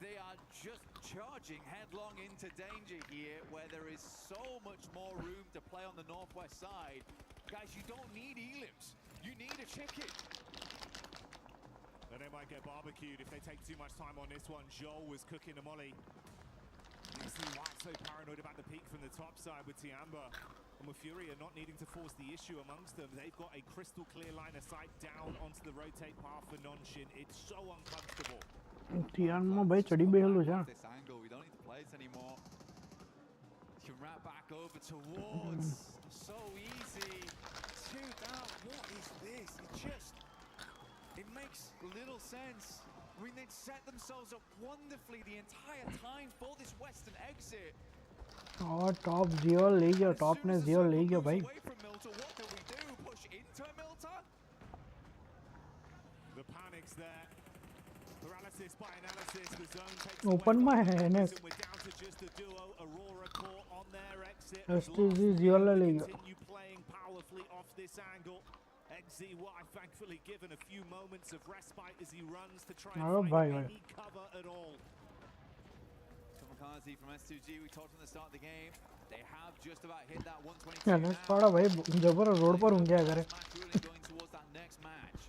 They are just charging headlong into danger here, where there is so much more room to play on the northwest side. Guys, you don't need elims. You need a chicken. And they might get barbecued if they take too much time on this one. Joel was cooking a molly. You see White so paranoid about the peak from the top side with Tiamba. And with Fury not needing to force the issue amongst them, they've got a crystal clear line of sight down onto the rotate path for Nongshim. It's so uncomfortable. Tian में भाई चढ़ी बेहल हो जा This angle, we don't need to play it anymore. You can wrap back over towards. So easy. Shoot out. What is this? It makes little sense. I mean, they'd set themselves up wonderfully the entire time for this western exit. और top 0 ले गया top ने 0 ले गया भाई Away from Milta, what do we do? Push into Milta? The panic's there. Paralysis by analysis. The zone takes open में है NS we're down to just a duo. Aurora caught on their X STG Ziola Liga. Continue playing powerfully off this angle. XZY thankfully given a few moments of respite as he runs to try and find any cover at all. Kamikaze from S2G, we talked from the start of the game. They have just about hit that 122 यार थोड़ा भाई जबर road पर होंगे अगर going towards that next match.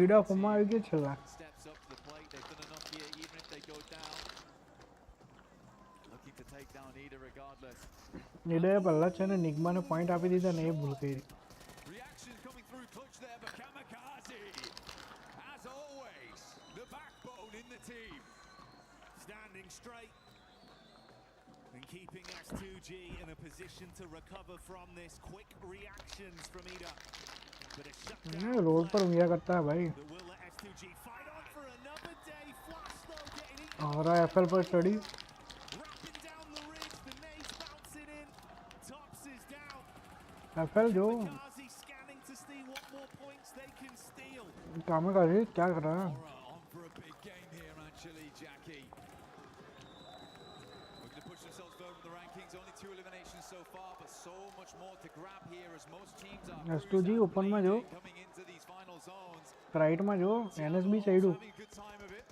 ईडा फमा आगे चला Steps up to the plate. They've done enough here, even if they go down. Looking to take down Ida regardless. ईडा पल्ला चने निगमा ने पॉइंट आपी दी था नहीं भूल गई Reactions coming through clutch there for Kamikaze. As always, the backbone in the team. Standing straight and keeping S2G in a position to recover from this. Quick reactions from Ida. But a shutdown road पर होंगे करता है भाई that will let S2G fight on for another day. Flash though getting eaten. और FL पर study Wrapping down the ridge, the nades bouncing in. Tops is down. FL जो Kamikaze scanning to see what more points they can steal. कामकाजी क्या कर रहा है On for a big game here, actually, Jackie. Looking to push themselves further in the rankings. Only 2 eliminations so far, but so much more to grab here as most teams are S2G open में जो coming into these final zones. Right में जो NSB side हो Having a good time of it.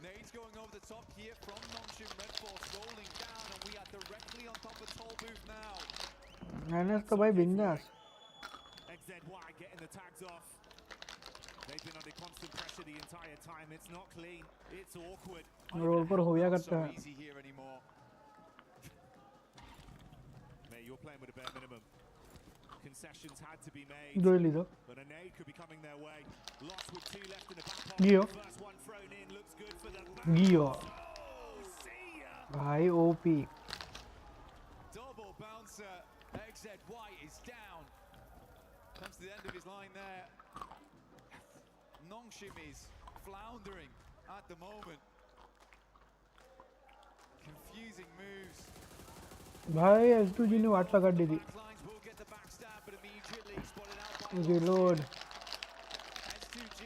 Nades going over the top here from Nongshim Red Force rolling down, and we are directly on top of Toll Booth now. NS तो भाई बिंदास XZY getting the tags off. They've been under constant pressure the entire time. It's not clean. It's awkward. Road पर होया करता है Easy here anymore. Mate, you're playing with a bare minimum. Concessions had to be made. दो ही ludo But a nade could be coming their way. Lost with 2 left in the back Gio. pocket. First one thrown in looks good for them. गियो Oh, see ya. भाई OP Double bouncer. XZY is down. Comes to the end of his line there. Nongshim is floundering at the moment. Confusing moves. भाई S2G ने वाट लगा दी थी Backlines will get the backstab, but immediately spotted out by reload S2G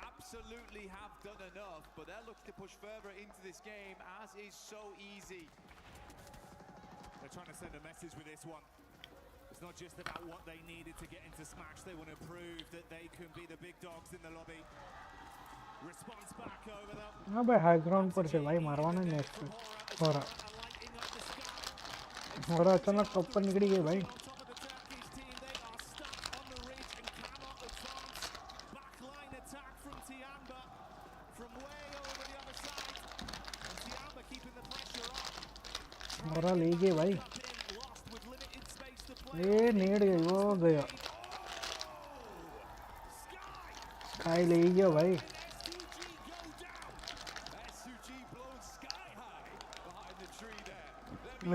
absolutely have done enough, but they're looking to push further into this game, as is so easy. They're trying to send a message with this one. It's not just about what they needed to get into Smash. They want to prove that they can be the big dogs in the lobby. Response back over them. हाँ भाई high ground पर से भाई मारवाना next हो रहा अचानक top पर निकली गई भाई और ले गए भाई ये नेट गई वो गया स्काई ले गया भाई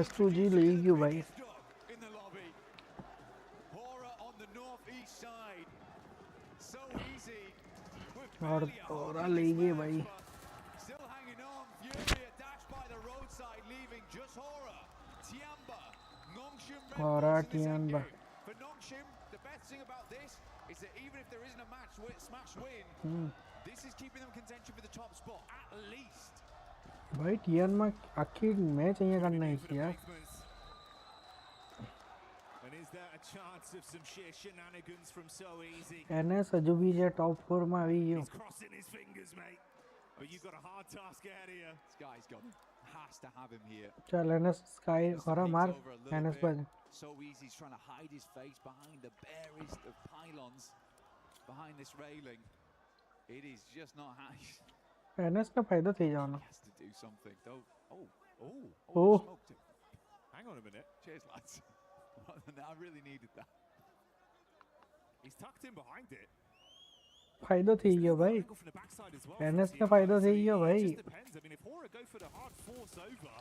S2G ले गया भाई In the lobby. Hora on the northeast side. So easy. और ले गए भाई Still hanging on. Fury dashed by the roadside, leaving just Hora. Tiamba. Nongshim Red और Force in the Tiamba second. For Nongshim, the best thing about this is that even if there isn't a match smash win, this is keeping them contention for the top spot at least. भाई TN में आखिर match चाहिए करना है यार And is there a chance of some sheer shenanigans from so easy? NS जो भी है टॉप 4 में अभी यो He's crossing his fingers, mate. But you've got a hard task ahead of you. This guy's got has to have him here. चल NS sky हरा मार NS पर So easy, he's trying to hide his face behind the barest of pylons, behind this railing. It is just not how NS का फायदा थी जाना has to do something. Oh, Oh. smoked him. Hang on a minute. Cheers, lads. I really needed that. He's tucked in behind it. फायदा थी ये भाई Angle from the backside as well. NS का फायदा थी ये भाई It just depends. I mean, if Hora go for the hard force over,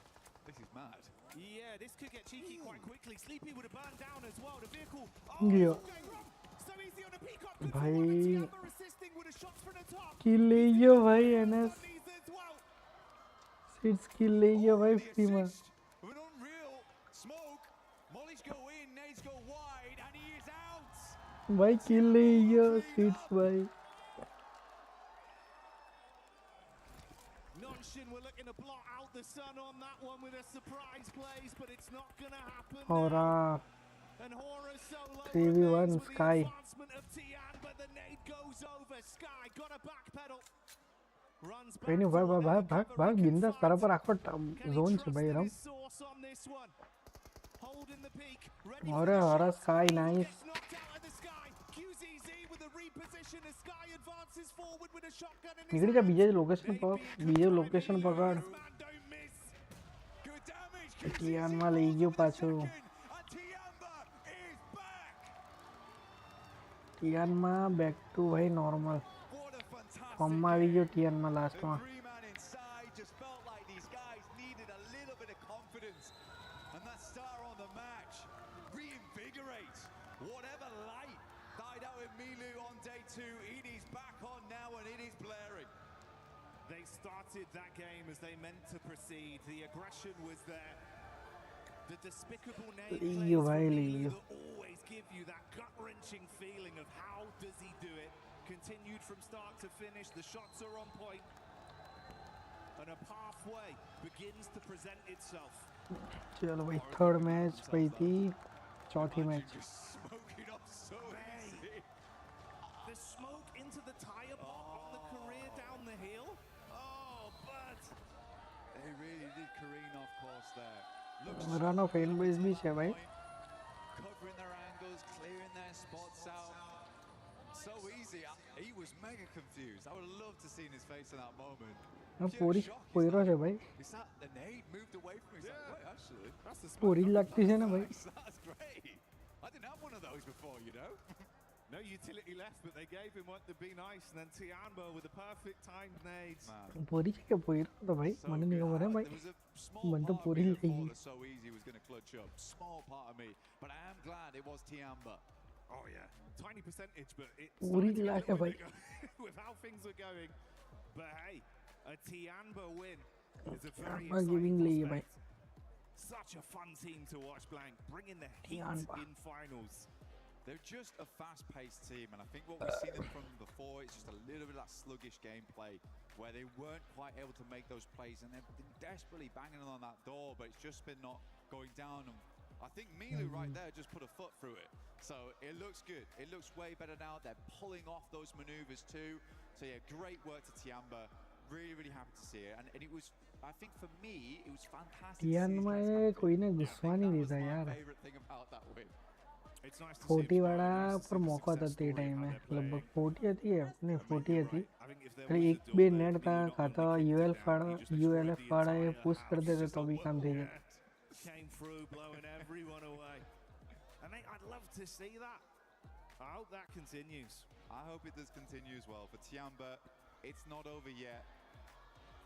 This is mad. yeah, this could get cheeky quite quickly. Sleepy would have burned down as well. The vehicle. गया Going wrong. So easy on the peacock. Good भाई Tiamba assisting with a shot from the top. किल ले गया भाई NS These as well. सीट्स kill ले गया भाई free में With an unreal smoke. Mollies go in, nades go wide, and he is out. भाई किल ले गया सीट्स भाई Nongshim were looking to blot out the sun on that one with a surprise plays, but it's not gonna happen. Aura And Horror solo 3v1 Sky. advancement of Tian, but the nade goes over. Sky got a backpedal. Runs कहीं नहीं भाग बिंदास बराबर आखो zone से भाई रम source on this one. Holding the peak. और Sky nice. Knocked out of the Sky. QZZ with a reposition as Sky advances forward with a shotgun in his निकल जा बीजे लोकेशन पकड़ टियान मा ले गयो पाछो टियान मा बैक टू भाई नॉर्मल फॉर्म में આવી ગયો टियान मा लास्ट में Whatever light died out in Milu on day 2, it is back on now and it is blaring. They started that game as they meant to proceed. The aggression was there. The despicable name plays always give you that gut-wrenching feeling of how does he do it. Continued from start to finish. The shots are on point. And a pathway begins to present itself. चलो भाई third match भाई थी चौथी match Smoking up so easy. The smoke into the tire pop on the career down the hill. Oh, but they really did careen off course there. Run of fan base भी है भाई Covering their angles, clearing their spots out. So easy. He was mega confused. I would have loved to see his face in that moment. पूरी है भाई Is that the nade moved away from his wait, actually that's the पूरी लगती है ना भाई That's great. I didn't have one of those before, you know. No utility left, but they gave him what to be nice, and then Tianbo with the perfect timed nades. पूरी क्या पूरी तो भाई मन नहीं हो रहा भाई मन तो पूरी लेगी So easy was going to clutch up. Small part of me, but I am glad it was Tiamba. Oh yeah, tiny percentage, but it पूरी लाख है भाई with how things were going. But hey, a Tianbo win is a very giving exciting भाई prospect. Such a fun team to watch, Blank, bringing the heat Tianba. in finals. They're just a fast-paced team, and I think what we've seen them from before is just a little bit of that sluggish gameplay where they weren't quite able to make those plays, and they've been desperately banging on that door, but it's just been not going down. And I think Milu right there just put a foot through it, so it looks good. It looks way better now. They're pulling off those maneuvers too. So yeah, great work to Tiamba. Really happy to see it, and it was, I think for me, it was fantastic. Tian में कोई ने गुस्सा नहीं देता यार Favorite thing about that win. 40 वाला पर मौका था ते टाइम में लगभग 40 थी नहीं 40 थी अरे एक भी नेट था खाता यूएलएफ फाड़ा ये पुश कर देते तो भी काम देगा Came through, blowing everyone away. And I'd love to see that. I hope that continues. I hope it does continue as well. For Tiamba, it's not over yet.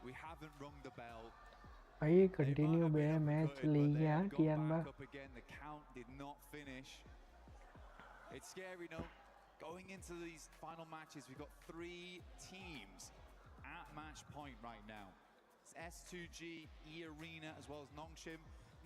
We haven't rung the bell. भाई continue बे match ले गया Tian में Again, the count did not finish. It's scary, no? Going into these final matches, we've got 3 teams at match point right now. It's S2G, E-Arena, as well as Nongshim.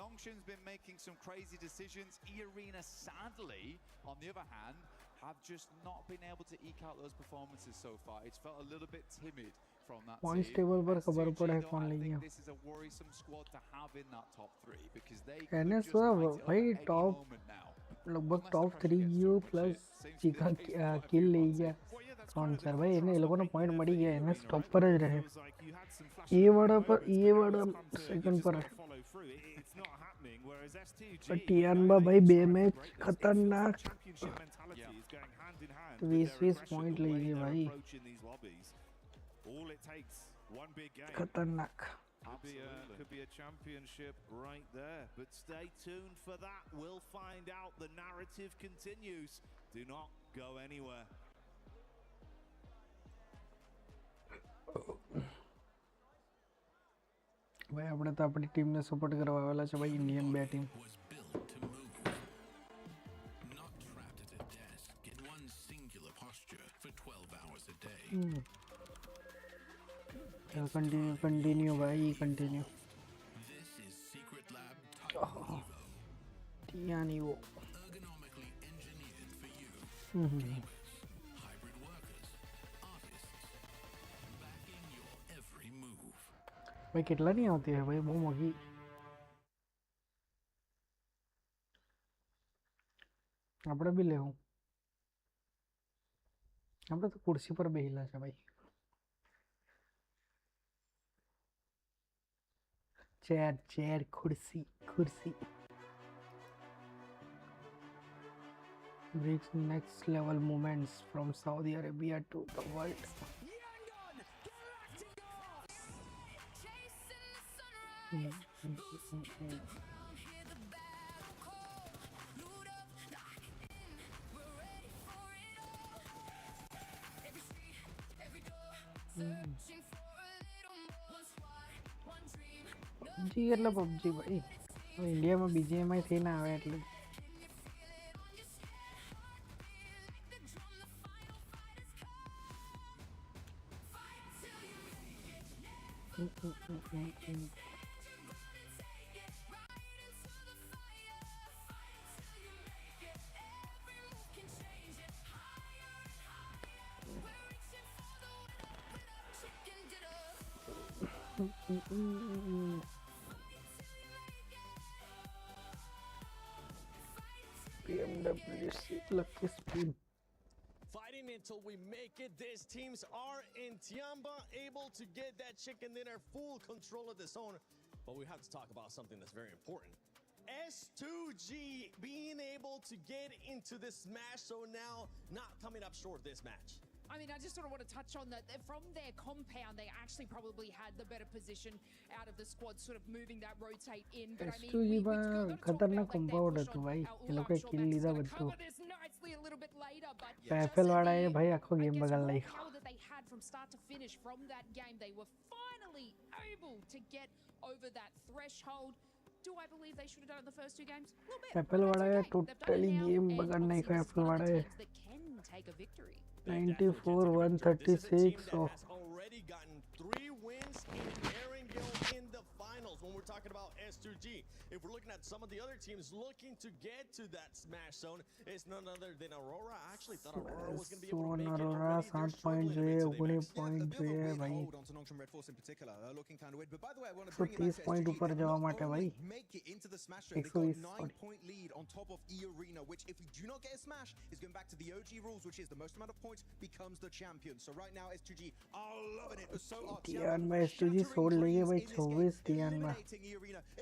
Nongshim's been making some crazy decisions. E-Arena, sadly, on the other hand, have just not been able to eke out those performances so far. It's felt a little bit timid from that points team. Table पर खबर पड़ा है कौन ले गया This is a worrisome squad to have in that top 3 because they NS भाई top लगभग top 3 गयो प्लस चिका किल ले गया कौन सर भाई इन्हें लोगों ने पॉइंट मड़ी गया एनएस टॉप पर ही रहे ये बड़ा सेकंड पर टियानबा भाई बे मैच खतरनाक 20 पॉइंट ले गए भाई खतरनाक Could be a championship right there, but stay tuned for that. We'll find out. The narrative continues. Do not go anywhere. भाई अपने तो अपनी टीम ने सपोर्ट करवाया वाला है भाई इंडियन बैट टीम कंटिन्यू भाई कंटिन्यू यानी वो भाई कितना नहीं होती है भाई वो मोगी આપણે બી લેવું આપણે તો कुर्सी पर બેહીલા છે ભાઈ चेयर चेयर कुर्सी कुर्सी brings next level moments from Saudi Arabia to the world. PUBG એટલે PUBG ભાઈ ઇન્ડિયામાં BGMI થઈ ના આવે એટલે PMWC lucky spin. Fighting until we make it. These teams are in Tiamba, able to get that chicken dinner, full control of the zone. But we have to talk about something that's very important. S2G being able to get into the smash zone now, not coming up short this match. I mean, I just sort of want to touch on that. From their compound, they actually probably had the better position out of the squad, sort of moving that rotate in. But I mean, S2G માં ખતરનાક compound હતું ભાઈ એ લોકોએ kill લીધા બધું PFL વાળાએ ભાઈ આખો ગેમ બગાડ નાખ્યો that they had from start to finish from that game, they were finally able to get over that threshold. Do I believe they should have done it the first two games? A little bit. PFL વાળાએ totally game બગાડ નાખ્યો FL વાળાએ that can take a victory. 94-136 so already gotten 3 wins in Erangel in the finals when we're talking about S2G. If we're looking at some of the other teams looking to get to that smash zone, it's none other than Aurora. I actually thought Aurora was going to be able to make it Aurora already. 7 point જોઈએ 19 point જોઈએ ભાઈ 130 point ઉપર જવા માટે ભાઈ 120 point lead on top of E Arena, which if we do not get a smash is going back to the OG rules, which is the most amount of points becomes the champion. So right now S2G are loving it. So are ટીઆન માં S2G છોડ લઈએ ભાઈ 26 ટીઆન માં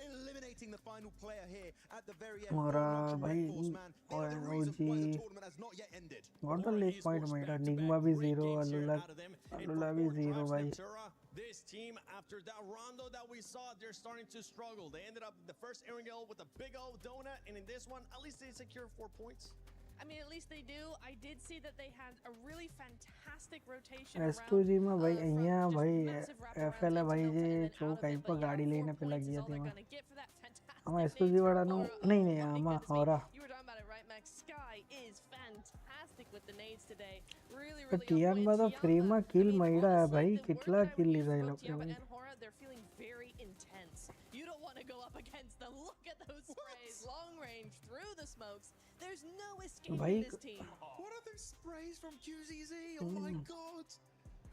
eliminating the final player here at the very end. મોરા ભાઈ OG what the late point મળ્યા નિગમા भी 0 અલુલા भी 0 ભાઈ This team, after that rondo that we saw, they're starting to struggle. They ended up the first Erangel with a big old donut, and in this one, at least they secure 4 points. I mean, at least they do. I did see that they had a really fantastic rotation S2G માં ભાઈ અહીંયા ભાઈ FL ભાઈ જે ચોકાઈ પર ગાડી લઈને પેલા ગયા તેમાં આમાં S2G વાળાનું નહીં નહીં આમાં હોરા You were talking about it, right, Max? Sky is fantastic with the nades today. Really, તો ટીઆન માં તો ફ્રીમાં કિલ મળ્યા ભાઈ કેટલા કિલ લીધા એ લોકોએ ભાઈ They're feeling very intense. You don't want to go up against them. Look at those sprays, long range through the smokes. There's no escape Bhai, in this team. What are those sprays from QZZ? Oh my god.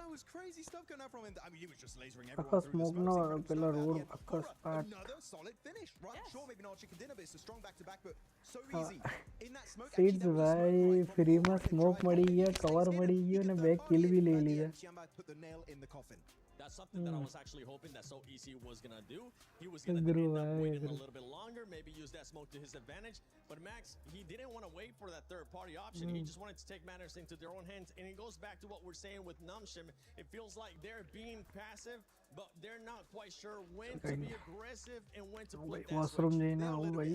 That was crazy stuff going out from him. I mean, he was just lasering everyone આખો through the smoke smokes. No He managed to પેલો get road that આખો hit. સ્પાટ Another solid finish, right? Sure, maybe not chicken dinner, but it's a strong back-to-back, but so easy. In that smoke, seeds ભાઈ ફ્રીમાં smoke મળી ગયા cover મળી ગયો ને બે કિલ બી લઈ લીધા Tiamba put the nail in the coffin. That's something that I was actually hoping that So Easy was going to do. He was going to end up waiting a little bit longer, maybe use that smoke to his advantage. But Max, he didn't want to wait for that third-party option. He just wanted to take matters into their own hands. And it goes back to what we're saying with Namshim. It feels like they're being passive, but they're not quite sure when to be aggressive and when to flip that washroom switch. જઈને આવું ભાઈ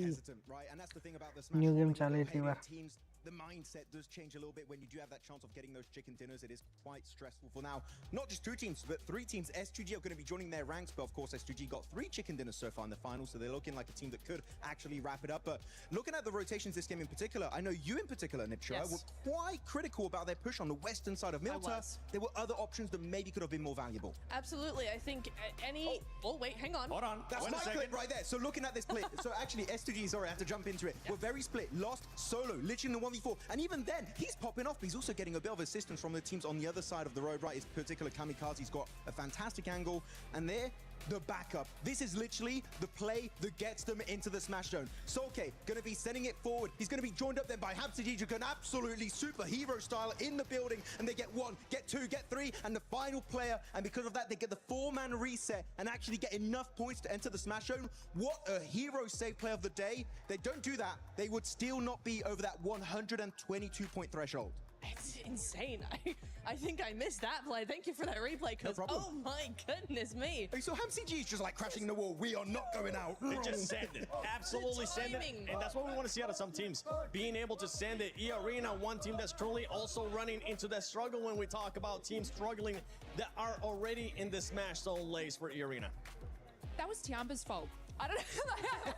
Right, and that's the thing about the smash. New game ચાલે છે વાર Teams, the mindset does change a little bit when you do have that chance of getting those chicken dinners. It is quite stressful for now. Not just 2 teams, but 3 teams. S2G are going to be joining their ranks, but of course S2G got 3 chicken dinners so far in the final, so they're looking like a team that could actually wrap it up. But looking at the rotations this game in particular, I know you in particular, Nipcha, were quite critical about their push on the western side of Milta. There were other options that maybe could have been more valuable. Absolutely. I think any... Oh, wait, hang on. Hold on. That's my clip right there. So looking at this split, so actually S2G, sorry, I have to jump into it. We're very split. Lost solo, literally in the 1v4. And even then, he's popping off, but he's also getting a bit of assistance from the teams on the other side of the road, right? His particular Kamikaze's got a fantastic angle. And there, the backup. This is literally the play that gets them into the smash zone. Solke going to be sending it forward. He's going to be joined up then by Habsajiju, an absolutely superhero style in the building, and they get 1, get 2, get 3, and the final player, and because of that, they get the 4-man reset and actually get enough points to enter the smash zone. What a hero save play of the day. They don't do that, they would still not be over that 122-point threshold. It's insane. I think I missed that play. Thank you for that replay, because oh my goodness me. So HamCG is just like crashing the wall. We are not going out. They just send it. Absolutely send it. And that's what we want to see out of some teams. Being able to send it. E-Arena, one team that's truly also running into that struggle when we talk about teams struggling that are already in the smash zone lays for E-Arena. That was Tiamba's fault. I don't know.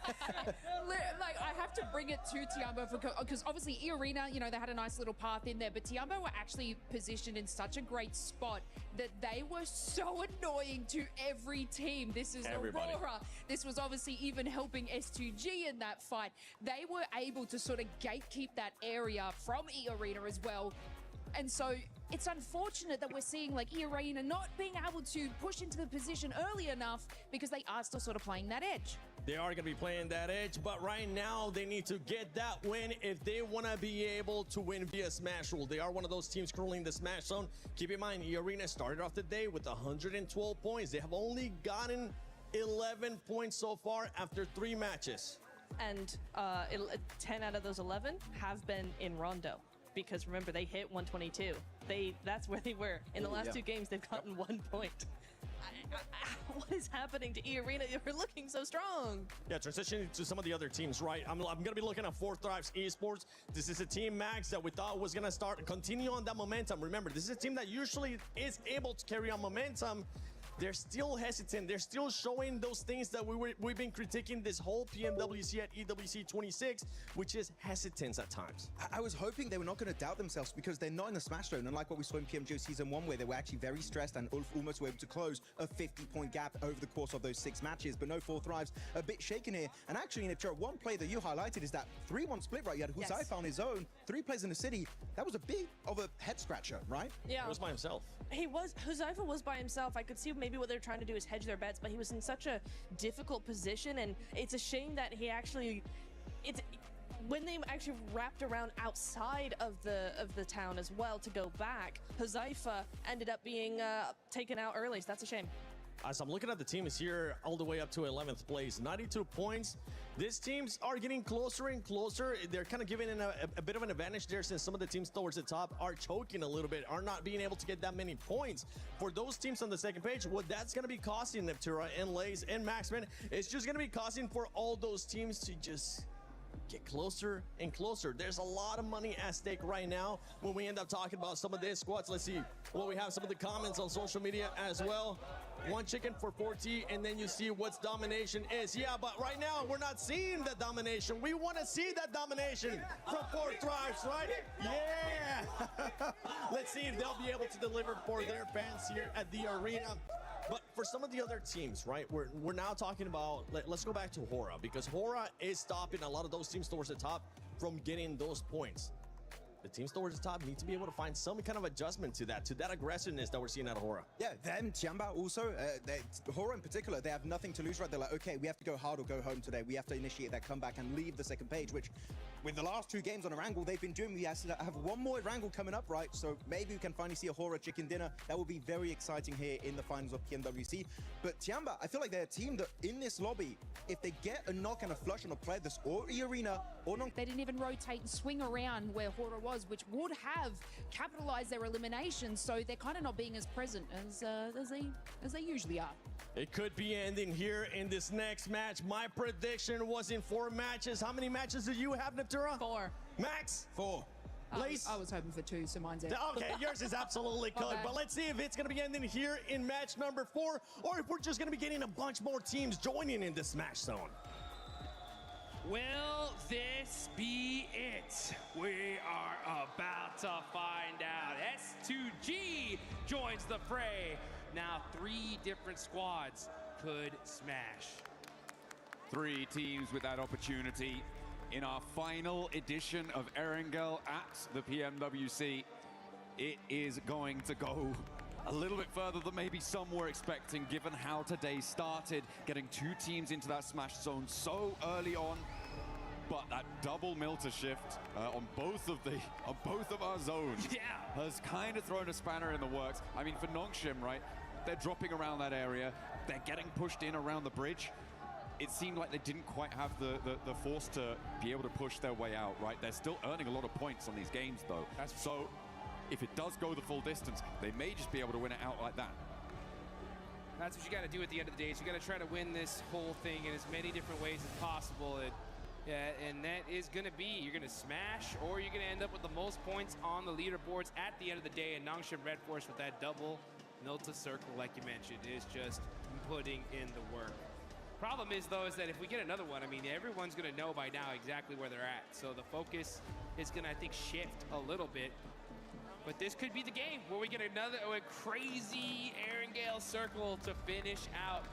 Like, I have to bring it to Tiamba because obviously E-Arena, you know, they had a nice little path in there, but Tiamba were actually positioned in such a great spot that they were so annoying to every team. This is Everybody. Aurora. This was obviously even helping S2G in that fight. They were able to sort of gatekeep that area from E-Arena as well. And so it's unfortunate that we're seeing like E-Arena not being able to push into the position early enough because they are still sort of playing that edge. They are going to be playing that edge, but right now they need to get that win if they want to be able to win via Smash Rule. They are one of those teams currently in the Smash Zone. Keep in mind, E-Arena started off the day with 112 points. They have only gotten 11 points so far after 3 matches. And 10 out of those 11 have been in Rondo. Because remember, they hit 122. That's where they were. In the last 2 games, they've gotten 1 point. What is happening to E-Arena? You're looking so strong. Yeah, transitioning to some of the other teams, right? I'm going to be looking at 4 Thrives Esports. This is a team, Max, that we thought was going to start and continue on that momentum. Remember, this is a team that usually is able to carry on momentum. They're still hesitant. They're still showing those things that we've been critiquing this whole PMWC at EWC 26, which is hesitance at times. I was hoping they were not going to doubt themselves because they're not in the smash zone, unlike what we saw in PMGO Season 1, where they were actually very stressed and Ulf almost were able to close a 50-point gap over the course of those 6 matches. But no, 4 Thrives a bit shaken here. And actually, Niptera, one play that you highlighted is that 3-1 split, right? You had Huzaifa on his own, 3 players in the city. That was a bit of a head-scratcher, right? Yeah. He was by himself. Huzaifa was by himself. I could see maybe what they're trying to do is hedge their bets, but he was in such a difficult position, and it's a shame that he actually, when they actually wrapped around outside of the town as well to go back, Huzaifa ended up being taken out early, so that's a shame. As I'm looking at the teams here, all the way up to 11th place, 92 points. These teams are getting closer and closer. They're kind of giving a bit of an advantage there, since some of the teams towards the top are choking a little bit, are not being able to get that many points. For those teams on the second page, what that's going to be costing Neptura and Lays and Maxman, it's just going to be costing for all those teams to just get closer and closer. There's a lot of money at stake right now when we end up talking about some of these squads. Let's see what we have, some of the comments on social media as well. 1 chicken for 4T, and then you see what's domination is. Yeah, but right now we're not seeing the domination. We want to see that domination from 4 Thrives, right? Yeah! Let's see if they'll be able to deliver for their fans here at the arena. But for some of the other teams, right, we're now talking about, let's go back to Hora, because Hora is stopping a lot of those teams towards the top from getting those points. The teams towards the top need to be able to find some kind of adjustment to that aggressiveness that we're seeing out of Hora. Yeah, them, Tiamba also, Hora in particular, they have nothing to lose, right? They're like, okay, we have to go hard or go home today. We have to initiate that comeback and leave the second page, which with the last 2 games on Erangel, they've been doing. We have 1 more Erangel coming up, right? So maybe we can finally see a Hora chicken dinner. That will be very exciting here in the finals of PMWC. But Tiamba, I feel like they're a team that in this lobby, if they get a knock and a flush on a player that's or E-Arena or non. They didn't even rotate and swing around where Hora was, which would have capitalized their elimination, so they're kind of not being as present as they usually are. It could be ending here in this next match. My prediction was in 4 matches. How many matches do you have, Neptura? 4. Max? 4. Lace? I was hoping for 2, so mine's out. Okay, yours is absolutely good. Okay. But let's see if it's going to be ending here in match number 4, or if we're just going to be getting a bunch more teams joining in this Smash Zone. Will this be it? We are about to find out. S2G joins the fray. Now 3 different squads could smash. 3 teams with that opportunity in our final edition of Erangel at the PMWC. It is going to go a little bit further than maybe some were expecting, given how today started, getting two teams into that smash zone so early on. But that double Milter shift on both of our zones has kind of thrown a spanner in the works. I mean, for Nongshim, right, they're dropping around that area. They're getting pushed in around the bridge. It seemed like they didn't quite have the force to be able to push their way out, right? They're still earning a lot of points on these games, though. So if it does go the full distance, they may just be able to win it out like that. That's what you got to do at the end of the day. Is you got to try to win this whole thing in as many different ways as possible. And that is going to be, you're going to smash, or you're going to end up with the most points on the leaderboards at the end of the day. And Nongshim Red Force with that double Milta circle, like you mentioned, is just putting in the work. Problem is, though, is that if we get another one, I mean, everyone's going to know by now exactly where they're at. So the focus is going to, I think, shift a little bit. But this could be the game where we get another crazy Erangel circle to finish out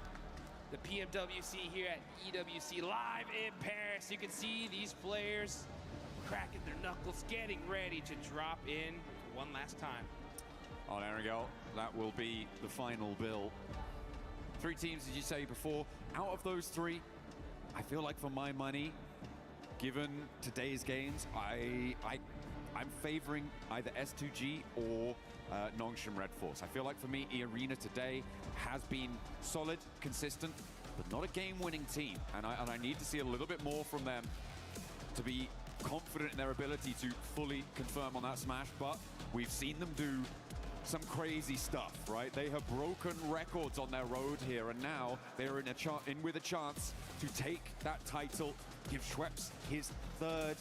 the PMWC here at EWC live in Paris. You can see these players cracking their knuckles, getting ready to drop in one last time. On Erangel, that will be the final bill. 3 teams, as you say before. Out of those 3, I feel like for my money, given today's games, I'm favoring either S2G or Nongshim Red Force. I feel like for me, E-Arena today has been solid, consistent, but not a game-winning team. And I need to see a little bit more from them to be confident in their ability to fully confirm on that smash. But we've seen them do some crazy stuff, right? They have broken records on their road here, and now they're in with a chance to take that title, give Schweppes his 3rd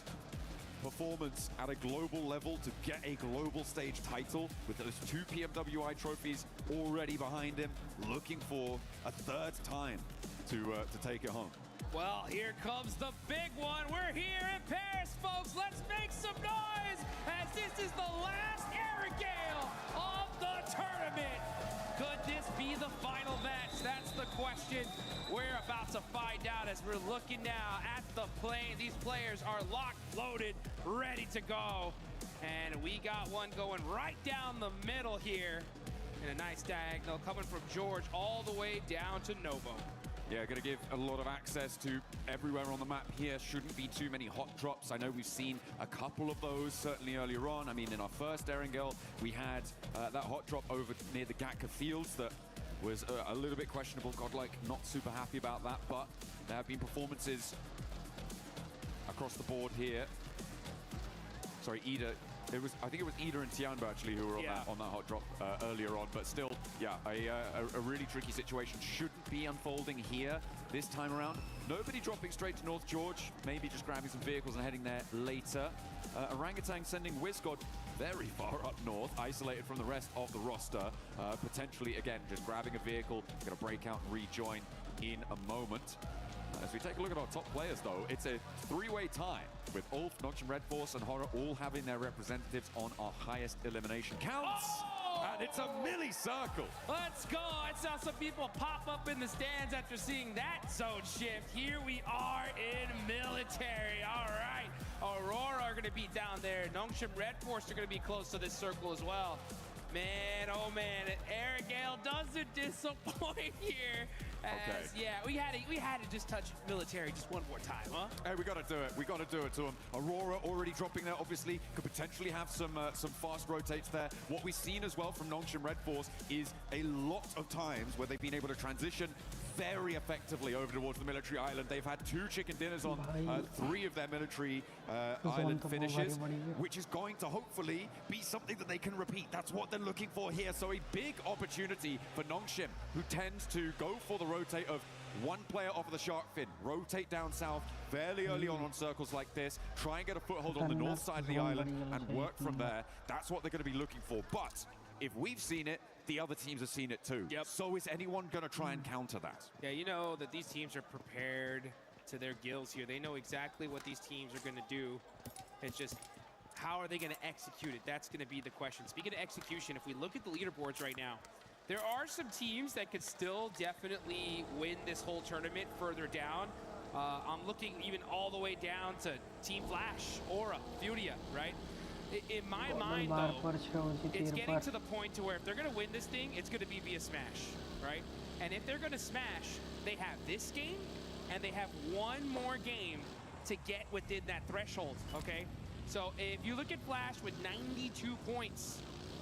performance at a global level to get a global stage title with those 2 PMWI trophies already behind him, looking for a 3rd time to take it home. Well, here comes the big one. We're here in Paris, folks. Let's make some noise as this is the last Erangel of the tournament. Could this be the final match? That's the question we're about to find out as we're looking now at the plane. These players are locked, loaded, ready to go. And we got one going right down the middle here in a nice diagonal coming from George all the way down to Novo. Yeah, going to give a lot of access to everywhere on the map here. Shouldn't be too many hot drops. I know we've seen a couple of those certainly earlier on. I mean, in our first Erangel, we had that hot drop over near the Gatka Fields that was a little bit questionable. Godlike not super happy about that, but there have been performances across the board here. Sorry, Ida. I think it was Ida and Tianba actually who were on that hot drop earlier on, but still, yeah, a really tricky situation. Shouldn't be unfolding here this time around. Nobody dropping straight to North George, maybe just grabbing some vehicles and heading there later. Orangutan sending Wizgod very far up north, isolated from the rest of the roster. Potentially, again, just grabbing a vehicle, going to break out and rejoin in a moment. As we take a look at our top players, though, it's a 3-way tie with Ulf, Nongshim Red Force, and Horror all having their representatives on our highest elimination counts. Oh! And it's a milli-circle. Let's go. I saw some people pop up in the stands after seeing that zone shift. Here we are in military. All right. Aurora are going to be down there. Nongshim Red Force are going to be close to this circle as well. Man, oh man, Erangel doesn't disappoint here. Yeah, we had to just touch military just one more time, huh? Hey, we got to do it. We got to do it to them. Aurora already dropping there, obviously, could potentially have some fast rotates there. What we've seen as well from Nongshim Red Force is a lot of times where they've been able to transition very effectively over towards the military island. They've had 2 chicken dinners on 3 of their military island finishes, which is going to hopefully be something that they can repeat. That's what they're looking for here. So a big opportunity for Nongshim, who tends to go for the rotate of one player off of the shark fin, rotate down south fairly early on circles like this, try and get a foothold on the north side of the island and work from there. That's what they're going to be looking for. But if we've seen it, the other teams have seen it too. Yep. So is anyone going to try and counter that? Yeah, you know that these teams are prepared to their gills here. They know exactly what these teams are going to do. It's just, how are they going to execute it? That's going to be the question. Speaking of execution, if we look at the leaderboards right now, there are some teams that could still definitely win this whole tournament further down. I'm looking even all the way down to Team Flash, Aura, Furia, right? In my mind, though, it's getting to the point to where if they're going to win this thing, it's going to be via smash, right? And if they're going to smash, they have this game, and they have one more game to get within that threshold, okay? So if you look at Flash with 92 points,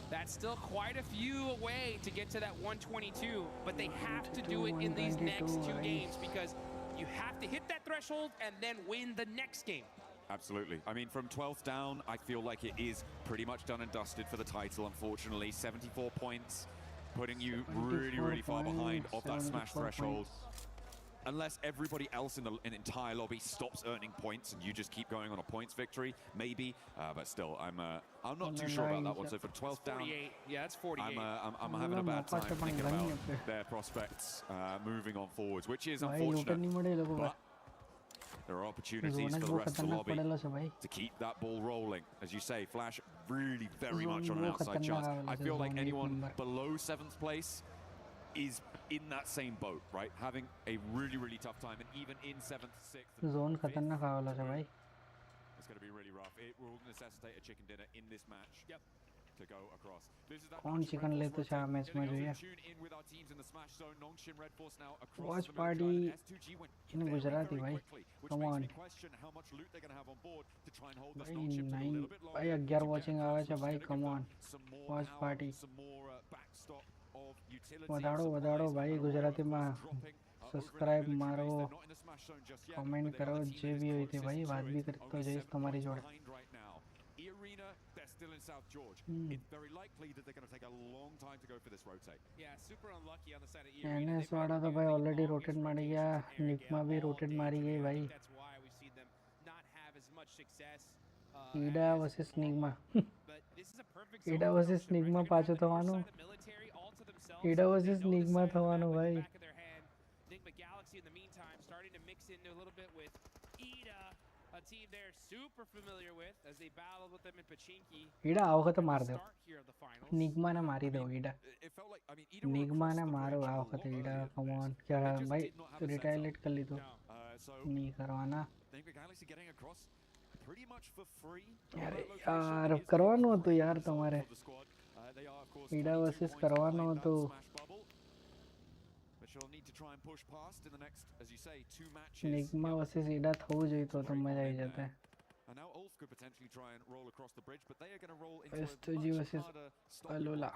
that's still quite a few away to get to that 122, but they have to do it in these next two games because you have to hit that threshold and then win the next game. Absolutely. I mean, from 12th down, I feel like it is pretty much done and dusted for the title, unfortunately. 74 points, putting you really, really far behind of that smash threshold. Unless everybody else in the entire lobby stops earning points and you just keep going on a points victory, maybe. But still, I'm not too sure about that one. So for 12th down, yeah, that's 48. I'm having a bad time thinking about their prospects moving on forwards, which is unfortunate. But there are opportunities for the rest of the lobby to keep that ball rolling. As you say, Flash really very much on an outside chance. I feel like anyone below 7th place is in that same boat, right? Having a really, really tough time, and even in 7th, 6th, zone खतरनाक वाला है भाई. It's going to be really rough. It will necessitate a chicken dinner in this match. Yep. To go across. This is that कौन chicken ले तो शाम match में जो है. Watch party in Gujarati भाई. Come on. भाई 11 watching आवाज है भाई. Come on. Watch party. वधाड़ो भाई गुजराती में सब्सक्राइब मारो कमेंट करो जे भी हुई थी भाई बात भी करते हो जैसे तुम्हारी जोड़ still in South George. It's very likely that they're going to take a long time to go for this rotate. Yeah, super unlucky on the side of NS वाला तो भाई ऑलरेडी रोटेट मार गया. निकमा भी रोटेट मारी गई भाई. That's why we've seen them not have as much success. Ida versus Nigma. Ida versus Nigma पाचो थवानो. ईडा वर्सेस निगमा थवानो भाई. Enigma Galaxy in the meantime starting to mix in a little bit with Ida, a team they're super familiar with as they battled with them in Pachinki. ईडा आओ तो मार दो. Nigma ने मारी दो ईडा. Nigma ने मारो आओ तो ईडा. Come on क्या भाई तू रिटायरमेंट कर ली तो नहीं करवाना. अरे यार करवाना तो यार तुम्हारे ईडा वर्सेस करवाना तो निगमा वर्सेस ईडा थो जो तो मजा ही जाता है. S2G versus Alola.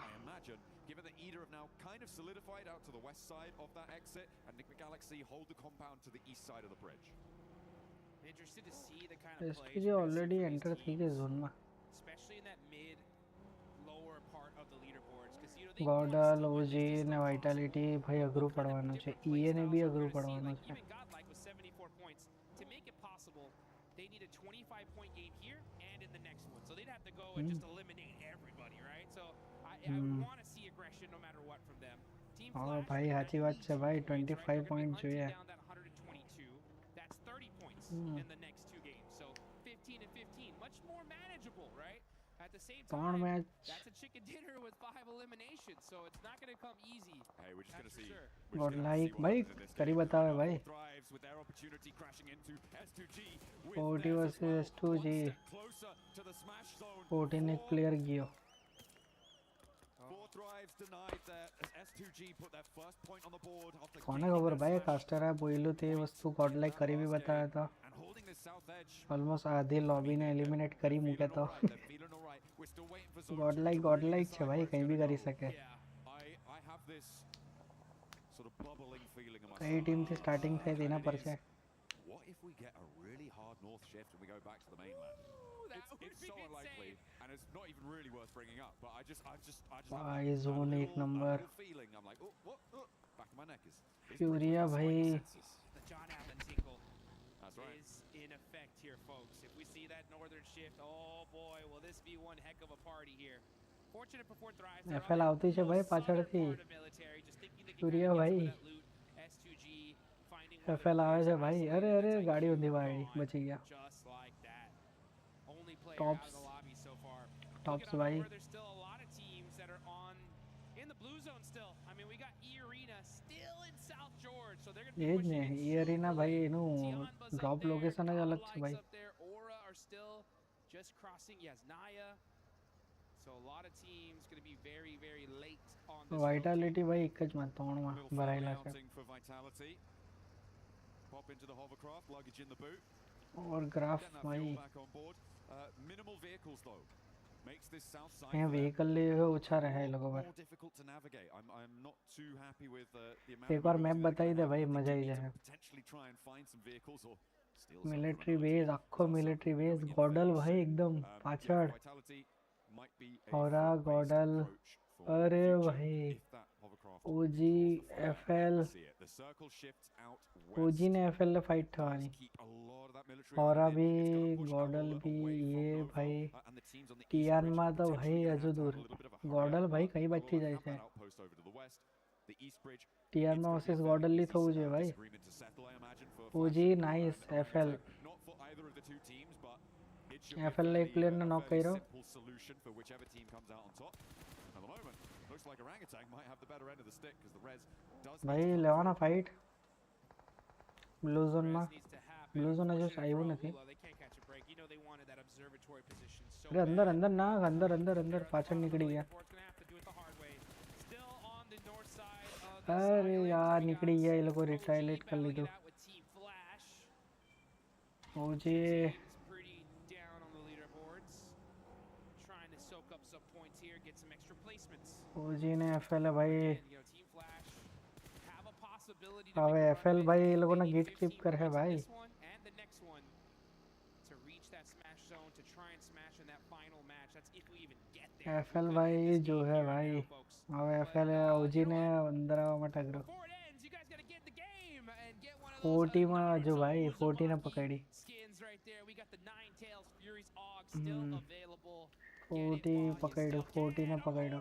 Given that Ida have now kind of solidified out to the west side of that exit, and Enigma Galaxy hold the compound to the east side of the bridge. Interested to see the kind of play. S2G already entered the zone में. Especially in that mid lower part of the leaderboards because you know Godal, OG ने vitality भाई अग्रू पढ़वाना चाहिए. EA ने भी अग्रू पढ़वाना चाहिए. Even Godlike with 74 points to make it possible. They need a 25-point game here and in the next one. So they'd have to go and just eliminate everybody, right? So I want to see aggression no matter what from them. Team Flash भाई अच्छी बात है भाई 25 points जो है. That's 30 points in the next two games. So 15 and 15, much more manageable, right? At the same time, that's a chicken dinner with 5 eliminations, so it's not going to come easy. Hey, we're just going to see. God like भाई करी बताओ भाई. 40 versus S2G. 14 एक player गियो. कौन है खबर भाई कास्टर है बोइलू थे वस्तु गॉड लाइक करी भी बताया था. ऑलमोस्ट आधी लॉबी ने एलिमिनेट करी मुके तो गॉड लाइक छे भाई कहीं भी करी सके. कई टीम थी स्टार्टिंग से देना परसे. It's so unlikely, and it's not even really worth bringing up. But I just भाई zone एक number. feeling. I'm like, back of my neck is. Furia भाई. The John Allen single is in effect here, folks. If we see that northern shift, oh boy, will this be one heck of a party here. Fortunate for Fourth Rise. FL આવતી છે ભાઈ પાછળથી. Furia ભાઈ. S2G finding FL આવે છે ભાઈ. અરે ગાડી ઊંધી વાળી બચી ગયા. Tops भाई. There's still a lot of teams that are on in the blue zone still. I mean, we got E Arena still in South George, so they're going to be E Arena भाई इनु drop location है अलग से भाई. Aura are still just crossing. Yes, Naya. So a lot of teams going to be very, very late on this. Vitality भाई एक ज मत तोड़ मा भराइला से for Vitality. Pop into the hovercraft, luggage in the boot. और graph भाई Back on board. Minimal vehicles though. Makes this south side यहाँ vehicle ले ऊँचा रहा है लोगों पर more difficult to navigate. I'm not too happy with the amount. एक बार मैप बताई दे भाई मजा ही जाए Potentially try and find some vehicles or steal military base आखो मिलिट्री बेस गॉडल भाई एकदम पाछड़ होरा गॉडल अरे भाई ओजी एफएल ओजी ने एफएल ले फाइट ठवानी होरा भी गॉडल भी ये भाई टीआर मा तो भाई अजू दूर गॉडल भाई कई बच्ची जाए थे टीआर मा वर्सेस गॉडल ली थो जे भाई ओजी नाइस एफएल एफएल ले एक प्लेयर ने नॉक करो भाई लेवाना फाइट ब्लू जोन में ब्लू जोन जो चाहिए नहीं अरे अंदर अंदर ना अंदर अंदर अंदर पाछड़ निकली गया अरे यार निकली गया ये लोग को रिटाइलेट कर ली दो मुझे ओजी ने एफएल है भाई अब एफएल भाई ये लोगों ने गेट कीप कर है भाई एफएल भाई जो है भाई अब एफएल है ओजी ने अंदर मत अग्रो 40 में जो भाई 40 ने पकड़ी 40 पकड़ो 40 ने पकड़ो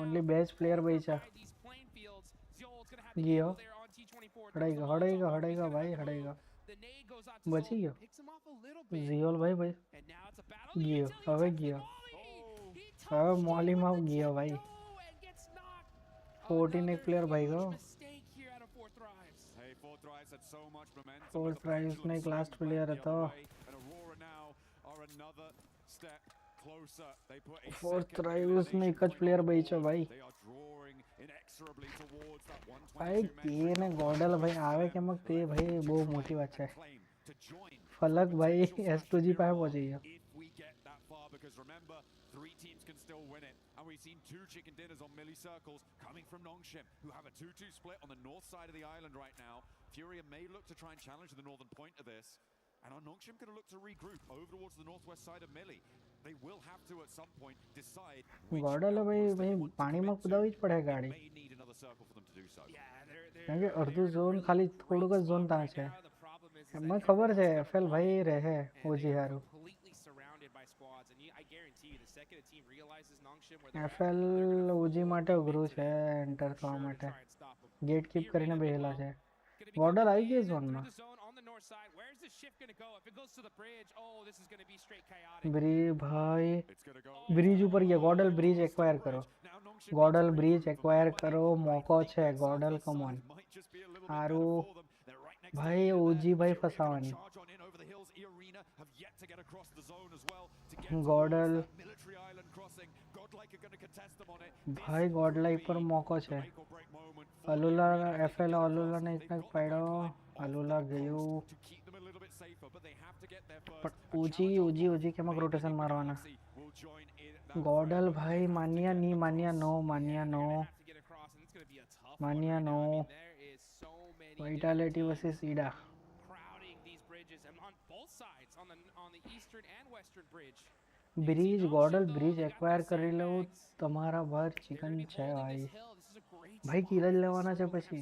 ओनली बेस्ट प्लेयर बेचा गियो हड़ेगा हड़ेगा हड़ेगा भाई हड़ेगा बची गयो जियोल भाई भाई गियो अबे गियो अबे मॉली माफ गियो भाई 14 एक प्लेयर भाई को फोर्थ प्राइज में एक लास्ट प्लेयर है तो फोर्थ प्राइज में एक प्लेयर बेचा भाई भाई ये ने गॉडल भाई आवे के मग ते भाई बहुत मोटी बात है फलक भाई S2G पे पहुंच गया because remember 3 teams can still win it and we've seen 2 chicken dinners on milli circles coming from Nongshim who have a 2-2 split on the north side of the island right now. Furia may look to try and challenge the northern point of this and are Nongshim going to look to regroup over towards the northwest side of milli. They will have to at some point decide गॉडल भाई पानी में कुदावी पड़े गाड़ी क्योंकि अर्धु zone खाली थोड़ा का zone ता है मैं खबर है एफएल भाई रहे ओजी हारू एफएल ओजी माटे उगरू छे एंटर थवा माटे गेट कीप કરીને બેહેલા છે ગોડલ આવી ગઈ ઝોન માં ब्रिज भाई ब्रिज ऊपर गया गॉडल ब्रिज एक्वायर करो गॉडल ब्रिज एक्वायर करो मौको છે ગોડલ કમ ઓન આરો भाई ओजी भाई फसावानी गॉडल भाई गॉडलाइक पर मौको છે अलुला एफएल अलुला ने इतना पड़ो अलुला गयो बट ओजी ओजी ओजी के मग रोटेशन मारवाना गॉडल भाई मानिया नी मानिया नो मानिया नो मानिया no vitality versus ईडा bridge गॉडल bridge acquire कर लो તમારા બાર ચિકન છે ભાઈ ભાઈ કિલ જ લેવાના છે પછી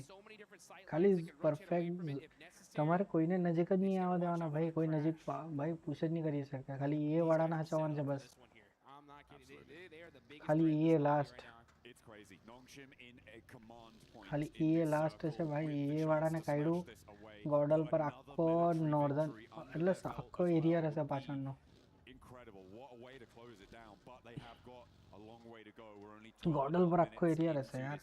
ખાલી પરફેક્ટ તમારે કોઈને નજીક જ નહીં આવવા દેવાના ભાઈ કોઈ નજીક ભાઈ પૂછ જ નહીં કરી શકે ખાલી એ વાળાના હચાવવાનું છે બસ ખાલી એ લાસ્ટ ખાલી એ લાસ્ટ છે ભાઈ એ વાળાને કાઢ્યું ગોડલ પર આખો નોર્ધન એટલે આખો એરિયા રહેશે પાછળનો गॉडल पर आखो एरिया रहता है यार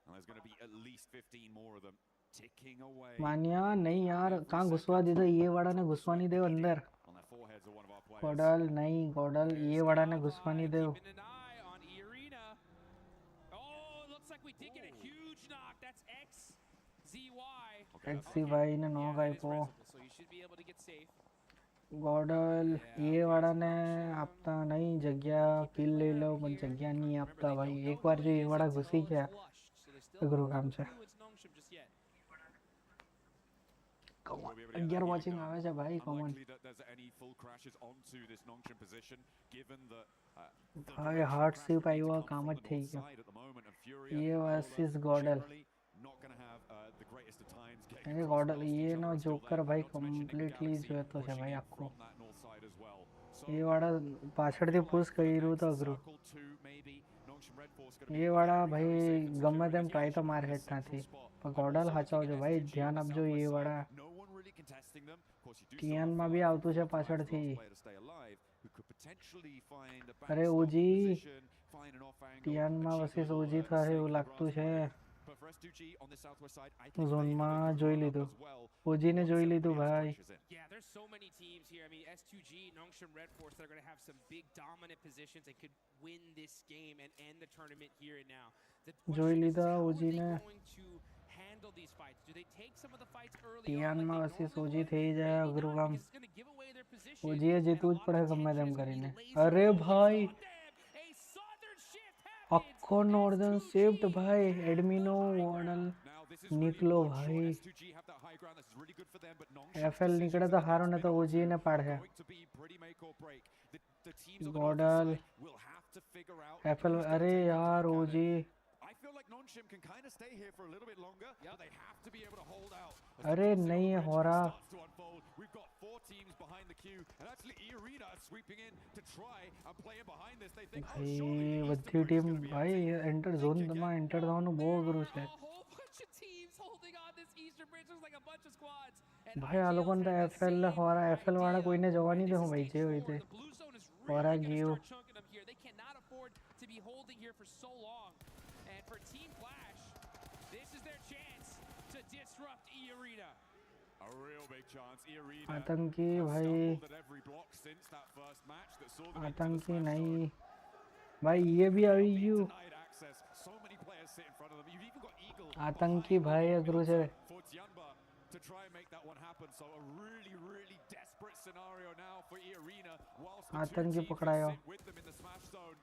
there's going to be at least 15 more of them ticking away. मानिया नहीं यार कहाँ घुसवा दे दो ये वाला ने घुसवा नहीं दे अंदर On their foreheads are one of our players. Godal नहीं गोडल ये वाला ने घुसवा नहीं दे Keeping an eye on Irina. Oh, looks like we did get a huge knock. That's XZY. एक्सी भाई ने नो गाय को So you should be able to get safe. Godal ये वाला ने आपता नहीं जगह किल ले लो पर जगह नहीं आपता भाई एक बार जो ये वाला घुसी गया गुरु काम से You're watching आवाज है भाई कॉमन भाई हार्ट से पाई हुआ काम ठीक है ये वर्सेस गॉडल ये गॉडल ये ना जोकर भाई कंप्लीटली जो है तो है भाई आपको ये वाला पाछड़ से पुश करी तो गुरु ये वाला भाई गम्मे तेम ट्राई तो मार हेटना थी पर गॉडल हाचाओ जो भाई ध्यान अब जो ये वाला टीएन में भी आवतुं છે પાછળથી અરે ઓજી ટીએન માં વર્સિસ ઓજી થાય એવું લાગતું છે ઝોન માં જોઈ લીધું ઓજી ને જોઈ લીધું ભાઈ Yeah, there's so many teams here. I mean, S2G, Nongshim Red Force, they're going to have some big dominant positions. They could win this game and end the tournament here and now. જોઈ લીધા ઓજી ને Handle these fights. Do they take some of the fights early TN માં versus OG થઈ જાય અઘરું કામ ઓજીએ જીતવું જ પડે ગમે તેમ કરીને અરે ભાઈ આખો નોર્ધન શિફ્ટ ભાઈ એડમિનો વોર્ડલ निकलो भाई एफएल निकले तो हारो ने तो ओजी ने पाड़े गॉडल एफएल अरे यार ओजी अरे नहीं हो रहा भाई बच्ची टीम भाई एंटर जोन में एंटर जोन बहुत गुरु है भाई आ लोगों ने एफएल हो रहा एफएल वाला कोई ने जवा नहीं दे हूं भाई जे होई थे हो रहा गियो आतंकी भाई आतंकी नहीं भाई ये भी आई यू आतंकी भाई अग्रो से to try and make that one happen. So a really, really desperate scenario now for Irina. Whilst आतंकी पकड़ायो with them in the smash zone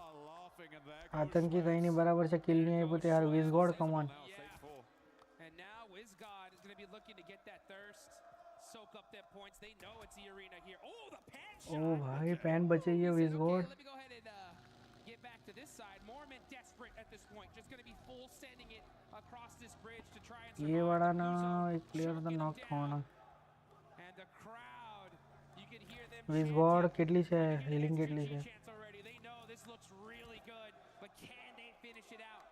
are laughing and there आतंकी कहीं नहीं बराबर से किल नहीं आई पुते यार WizGod come on and now WizGod is going to be looking to get that thirst, soak up their points. They know it's Irina here. Oh, the pan shot. Oh भाई पैन बचे ये WizGod Let me go ahead and get back to this side. Mormon desperate at this point, just going to be full sending it across this bridge to try and ये वाला ना एक player तो knock होना and the crowd, you can hear them WizGod कितली से healing कितली से already. They know this looks really good, but can they finish it out?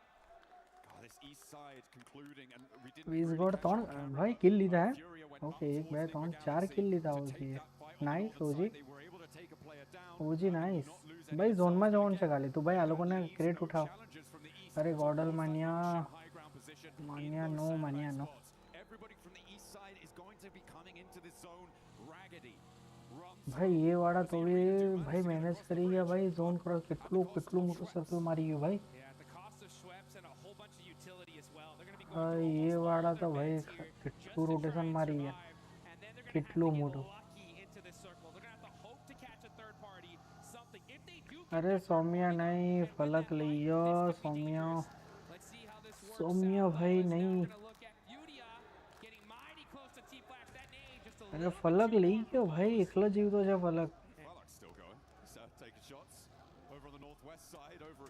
this east side concluding and we didn't WizGod तो भाई किल लीधा है okay एक बार तो 4 किल लीधा ओजी nice ओजी ओजी nice भाई जोन में जोन से गाली तू भाई आ लोगों ने क्रेट उठाओ अरे गॉडल मानिया मानिया नो भाई ये वाला तो भी भाई मैनेज करी गया भाई जोन क्रॉस कितलू मोटो सर्कल मारी है भाई भाई ये वाला तो भाई कितलू रोटेशन मारी है कितलू मोटो अरे सौम्या नहीं फलक लियो सौम्या भाई नहीं अरे फलक ली क्यों भाई एकलो जीव तो जा फलक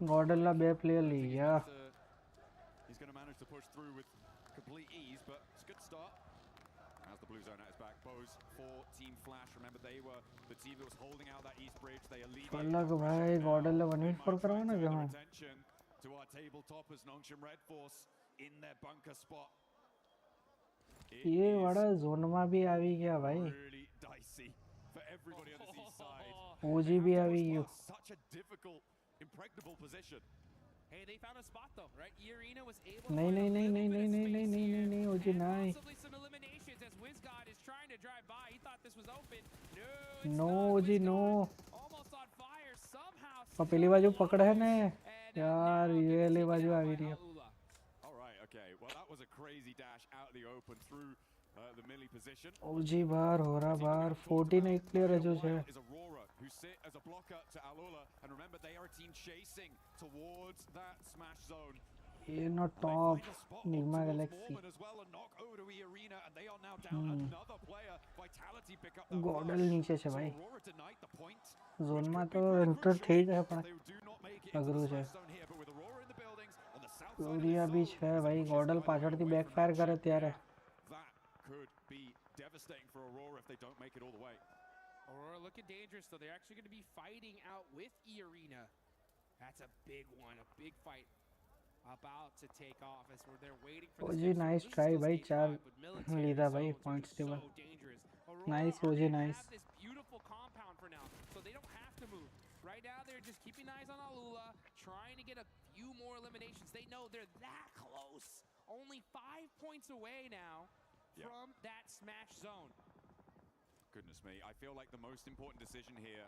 गॉडल ला बे प्लेयर ली गया he's going to manage to push through with complete ease, but it's a good start. As the blue zone at his back, Bows for Team Flash. Remember, they were the team that was holding out that east bridge. They are leading. फलक भाई गॉडल ला 1v4 कराओ ना क्या attention to our tabletoppers, Nongshim Red Force in their bunker spot. ये बड़ा zone में भी आ गया भाई Really dicey for everybody on this east side. ओजी भी आ गई Such a difficult, impregnable position. Hey, they found a spot though, right? Irina was able नहीं OG नहीं नो OG नो पहली बाजू पकड़ है ने यार ये वाली बाजू आ गई है OG बार हो रहा बार 14 एक प्लेयर है जो है who sit as a blocker to Alula, and remember they are a team chasing towards that smash zone. ये not top Nigma Galaxy as well, and knock over to E-Arena, and they are now down another player. Vitality pick up that गॉडल नीचे से भाई Aurora denied the point. Zone में तो enter थे है पर अगरू है कोरिया बीच है भाई गॉडल पाछड़ थी बैकफायर करे तैयार है That could be devastating for Aurora if they don't make it all the way. Aurora looking dangerous, though. They're actually going to be fighting out with E-Arena. That's a big one, a big fight about to take off as they're waiting for OG nice try भाई 4 लीदा भाई points table nice OG nice this beautiful compound for now, so they don't have to move. Right now they're just keeping eyes on Alula, trying to get a few more eliminations. They know they're that close. Only 5 points away now from that smash zone. Goodness me, I feel like the most important decision here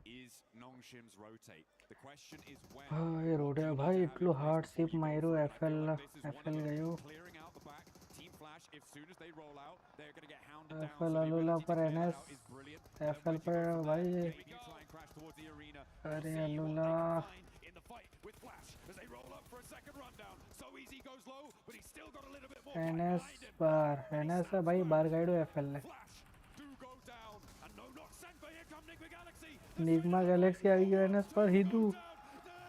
is Nongshim's rotate. The question is when. ये रोडे भाई इतलो hard SIP माइरो FL गयो Clearing out the back. Team Flash, if soon as they roll out, they're going to get hounded down. FL अलूला पर NS FL पर भाई अरे अलूला in the fight with Flash as they roll up for a second rundown. So easy goes low, but he's still got a little bit more. NS पर NS है भाई बार Guido FL है Nyingma Galaxy आ गई NS पर हिदू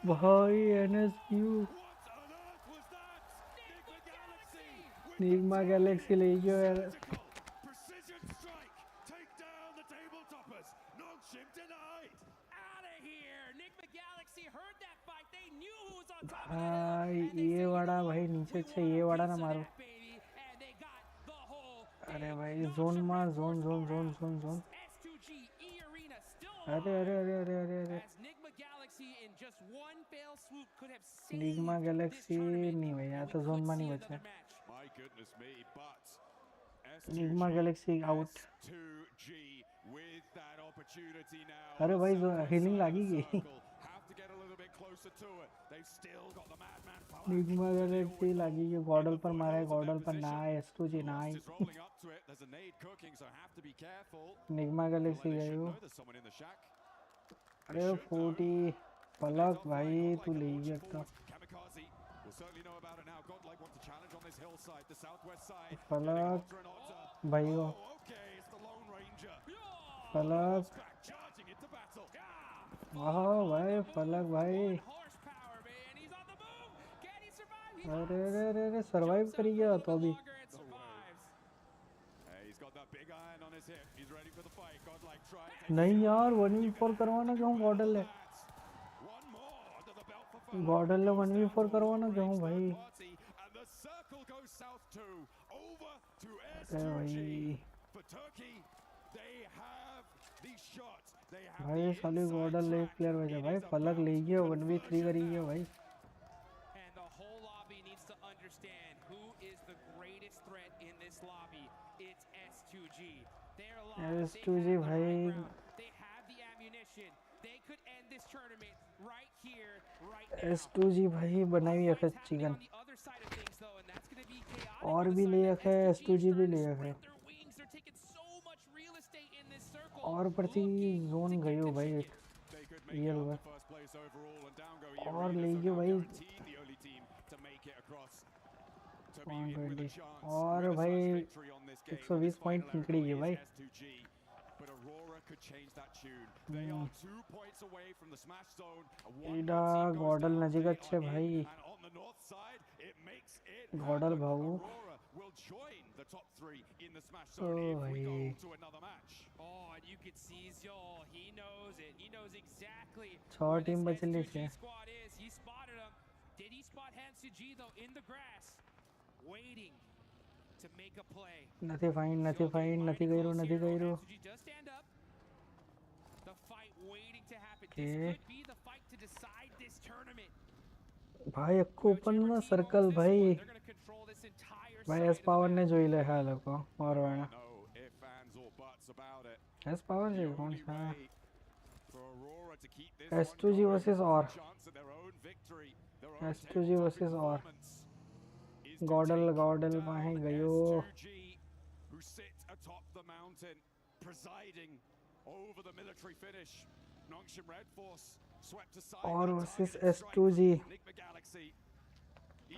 भाई NS क्यों Nyingma Galaxy ले गयो यार भाई ये वाड़ा भाई नीचे से ये वाड़ा ना मारो अरे भाई जोन में zone zone zone zone zone अरे अरे अरे अरे अरे अरे निग्मा गैलेक्सी नहीं भैया तो जोन में नहीं बचा निग्मा गैलेक्सी आउट अरे भाई हीलिंग लगी गई निग्मा गैलेक्सी लगी गई गॉडल पर मारा है गॉडल पर ना है S2G ना है निग्मा गैलेक्सी गए हो अरे 40 पलक भाई तू ले गया तो पलक भाई हो पलक वाह भाई पलक भाई अरे अरे अरे अरे सरवाइव करी गया तो अभी नहीं यार 1v4 करवाना क्यों गॉडल है गॉडल ने 1v4 करवाना क्यों भाई अरे भाई साले गॉडल एक प्लेयर भेजा भाई पलक ले गया 1v3 करी गया भाई S2G भाई S2G भाई बनाई हुई है चिकन और भी ले रखे S2G भी ले रखे और प्रति जोन गए हो भाई ये हुआ और ले गए भाई 120 और भाई 120 पॉइंट निकली है भाई इडा गॉडल नजीक अच्छे भाई गॉडल भाऊ ओ भाई छह टीम बचली से नथी फाइन नथी फाइन नथी गईरो नथी गईरो ભાઈ આખું ઓપનમાં સર્કલ ભાઈ ભાઈ એસ પાવર ને જોઈ લે હા લોકો મારવાના એસ પાવર છે કોણ છે S2G versus OR S2G versus OR ગોડલ માં ગયો who sit atop the mountain presiding over the military finish. Nongshim Red Force swept aside OR versus S2G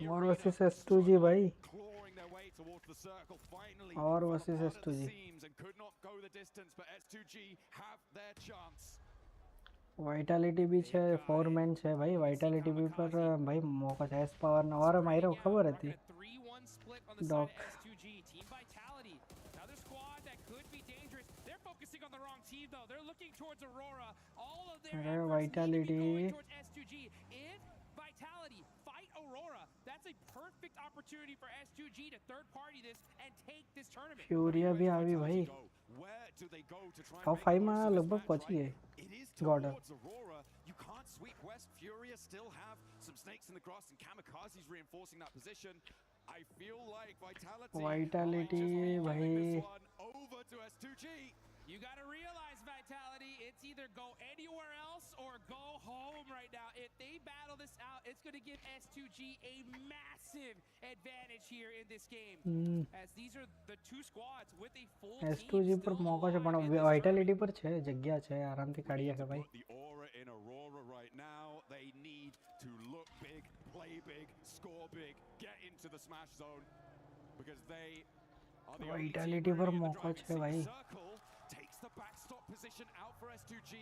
OR versus S2G भाई clawing their way towards the circle finally OR versus S2G and could not go the distance but S2G have their chance. Vitality भी છે 4 main છે ભાઈ vitality भी પર ભાઈ મોકો છે એસ પાવર ને ઓર માર્યો ખબર હતી ડોક અરે વાઇટાલિટી फ्यूरिया भी આવી ભાઈ टॉप 5 માં લગભગ પહોંચી ગઈ ગોડલ You can't sweep west. Furia still have some snakes in the grass and Kamikaze's reinforcing that position. I feel like Vitality भाई over to S2G. You got to realize, Vitality, it's either go anywhere else or go home right now. If they battle this out, it's going to give S2G a massive advantage here in this game. As these are the two squads with a full S2G પર મોકો છે પણ vitality પર છે જગ્યા છે આરામથી કાઢી શકે ભાઈ The aura in Aurora right now. They need to look big, play big, score big, get into the smash zone because they are the vitality પર મોકો છે ભાઈ takes the backstop position out for S2G.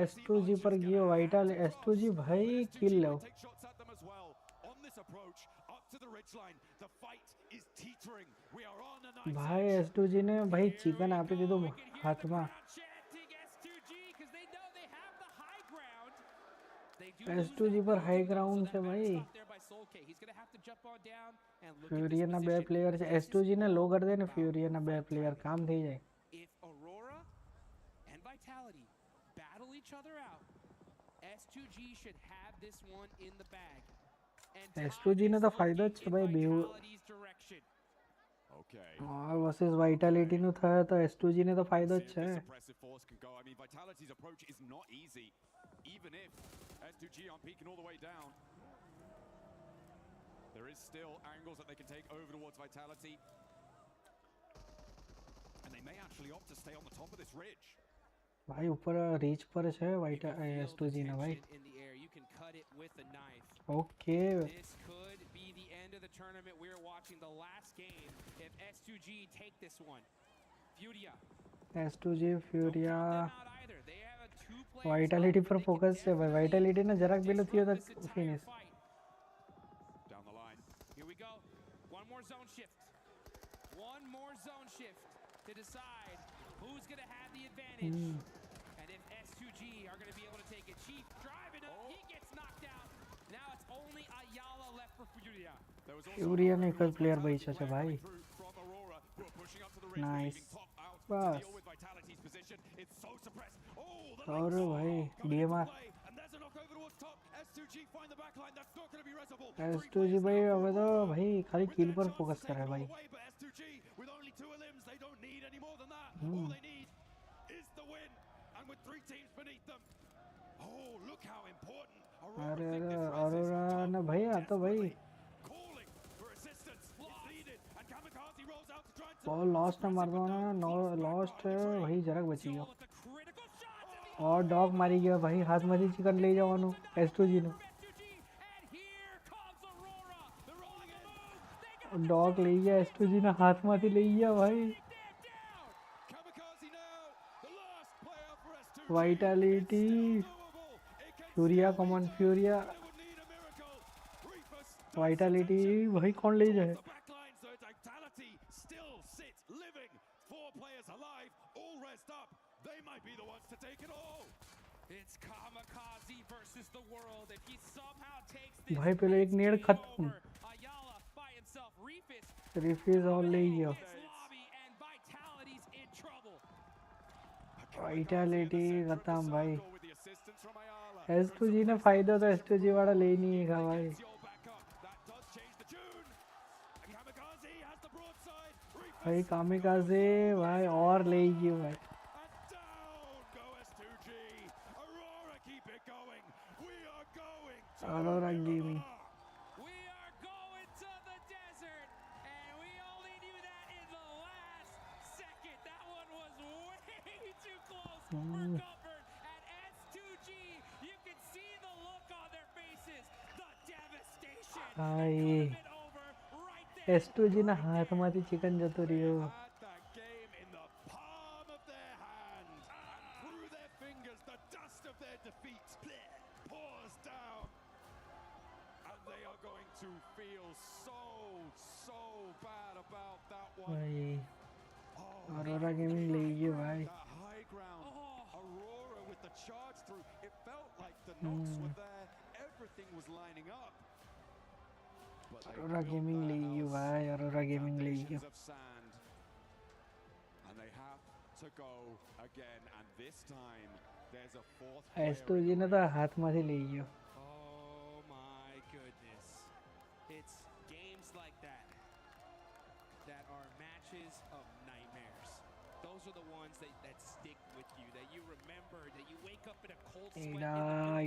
S2G पर गयो vital S2G भाई किल लो Take shots at them as well. On this approach up to the ridgeline, the fight is teetering. We are on a nice भाई S2G ने भाई chicken આપી દીધો હાથમાં S2G पर हाई ग्राउंड છે ભાઈ फ्यूरिया ના બે પ્લેયર છે S2G ને લો કરી દે ને फ्यूरिया ના બે પ્લેયર કામ થઈ જાય If Aurora and Vitality battle each other out, S2G should have this one in the bag. And S2G ને તો ફાયદો જ છે ભાઈ બેવ OR versus Vitality નું થાય તો S2G ને તો ફાયદો જ છે suppressive force can go. I mean, Vitality's approach is not easy, even if S2G aren't peeking all the way down. There is still angles that they can take over towards Vitality. And they may actually opt to stay on the top of this ridge. ભાઈ ઉપર rich પર છે S2G ને ભાઈ okay This could be the end of the tournament. We're watching the last game if S2G take this one. Furia S2G Furia Vitality पर focus છે ભાઈ Vitality ને જરાક પેલું થયો તો finish Down the line. Here we go. One more zone shift. One more zone shift to decide who's going to have the advantage. And if S2G are going to be able to take it. Chief driving up. He gets knocked out. Now it's only Ayala left for Furia. फ्यूरिया ने कोई player बचा છે ભાઈ nice बस और भाई DMR S2G भाई હવે તો ભાઈ ખાલી કિલ પર ફોકસ કરે ભાઈ अरे अरे अरोरा ना भाई आ तो भाई बॉल लॉस्ट ना मार दो ना नो लॉस्ट भाई જરાક બચી ગયો और डॉग मारी गया भाई हाथ માંથી ચિકન લઈ જવાનું S2G નું डॉग લઈ ગયા S2G ના હાથમાંથી લઈ ગયા ભાઈ वाइटालिटी फ्यूरिया कॉमन फ्यूरिया वाइटालिटी भाई कौन ले जाए भाई पहले एक नेड़ खत्म रिफ्यूज और ले गया वाइटालिटी खत्म भाई S2G ने फायदा तो S2G वाला ले नहीं है भाई भाई कामिकाज़े भाई और लेगी भाई Aurora Gaming भाई S2G ना हाथ माथी चिकन जतो रियो भाई Aurora Gaming लेगी भाई Aurora Gaming लेगी भाई Aurora Gaming लेगी S2G ने तो हाथ माथी लेगी Oh my goodness. It's games like that that are matches of nightmares. Those are the ones that stick with you, that you remember, that you wake up in a cold sweat.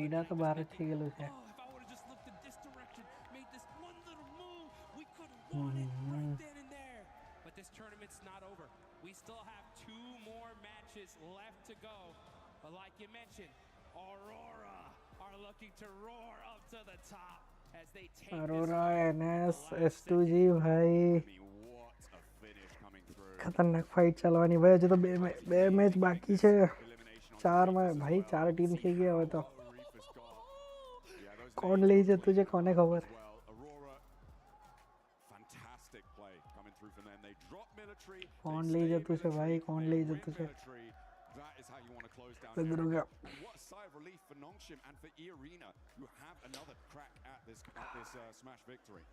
Ida तो बाहर से गेलो से Oh, if I would have just looked in this direction, made this one little move, we could have won it right then and there. But this tournament's not over. We still have 2 more matches left to go. But like you mentioned, Aurora are looking to roar up to the top as they take Aurora NS S2G भाई खतरनाक fight चलवानी भाई अजय तो बे match बाकी छे 4 में भाई 4 team થઈ ગયા હવે તો કોણ લઈ જતું છે કોને ખબર કોણ લઈ જતું છે ભાઈ કોણ લઈ જતું છે લગડો ગયો What a sigh of relief for Nongshim and for E-Arena, who have another crack at this smash victory.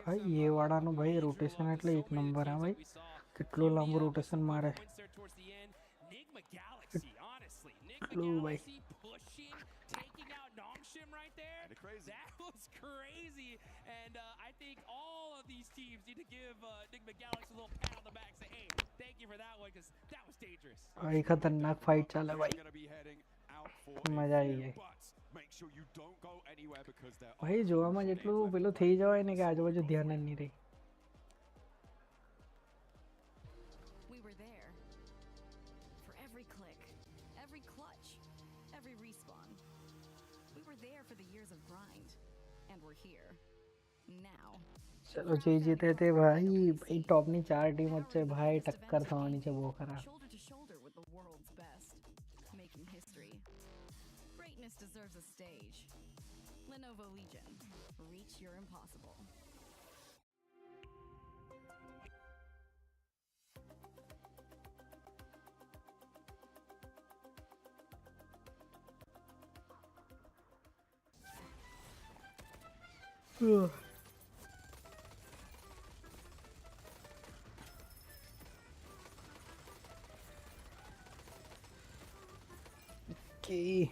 ભાઈ એ વાળાનું ભાઈ રોટેશન એટલે એક નંબર હા ભાઈ કેટલો લાંબો રોટેશન મારે કેટલું ભાઈ That was crazy, and I think all of these teams need to give Enigma Galaxy a little pat on the back, say, hey, thank you for that one, because that was dangerous. ભાઈ ખતરનાક fight ચાલે ભાઈ મજા આવી ગઈ ભાઈ જોવામાં જેટલું પેલું થઈ જવાય ને કે આજુબાજુ ધ્યાન જ નહીં રહી We were there for every click, every clutch, every respawn. We were there for the years of grind, and we're here now. चलो જે જીતે તે ભાઈ ભાઈ ટોપની 4 ટીમ વચ્ચે ભાઈ ટક્કર થવાની છે બહુ ખરાબ Shoulder to shoulder with the world's best, making history. Greatness deserves a stage. Lenovo Legion, reach your impossible. Okay.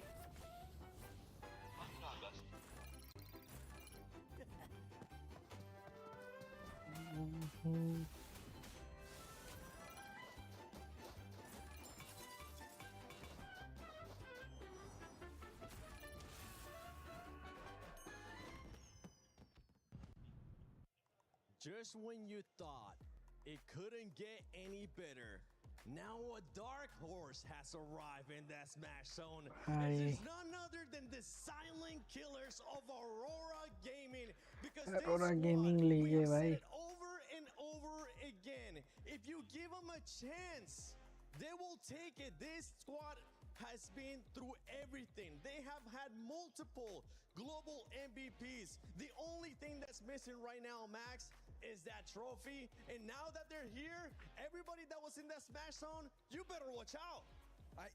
Just when you thought it couldn't get any better, now a dark horse has arrived in that smash zone. This is none other than the silent killers of Aurora Gaming. Because Aurora this Gaming one, league we have भाई said it over and over again. If you give them a chance, they will take it. This squad has been through everything. They have had multiple global MVPs. The only thing that's missing right now, Max, is that trophy. And now that they're here, everybody that was in that smash zone, you better watch out.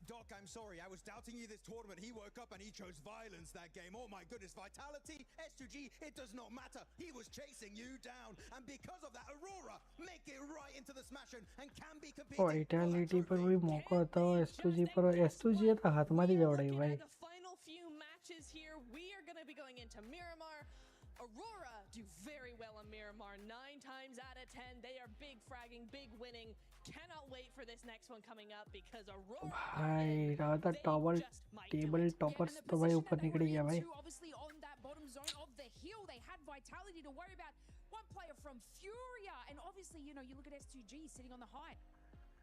Doc, I'm sorry. I was doubting you this tournament. He woke up and he chose violence that game. Oh my goodness, vitality, S2G, it does not matter. He was chasing you down. And because of that, Aurora make it right into the smash and can be competing. Vitality पर भी मौका था S2G पर S2G तो हाथ मारी जवड़ाई भाई. The final few matches here, we are going to be going into Miramar. Aurora do very well on Miramar. 9 times out of 10, they are big fragging, big winning. Cannot wait for this next one coming up because Aurora. भाई Radha table toppers तो भाई ऊपर निकल गया भाई. Obviously on that bottom zone of the hill, they had vitality to worry about. One player from Furia, and obviously, you know, you look at S2G sitting on the height.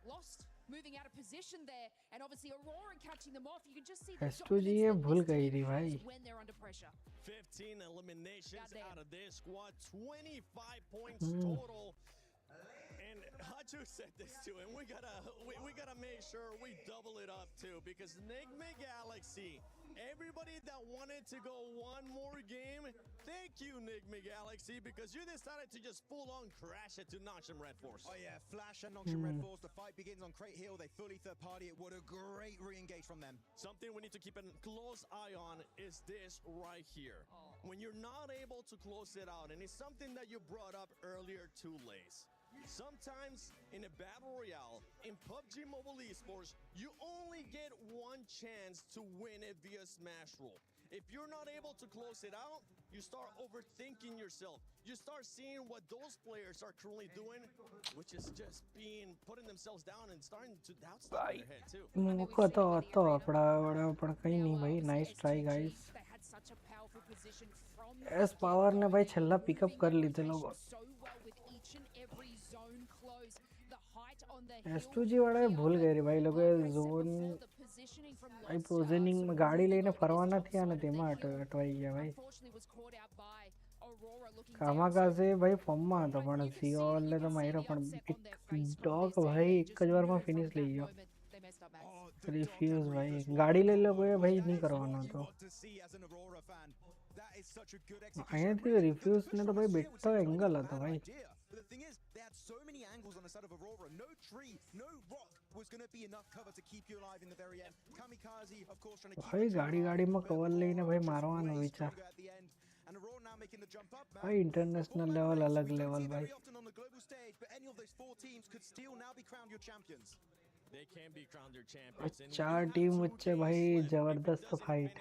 Lost, moving out of position there, and obviously Aurora catching them off. You can just see the S2G ये भूल गई थी भाई. when they're under pressure. 15 eliminations out of this squad, 25 points total. And Haju said this too, and we gotta make sure we double it up too, because Nigma Galaxy, everybody that wanted to go one more game, thank you Nigma Galaxy, because you decided to just full-on crash it to Nongshim Red Force. Oh yeah, Flash and Nongshim Red Force. The fight begins on Crate Hill. They fully third party it. What a great re-engage from them. Something we need to keep a close eye on is this right here. When you're not able to close it out, and it's something that you brought up earlier too, Lace. Sometimes in a battle royale, in PUBG Mobile Esports, you only get one chance to win it via Smash Roll. If you're not able to close it out, you start overthinking yourself. You start seeing what those players are currently doing, which is just putting themselves down and starting to doubt stuff in their head too. मौका तो पड़ा कहीं नहीं भाई. Nice try guys. S power ने भाई छल्ला pickup कर ली थे लोग. S2G वाला भूल गए रे भाई लोग. जोन भाई पोजीशनिंग में गाड़ी लेने फरवाना थी आने थे मैं अटवाई गया भाई. कामा से भाई फॉर्म में आता पण सीओल ले तो मायरा पण एक डॉग भाई एक बार में फिनिश ले गया. रिफ्यूज भाई गाड़ी ले लो भाई नहीं करवाना तो आया थी रिफ्यूज ने तो भाई बेटा एंगल आता भाई. But the thing is, they had so many angles on the side of Aurora. No tree, no rock was going to be enough cover to keep you alive in the very end. Kamikaze, of course, trying to keep भाई गाड़ी में cover लेने भाई मारवाना विचार. And Aurora now making the jump up. भाई international level अलग level भाई. Often on the global stage, but any of those 4 teams could still now be crowned your champions. They can be crowned your champions. चार team बच्चे भाई जबरदस्त fight.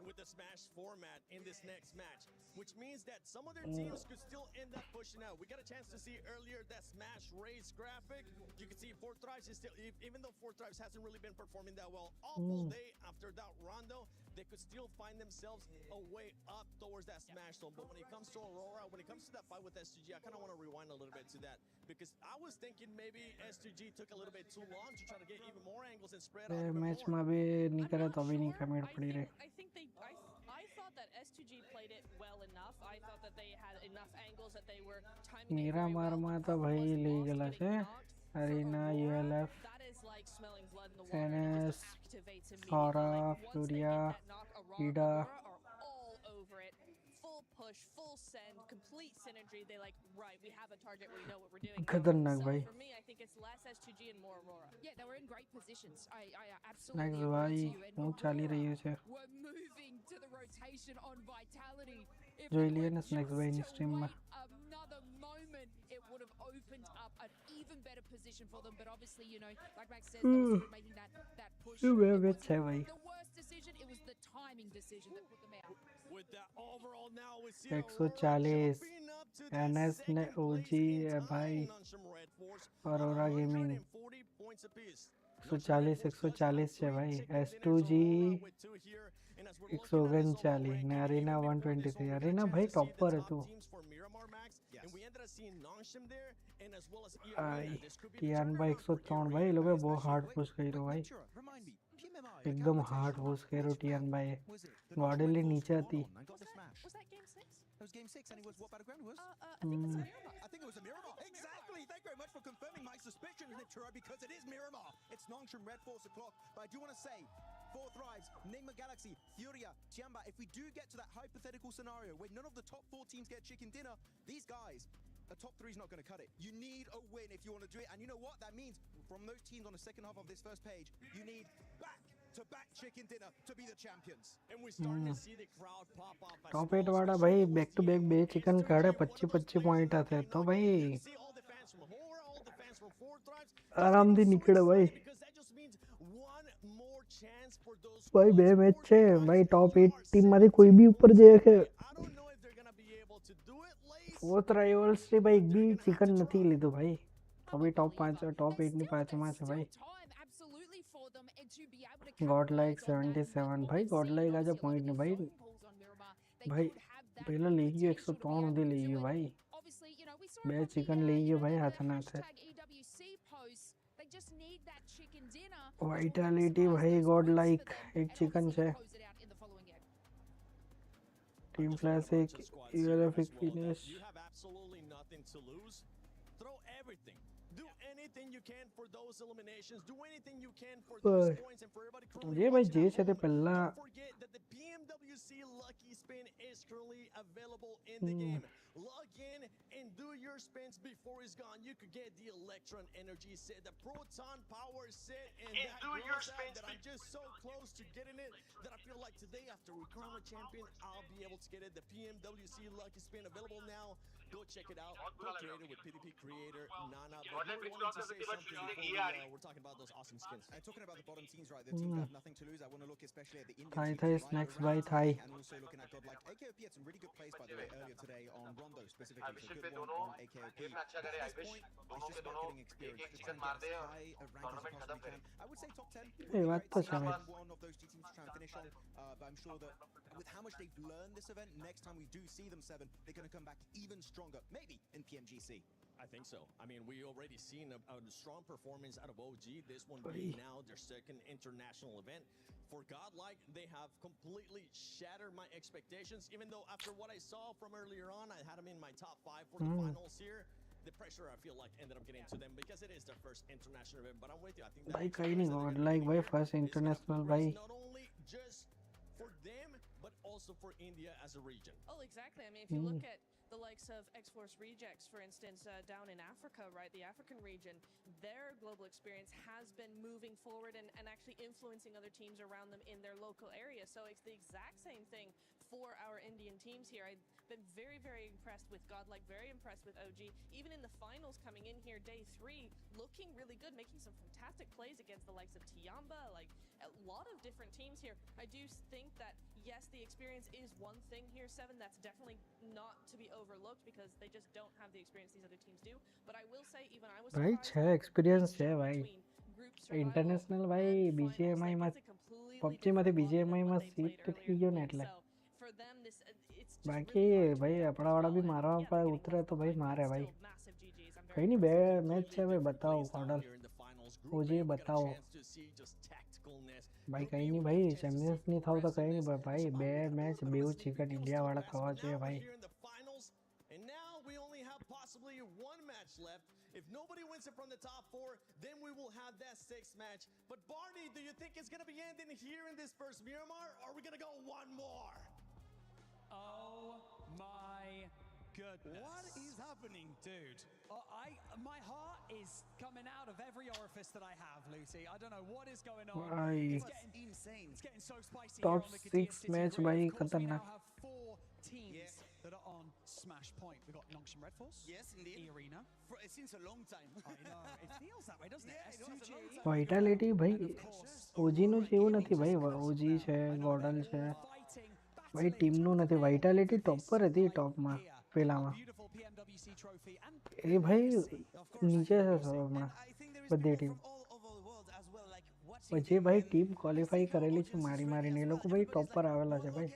With the Smash format in this next match, which means that some of their teams could still end up pushing out. We got a chance to see earlier that Smash race graphic. You can see Four Thrives is still, even though Four Thrives hasn't really been performing that well all full day after that rondo, they could still find themselves a way up towards that Smash zone. But when it comes to Aurora, when it comes to that fight with S2G, I kind of want to rewind a little bit to that, because I was thinking maybe S2G took a little bit too long to try to get even more angles and spread out. Match में भी नहीं करा तो भी नहीं comment पड़ी रे. I thought that S2G played it well enough. I thought that they had enough angles that they were timing. मेरा मारमा तो भाई ले गला से arena ULF NS Aura Furia Ida all over it. Full push, full send, complete synergy. They like, right, we have a target, we know what we're doing. खतरनाक भाई. For me, I think it's less S2G and more Aurora. Yeah, they were in great positions. I absolutely next भाई वो चाली रही है से. We're moving to the rotation on vitality. जो Ilion next भाई इन स्ट्रीम में. Another moment, it would have opened up an even better position for them. But obviously, you know, like Max says, they were making that push. The worst decision, it was the timing decision that put them out. With that overall now, we see 140 NS ने OG भाई Aurora Gaming 140 છે ભાઈ. S2G 139 ને અરીના 123. અરીના ભાઈ ટોપ પર હતું. ભાઈ ટીઆન ભાઈ 103 ભાઈ. એ લોકોએ બહુ હાર્ડ પુશ કર્યો ભાઈ. एकदम हार्ड पुश કર્યો ટીઆન ભાઈએ. ગોડેલી નીચે હતી. It was game 6 and it was what battleground it was? I think it was a Miramar. Exactly. Thank you very much for confirming my suspicion, Nipturo, because it is Miramar. It's Nongshim Red Force o'clock. But I do want to say, Four Thrives, Nigma Galaxy, Furia, Tiamba, if we do get to that hypothetical scenario where none of the top 4 teams get chicken dinner, these guys, the top 3 is not going to cut it. You need a win if you want to do it. And you know what? That means from those teams on the second half of this first page, you need back-to-back chicken dinner to be the champions. And we're starting to see the crowd pop up. Top 8 वाला भाई back to back बे chicken काढ़े 25 point आते हैं तो भाई आराम दी निकले भाई भाई बे मैच है भाई टॉप 8 टीम मध्ये कोई भी ऊपर जाए के फोर्थ राइवल्स से भाई एक भी चिकन नहीं ली तो भाई अभी टॉप 5 टॉप 8 नहीं 5 में से भाई गॉड लाइक 77 भाई गॉड लाइक आजा पॉइंट नहीं भाई भाई पहले ले गयो 103 दे ले गयो भाई बे चिकन ले गयो भाई हाथ ना थे वाइटलिटी भाई गॉड लाइक एक चिकन छे टीम फ्लैश एक यूएलएफ एक finish Do anything you can for those eliminations. Do anything you can for those points and for everybody. ये भाई जे छे ते पहला Forget that the PMWC Lucky Spin is currently available in the game. Log in and do your spins before it's gone. You could get the Electron Energy set, the Proton Power set, and that do your spins that I'm just so close to getting it that I feel like today after we crown a champion, I'll be able to get it. The PMWC Lucky Spin available now. Go check it out. Co-created with PDP creator Nana. But we wanted to say something before we're talking about those awesome skins. Talking about the bottom teams, right? The teams that have nothing to lose. I want to look especially at the Indian Thai teams. Thai snacks by Thai. And also looking at God like AKOP had some really good plays by the way earlier today on Rondo specifically. So good one on AKOP. At this point, it's just about getting experience. Just trying to get as high a rank as you possibly can. I would say top 10. ये बात तो है भाई. One of those two teams to try and finish on. But I'm sure that with how much they've learned this event, next time we do see them 7, they're going to come back even stronger. Maybe in PMGC. I think so. I mean, we already seen a strong performance out of OG. This one being now their second international event. For Godlike, they have completely shattered my expectations. Even though after what I saw from earlier on, I had them in my top 5 for the finals here. The pressure I feel like ended up getting to them because it is their first international event. But I'm with you. I think that भाई कहीं नहीं Godlike भाई first international भाई. Not only just for them, but also for India as a region. Oh, exactly. I mean, if you look at the likes of X-Force Rejects, for instance, down in Africa, right, the African region, their global experience has been moving forward and actually influencing other teams around them in their local area. So it's the exact same thing for our Indian teams here. I've been very, very impressed with Godlike, very impressed with OG. Even in the finals coming in here, day 3, looking really good, making some fantastic plays against the likes of Tiamba, like a lot of different teams here. I do think that, yes, the experience is one thing here, 7. That's definitely not to be overlooked because they just don't have the experience these other teams do. But I will say, even I was भाई छह experience है भाई. International भाई BGMI में PUBG मध्ये BGMI में seat थी जो नेट ले. बाकी भाई अपना वाला भी मारा पर उतरे तो भाई मारे भाई. कहीं नहीं बे मैच है भाई बताओ ऑर्डर. मुझे बताओ. भाई कहीं नहीं भाई चैंपियंस नहीं था तो कहीं नहीं भाई बे मैच बेउ चिकन इंडिया वाला खावा चाहिए भाई. And now we only have possibly one match left. If nobody wins it from the top 4, then we will have that 6th match. But Barney, do you think it's going to be ending here in this first Miramar, or are we going to go one more? Oh my goodness. What is happening, dude? My heart is coming out of every orifice that I have, Lucy. I don't know what is going on. भाई It's getting insane. It's getting so spicy. Top 6 match भाई खतरनाक. We now have 4 teams that are on Smash Point. We've got Nongshim Red Force. Yes, indeed. E-Arena. It seems a long time. I know. It feels that way, doesn't it? Yeah, it was a long S2G. time. Vitality ભાઈ ઓજી નું જેવું નથી ભાઈ. ઓજી છે Gordon છે ભાઈ ટીમનું નથી. વાઇટાલિટી ટોપ પર હતી ટોપમાં પેલામાં. એ ભાઈ નીચે છે સૌમાં બધી ટીમ. પછી ભાઈ ટીમ ક્વોલિફાઈ કરેલી છે મારી મારીને એ લોકો ભાઈ ટોપ પર આવેલા છે ભાઈ.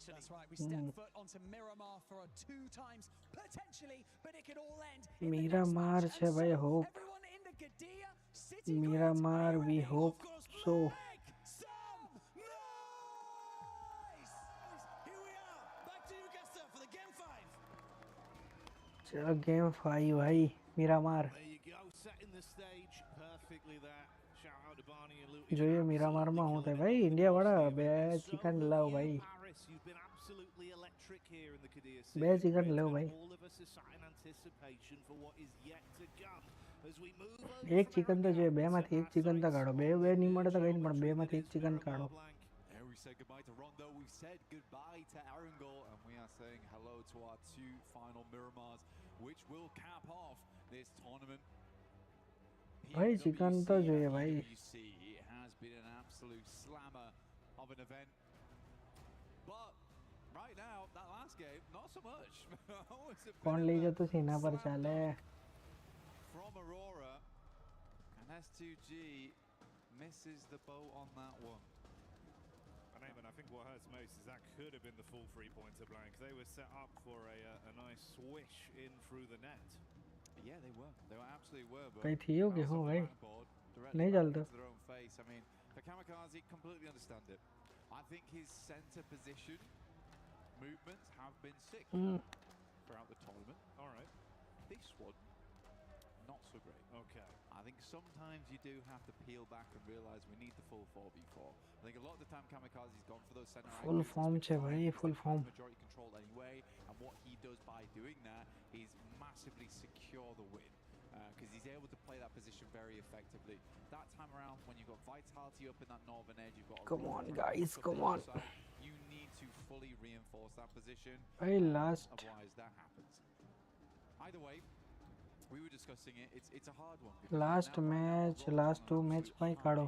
That's right. We step foot onto Miramar for a 2 times potentially, but it could all end. Miramar છે ભાઈ hope. Miramar we hope so. चलो गेम 5 भाई Miramar. જોઈએ મિરામારમાં હું થાય ભાઈ ઇન્ડિયા વાળા બે ચિકન લાવ ભાઈ. absolutely electric here in the Kadir बे चिकन लो भाई all of us are sat in anticipation for what is yet to come as we move एक चिकन तो जो है बे माथी एक चिकन तो काढो बे बे नहीं मरे तो कहीं पण बे माथी एक chicken काढो There we say goodbye to Rondo, we've said goodbye to Erangel, and we are saying hello to our two final Miramars, which will cap off this tournament. भाई चिकन तो जो है भाई EWC, it has been an absolute slammer of an event. But right now, that last game, not so much. कौन ले जा तो सीना पर चले From Aurora, and S2G misses the boat on that one. And Eamon, I think what hurts most is that could have been the full three-pointer blank. They were set up for a nice swish in through the net. Yeah, they were. They were absolutely were. But कहीं थी हो कि हो भाई नहीं चलता their own face. I mean, the Kamikaze completely understand it. I think his center position movements have been sick throughout the tournament. All right. This one, not so great. Okay. I think sometimes you do have to peel back and realize we need the full 4v4. I think a lot of the time Kamikaze's gone for those center full form छे भाई full form majority control anyway, and what he does by doing that is massively secure the win. Because he's able to play that position very effectively. That time around, when you've got Vitality up in that northern edge, you've got come on guys come on you need to fully reinforce that position. भाई last otherwise that happens. Either way, we were discussing it. It's a hard one. Last match, last two match भाई काढो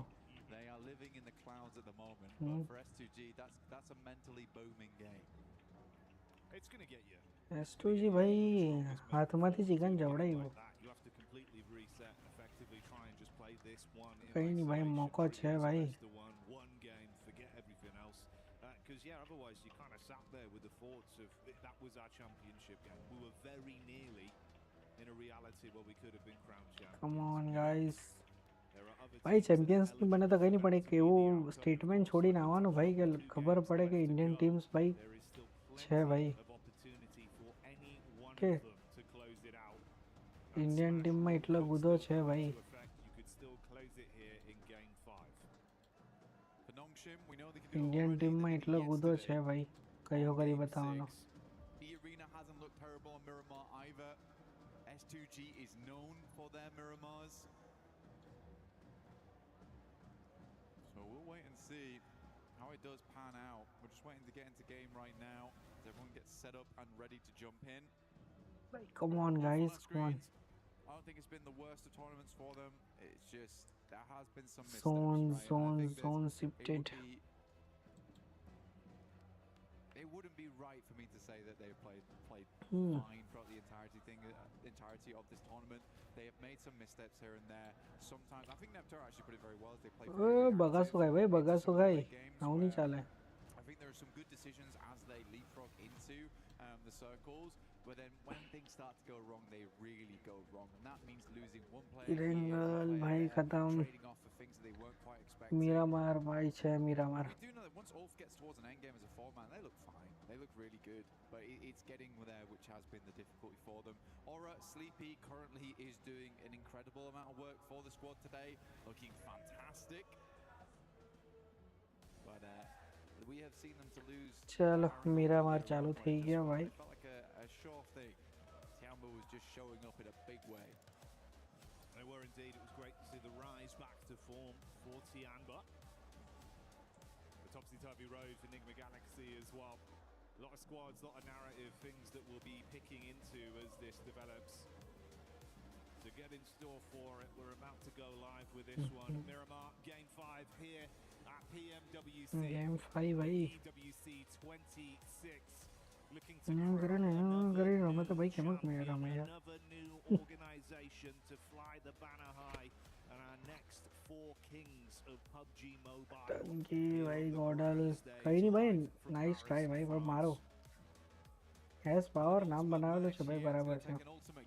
They are living in the clouds at the moment, but for S2G, that's a mentally booming game. It's going to get you. S2G भाई हाथमाती chicken जवड़ा ही वो You have to completely reset and effectively try and just play this one in कहीं नहीं भाई मौका छे भाई one game, forget everything else. Because yeah, otherwise you kind of sat there with the thoughts of that was our championship game. We were very nearly in a reality where we could have been crowned champions. come on guys भाई champions नहीं बने तो कहीं नहीं पड़े कि वो statement छोड़ी ना आवा ना भाई कि खबर पड़े कि इंडियन टीम्स भाई छे भाई के इंडियन टीम में इतना गुदो छे भाई इंडियन टीम में इतना गुदो छे भाई कहीं करी बताओ ना The arena hasn't looked terrible on Miramar either. S2G is known for their Miramars. So we'll wait and see how it does pan out. We're just waiting to get into game right now as everyone gets set up and ready to jump in. come on guys come on I don't think it's been the worst of tournaments for them. It's just there has been some missteps. zone shifted. It wouldn't be right for me to say that they played fine throughout the entirety of this tournament. They have made some missteps here and there. Sometimes I think Neptune actually put it very well as they played. बगासो गए भाई बगासो गए आउँ नहीं चाले I think there are some good decisions as they leapfrog into the circles, but then when things start to go wrong, they really go wrong, and that means losing one player, भाई खत्म trading off for things that they weren't quite expecting. Miramar भाई छे Miramar We do know that once Ulf gets towards an end game as a four-man, they look fine. They look really good, but it's getting there which has been the difficulty for them. Aura Sleepy currently is doing an incredible amount of work for the squad today, looking fantastic. But we have seen them to lose. चलो मिरामार चालू थी गया भाई It felt like a sure thing. Tiamba was just showing up in a big way. They were indeed. It was great to see the rise back to form for Tiamba. The topsy-turvy road for Enigma Galaxy as well. A lot of squads, a lot of narrative, things that we'll be picking into as this develops. So get in store for it. We're about to go live with this one. Miramar, Game 5 here at PMWC. Game 5 भाई EWC 26. Looking to करे मैं तो भाई केमक में यार मैं यार another new organization to fly the banner high and our next 4 kings of PUBG Mobile. टंकी भाई गॉडल कहीं नहीं भाई नाइस ट्राई भाई पर मारो हैज पावर नाम बना लो छ भाई बराबर से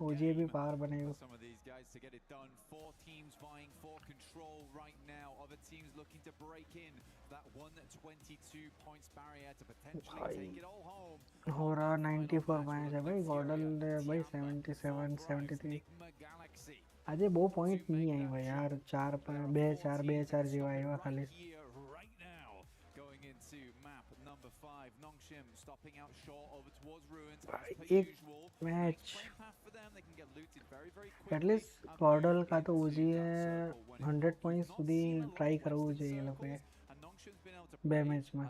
ओजे भी पावर बनेगा Some of these guys to get it done. 4 teams vying for control right now. Other teams looking to break in that 122 points barrier to potentially take it all home. हो रहा 94 पॉइंट्स है भाई गॉडल भाई 77 73 अजय वो point नहीं है भाई यार 4 जीवा आया खाली Right now, going into map number 5, Nongshim Nongshim stopping out short over towards ruins as per एक usual. Match Playing path for them, they can get looted very, very quickly. At least GodL का तो ओजी है 100 points સુધી try કરવું જોઈએ એ લોકોએ બે મેચમાં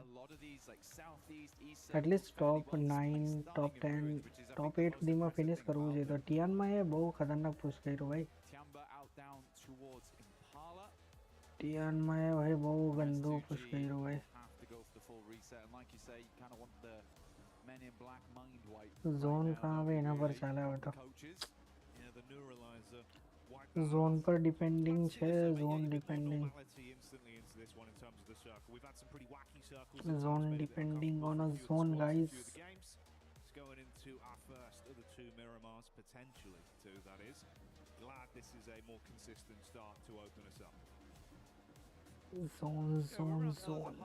એટલીસ્ટ ટોપ 9 ટોપ 10 ટોપ 8 સુધીમાં ફિનિશ કરવું જોઈએ તો ટિયાનમાં એ બહુ ખતરનાક પુશ કર્યું ભાઈ ટિયાનમાં એ ભાઈ બહુ ગંદુ પુશ કર્યું ભાઈ ઝોન કहाँ पे એના પર ચાલે હવે તો ઝોન પર ડિપેન્ડિંગ છે zone depending zone depending on a zone guys Going into our first of the two Miramars, potentially two, that is. Glad this is a more consistent start to open us up. Zone.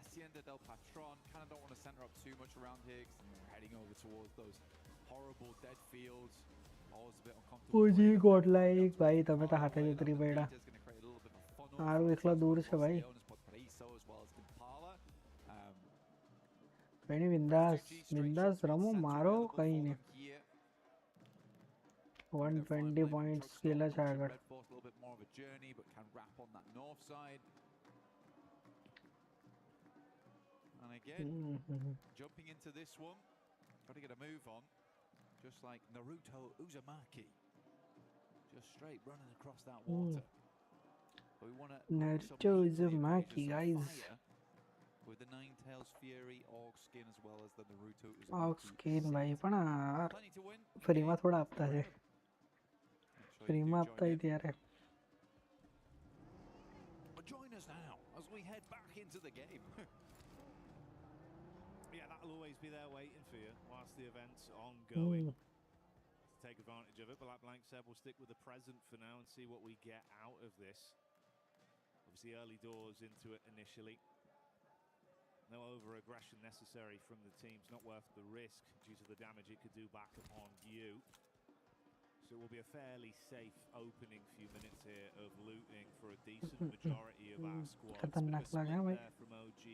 Hacienda del Patron, kind of don't want to center up too much around here because we're heading over towards those horrible dead fields. Always a bit uncomfortable. OG GodLike ભાઈ તમે તો હાથે જ ઉતરી પડ્યા હારું એકલા દૂર છે ભાઈ કઈ નહીં બિંદાસ રમો મારો કઈ નહીં 120 પોઈન્ટ્સ ગયેલા છે આગળ And again, jumping into this one, got to get a move on, just like Naruto Uzumaki, just straight running across that water. But we want to Naruto Uzumaki, guys. With the Ninetales Fury, Orc skin, as well as the Naruto Uzumaki. Orc skin, भाई पण free में थोड़ा आपता है free में आपता ही तैयार है Join us now as we head back into the game. Yeah, that'll always be there waiting for you whilst the event's ongoing. To take advantage of it, but like Blank said, we'll stick with the present for now and see what we get out of this. Obviously, early doors into it initially. No over-aggression necessary from the teams, not worth the risk due to the damage it could do back upon you. So it will be a fairly safe opening few minutes here of looting for a decent majority of our squad. खतरनाक लगा भाई From OG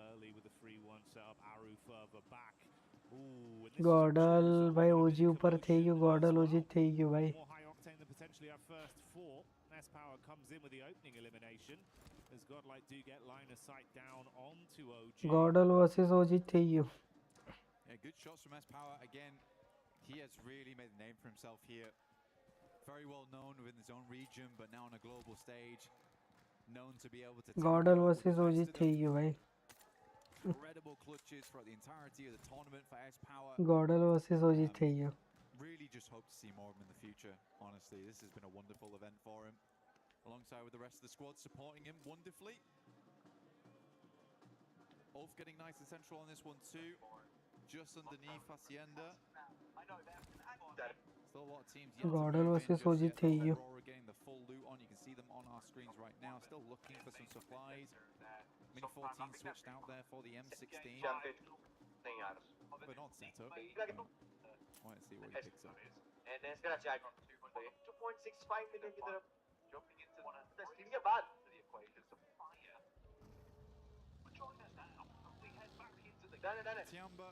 early with a 3-1 setup, Aru further back. ગોડલ ભાઈ ઓજી ઉપર થઈ ગયું ગોડલ ઓજી થઈ ગયું ભાઈ More high octane than potentially our first four. S Power comes in with the opening elimination as Godlike do get line of sight down onto OG. ગોડલ versus OG થઈ ગયું Yeah, good shots from S Power again. He has really made a name for himself here. Very well known within his own region, but now on a global stage, known to be able to. GodL versus OG થઈ ગયું ભાઈ Incredible clutches throughout the entirety of the tournament for S Power. GodL versus OG થઈ ગયું Really just hope to see more of him in the future. Honestly, this has been a wonderful event for him. Alongside with the rest of the squad supporting him wonderfully. Ulf getting nice and central on this one too. Just underneath Hacienda. Still a lot of teams yet to ગોડલ move in, versus just ઓજી yet થઈ for ગયું Aurora getting the full loot on. You can see them on our screens right now. Still looking for some supplies. Mini 14 switched out there for the M16. But not set up. Let's see what he picks up. And then it's gonna jack on 2.65 millimeter jumping into the screen के बाद the equation fire. Join us now. We head back into the Tiamba,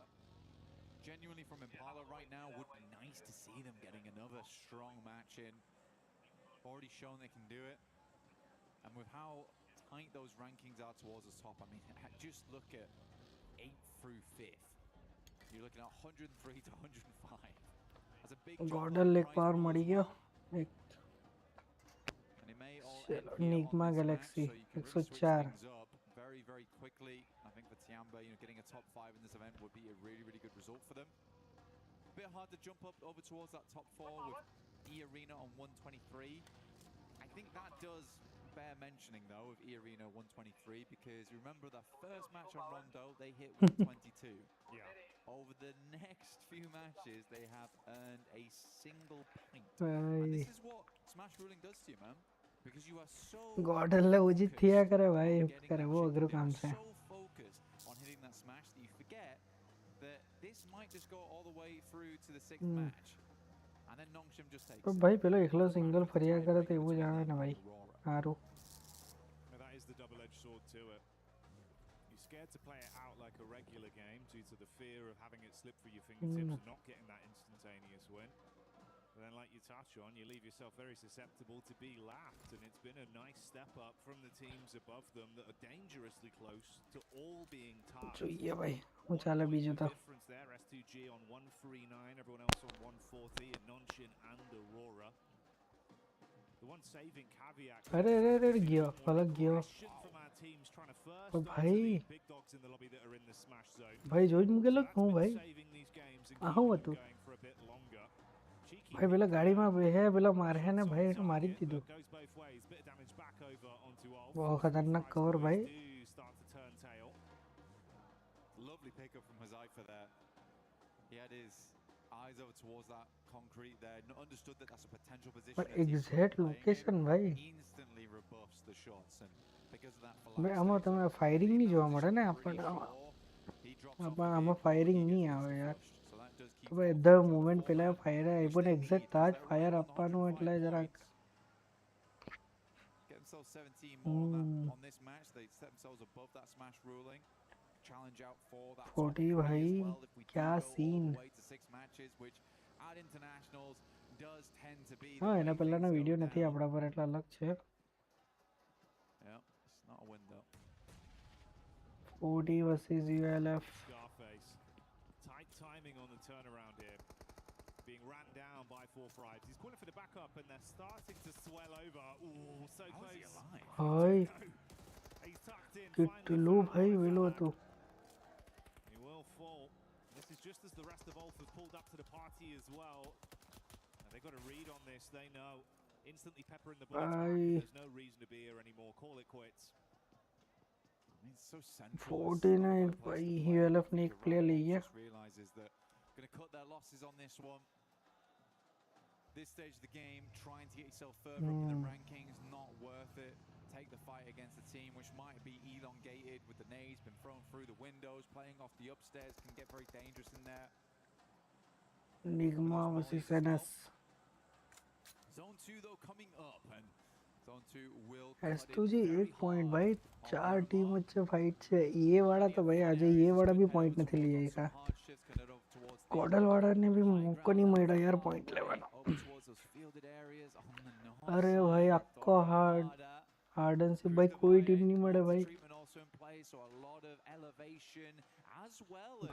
genuinely from Impala right now, would be nice to see them getting another strong match in. Already shown they can do it. And with how tight those rankings are towards the top, I mean, just look at 8th through 5th. You're looking at 103 to 105. That's a big drop. ગોડલ એક power મળી ગયો એક ચલો નિગ્મા Galaxy 104 Very, very quickly. I think for Tiamba, getting a top 5 in this event would be a really, really good result for them. A bit hard to jump up over towards that top 4 with E-Arena on 123. I think that does bear mentioning though of E-Arena 123 because you remember the first match on Rondo, they hit 122. Yeah. Over the next few matches, they have earned a single point. Right. And this is what Smash Ruling does to you, man. Because you are so ગોડલ ને ઓજી થયા કરે ભાઈ કરે બહુ અઘરું કામ છે so focused on hitting that smash that you forget that this might just go all the way through to the 6th match. And then Nongshim just takes તો ભાઈ પેલો એકલો સિંગલ ફર્યા કરે તો એવું જ આવે ને ભાઈ સારું That is the double-edged sword to it. You scared to play it out like a regular game due to the fear of having it slip through your fingertips and not getting that instantaneous win. But then, like you touch on, you leave yourself very susceptible to be lapped, and it's been a nice step up from the teams above them that are dangerously close to all being tough. જોઈએ ભાઈ હું ચાલે બીજું તો Difference there, S2G on 139, everyone else on 140, and Nonshin and Aurora. The one saving caveat. अरे अरे अरे गयो अलग गयो From our teams trying to first ओ भाई big dogs in the lobby that are in the smash zone. भाई જોઈ મુકે લગ હું ભાઈ આહું હતું For a bit longer. ભાઈ પેલા ગાડીમાં બેહે પેલા મારે ને ભાઈ એને મારી જ દીધું Goes both ways. Bit of damage back over onto Ulf. બહુ ખતરનાક કવર ભાઈ Do start to turn tail. Lovely pickup from Hazaifa there. He had his eyes over towards that concrete there. Understood that that's a potential position. but exact location ભાઈ Instantly rebuffs the shots, and because of that, ભાઈ આમાં તમે firing નહીં જોવા મળે ને આપણને આમાં ફાયરિંગ નહીં આવે યાર ભાઈ ધ મોમેન્ટ પેલા ફાયર આપ્યું ને એક્ઝેક્ટ તાજ ફાયર આપવાનું એટલે જરાક get themselves 17 more on this match. They set themselves above that smash ruling. Challenge out for that 40 भाई क्या scene way to 6 matches, which at internationals does tend to be હા એના પહેલાનો વિડિયો નથી આપણા પર એટલા અલગ છે yeah, it's not a win though. 40 versus ULF Scarface. Tight timing on the turnaround here. Being ran down by 4-5. He's calling for the backup and they're starting to swell over. Ooh, so close. Hi He's tucked in. કેટલું ભાઈ વેલો હતો He will fall. This is just as the rest of Ulf have pulled up to the party as well. And they've got a read on this. They know. Instantly peppering the bullets back. There's no reason to be here anymore. Call it quits. I mean, it's so central. 49 भाई ULF ने एक player ले गया Realizes that going to cut their losses on this one. This stage of the game, trying to get yourself further up in the rankings, not worth it. Take the fight against a team which might be elongated with the nades, been thrown through the windows, playing off the upstairs, can get very dangerous in there. Nigma versus NS Zone 2 though coming up, and Zone 2 will S2G 1 point भाई 4 team વચ્ચે fight છે એ વાળા તો ભાઈ આજે એ વાળા બી point નથી લઈ આયા કોડલ વાળાને બી મોકો નહીં મળ્યો યાર પોઈન્ટ લેવાનો અરે ભાઈ આખો હાર્ડન से भाई कोई टीम नहीं મળે ભાई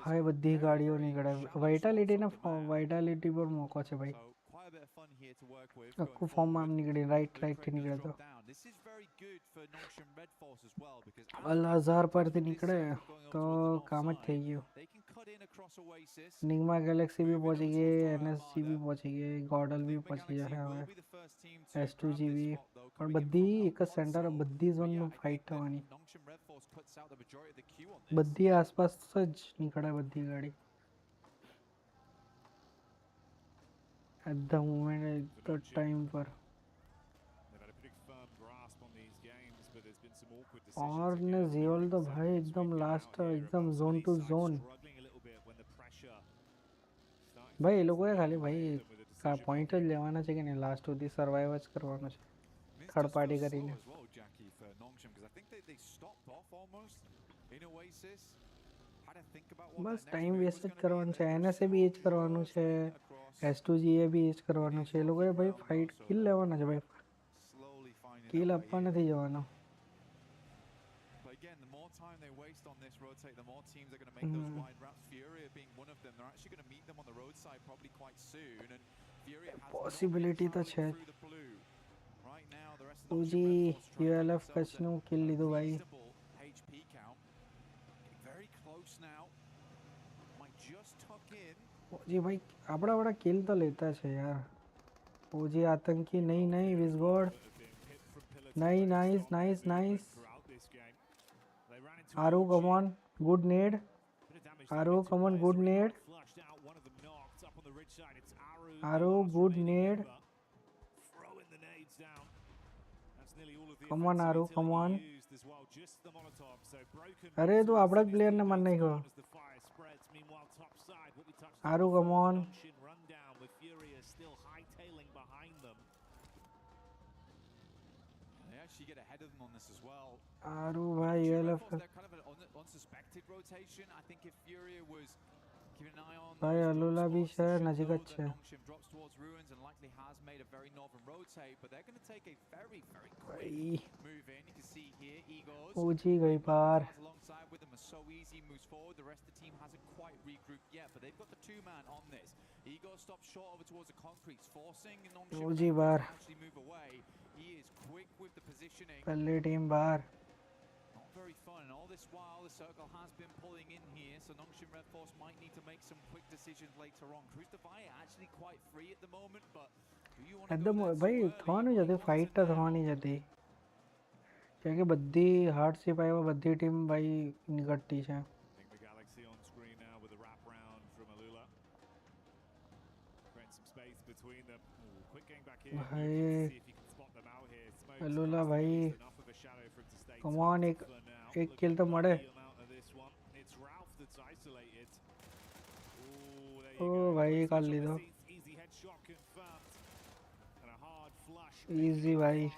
ભાઈ બધી ગાડીઓ નીકળે વાઇટાલિટી પર મોકો છે ભાઈ આખું ફોર્મ આમ નીકળી રાઈટ થી નીકળે તો અલ હઝાર પરથી નીકળે તો કામ જ થઈ ગયું નિગ્મા ગેલેક્સી બી પહોંચી ગઈ એનએસજી બી પહોંચી ગઈ ગોડલ બી પહોંચી જશે હવે S2G બી પણ બધી એક જ સેન્ટર બધી ઝોનમાં ફાઇટ થવાની બધી આસપાસ જ નીકળે બધી ગાડી at the moment at the time पर और ने जियोल तो भाई एकदम लास्ट एकदम जोन टू जोन भाई ये लोगों खाली भाई का पॉइंट જ લેવાના છે કે નહીં લાસ્ટ સુધી સર્વાઈવ જ કરવાનું છે થર્ડ પાર્ટી કરીને બસ ટાઈમ વેસ્ટ જ કરવાનું છે એનએસએ બી એ જ કરવાનું છે S2G એ બી એ જ કરવાનું છે એ લોકોએ ભાઈ ફાઇટ કિલ લેવાના છે ભાઈ કિલ આપવા નથી જવાનો પોસિબિલિટી તો છે S2G ULF કચ્છનું કિલ લીધું ભાઈ जी भाई अपना बड़ा किल तो लेता है यार ओजी आतंकी नहीं नहीं विजगॉड नहीं नाइस नाइस नाइस आरू कम ऑन गुड नेड आरू कम ऑन गुड नेड आरू गुड नेड कम ऑन आरू कम ऑन अरे तो अपना प्लेयर ने मन नहीं को Aru, come on. managed to get ahead of them on this as well. आरू भाई ULF They're kind of an unsuspected rotation. I think if Furia was keeping an eye on भाई अलुला भी शायद नजीकच છે Nongshim drops towards ruins and likely has made a very northern rotate, but they're going to take a very quick move in. You can see here Egos ऊंची गई पार alongside with them are so easy, moves forward. The rest of the team hasn't quite regrouped yet, but they've got the two-man on this. Egos stops short over towards the concrete, forcing Nongshim ऊंची to bar actually move away. He is quick with the positioning. पहली team बाहर Not very fun. And all this while, the circle has been pulling in here, so Nongshim Red Force might need to make some quick decisions later on. Cruz Defy actually quite free at the moment, but do you want to एकदम भाई થવાની જતી fight તો થવાની જતી કેમ કે બધી હાર્ડશિપ આવ્યા બધી ટીમ ભાઈ નિકટતી છે भाई अलुला भाई कम ऑन एक किल तो मरे ओ भाई कर ली दो इजी भाई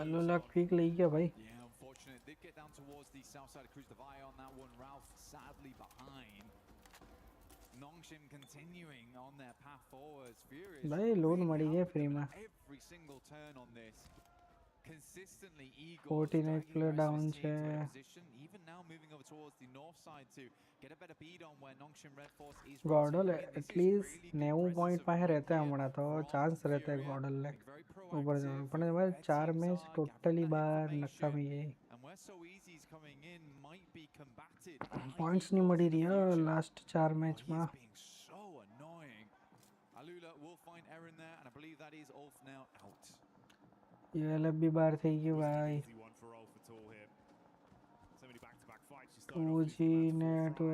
अलुला क्विक ले गया भाई Yeah, unfortunate. Did get down towards the south side of Cruz Defy on that one. Ralph sadly behind. Nongshim continuing on their path forwards. Furious. भाई लोन मरी गए फ्री में Every single turn on this. Consistently Eagles 49 player down છે even now moving over towards the north side to get a better beat on where Nongshim Red Force is. गॉडल at least 90 point पे रहता है हमारा तो chance रहता है गॉडल ले ऊपर जाने पर भाई 4 मैच टोटली बार नक्का में ये पॉइंट्स नहीं मरी रही है लास्ट 4 मैच में So annoying. Alula will find Aaron there, and I believe that is Ulf now out. ये अलग भी बार थी कि भाई ओजी ने तो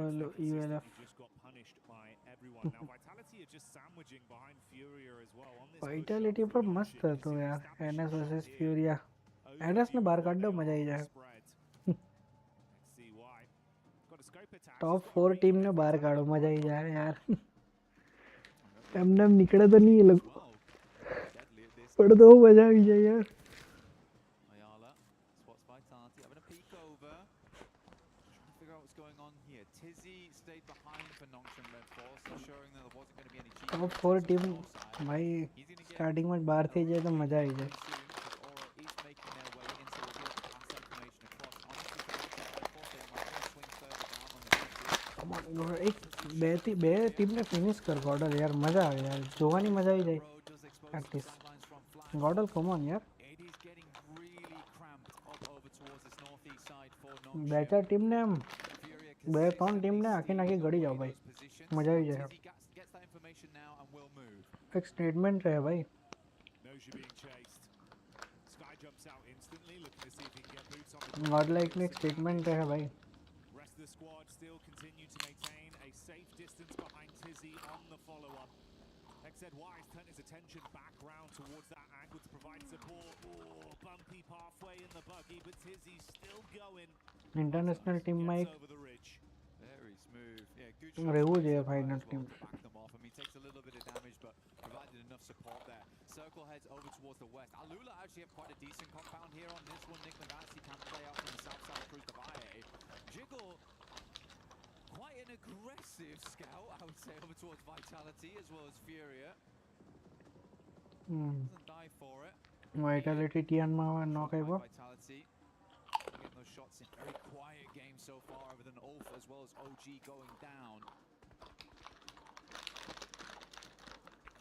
यूएलएफ वाइटलिटी पर मस्त है तो यार एनएस वर्सेस फ्यूरिया एनएस ने बाहर काट दो मजा ही जाए टॉप 4 टीम ने बाहर काटो मजा ही जाए यार एमएम निकले तो नहीं ये लोग पर दो मजा ही जाए यार टॉप 4 टीम भाई स्टार्टिंग में बाहर थे जाए तो मजा ही जाए एक બે ટીમને ફિનિશ કર ગોડલ યાર મજા આવે યાર જોવાની મજા આવી જાય પ્રેક્ટિસ ગોડલ કમ ઓન યાર બે ચાર ટીમને એમ બે ત્રણ ટીમને આખી નાખી ગળી જાઓ ભાઈ મજા આવી જાય એક સ્ટેટમેન્ટ રહે ભાઈ ગોડલ એક ને સ્ટેટમેન્ટ રહે ભાઈ XZY has turned his attention back round towards that angle to provide support. Oh, bumpy pathway in the buggy, but Tizzy's still going. International team Mike. Very smooth. Yeah, good રહેવું જોઈએ final team. Back them off. I mean, takes a little bit of damage, but provided enough support there. Circle heads over towards the west. Alula actually have quite a decent compound here on this one. Nick Navasi can play out from the south side of Cruz Defy. Jiggle. Quite an aggressive scout, I would say, over towards Vitality as well as Furia. Doesn't die for it. Vitality Tian માં knock આવ્યો. Vitality getting those shots in. Very quiet game so far, with an Ulf as well as OG going down.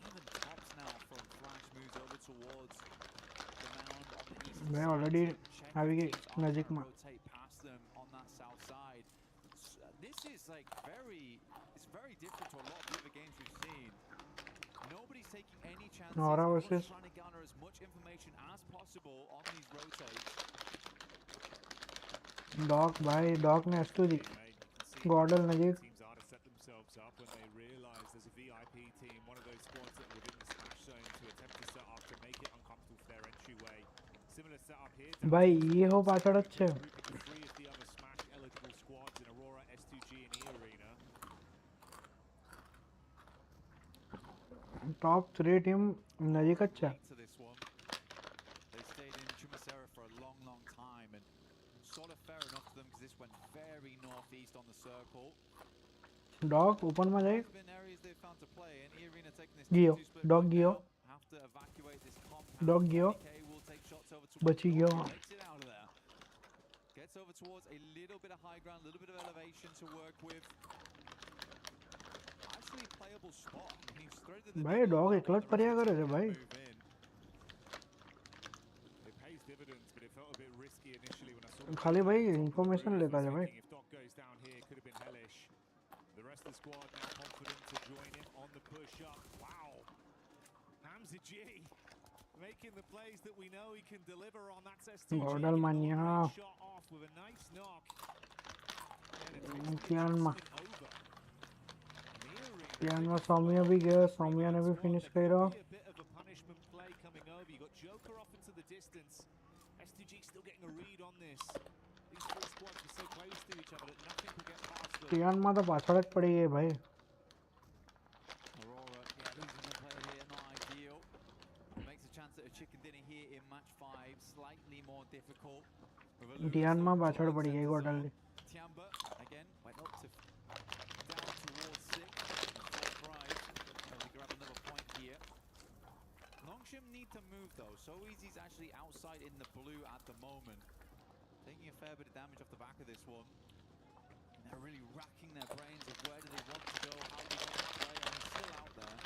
Even tops now from Flash moves over towards the mound on the east. मैं already આવી ગઈ નજીકમાં. Rotate past them on that south side. This is like it's very different to a lot of the other games we've seen. Nobody's taking any chances. Nora Everyone's versus trying to garner as much information as possible on these rotates. Dog भाई dog ने एस्टू दी गॉडल नजीक Teams are to set themselves up when they realise there's a VIP team, one of those squads that are within the smash zone to attempt to set up to make it uncomfortable for their entryway. Similar setup here. भाई ये हो पाछળ જ છે Three of the other smash eligible squads in Aurora, S2G and E Arena. Top 3 team नजीक જ છે went very northeast on the circle. Dog open में जाए. There's been areas they've found to play, and E-Arena taking this Gio, 2-2 split dog right Gio, now. Have to evacuate this compound. dog Gio. DK will take shots over towards बची गया. Makes it out of there. Gets over towards a little bit of high ground, a little bit of elevation to work with. Actually playable spot. He's threaded the भाई dog एकलट परिया करे थे भाई. It pays dividends, but it felt a bit risky initially when I saw. खाली भाई information लेता है भाई. If Doc goes down here, it could have been hellish. The rest of the squad now confident to join him on the push up. Wow, Hamza G making the plays that we know he can deliver on that STG. Gordal mania. Shot off with a nice knock. Tianma Soumya भी गया. Soumya ने भी finish करा. A bit of a punishment play coming over. You got Joker off into the distance. STG still getting a read on this. These three squads were so close to each other that nothing could get past them. Tianma तो पाछड़ पड़ी है भाई. Aurora, yeah, losing the player here, not ideal. Makes a chance at a chicken dinner here in match 5, slightly more difficult. Tianma पाछड़ पड़ी है Gordal. Tiamba again went up to down towards 6. Fourth rise. Able to grab another point here. Nongshim need to move though. So Easy's actually outside in the blue at the moment. Taking a fair bit of damage off the back of this one. And they're really racking their brains of where do they want to go, how do they want to play, and he's still out there.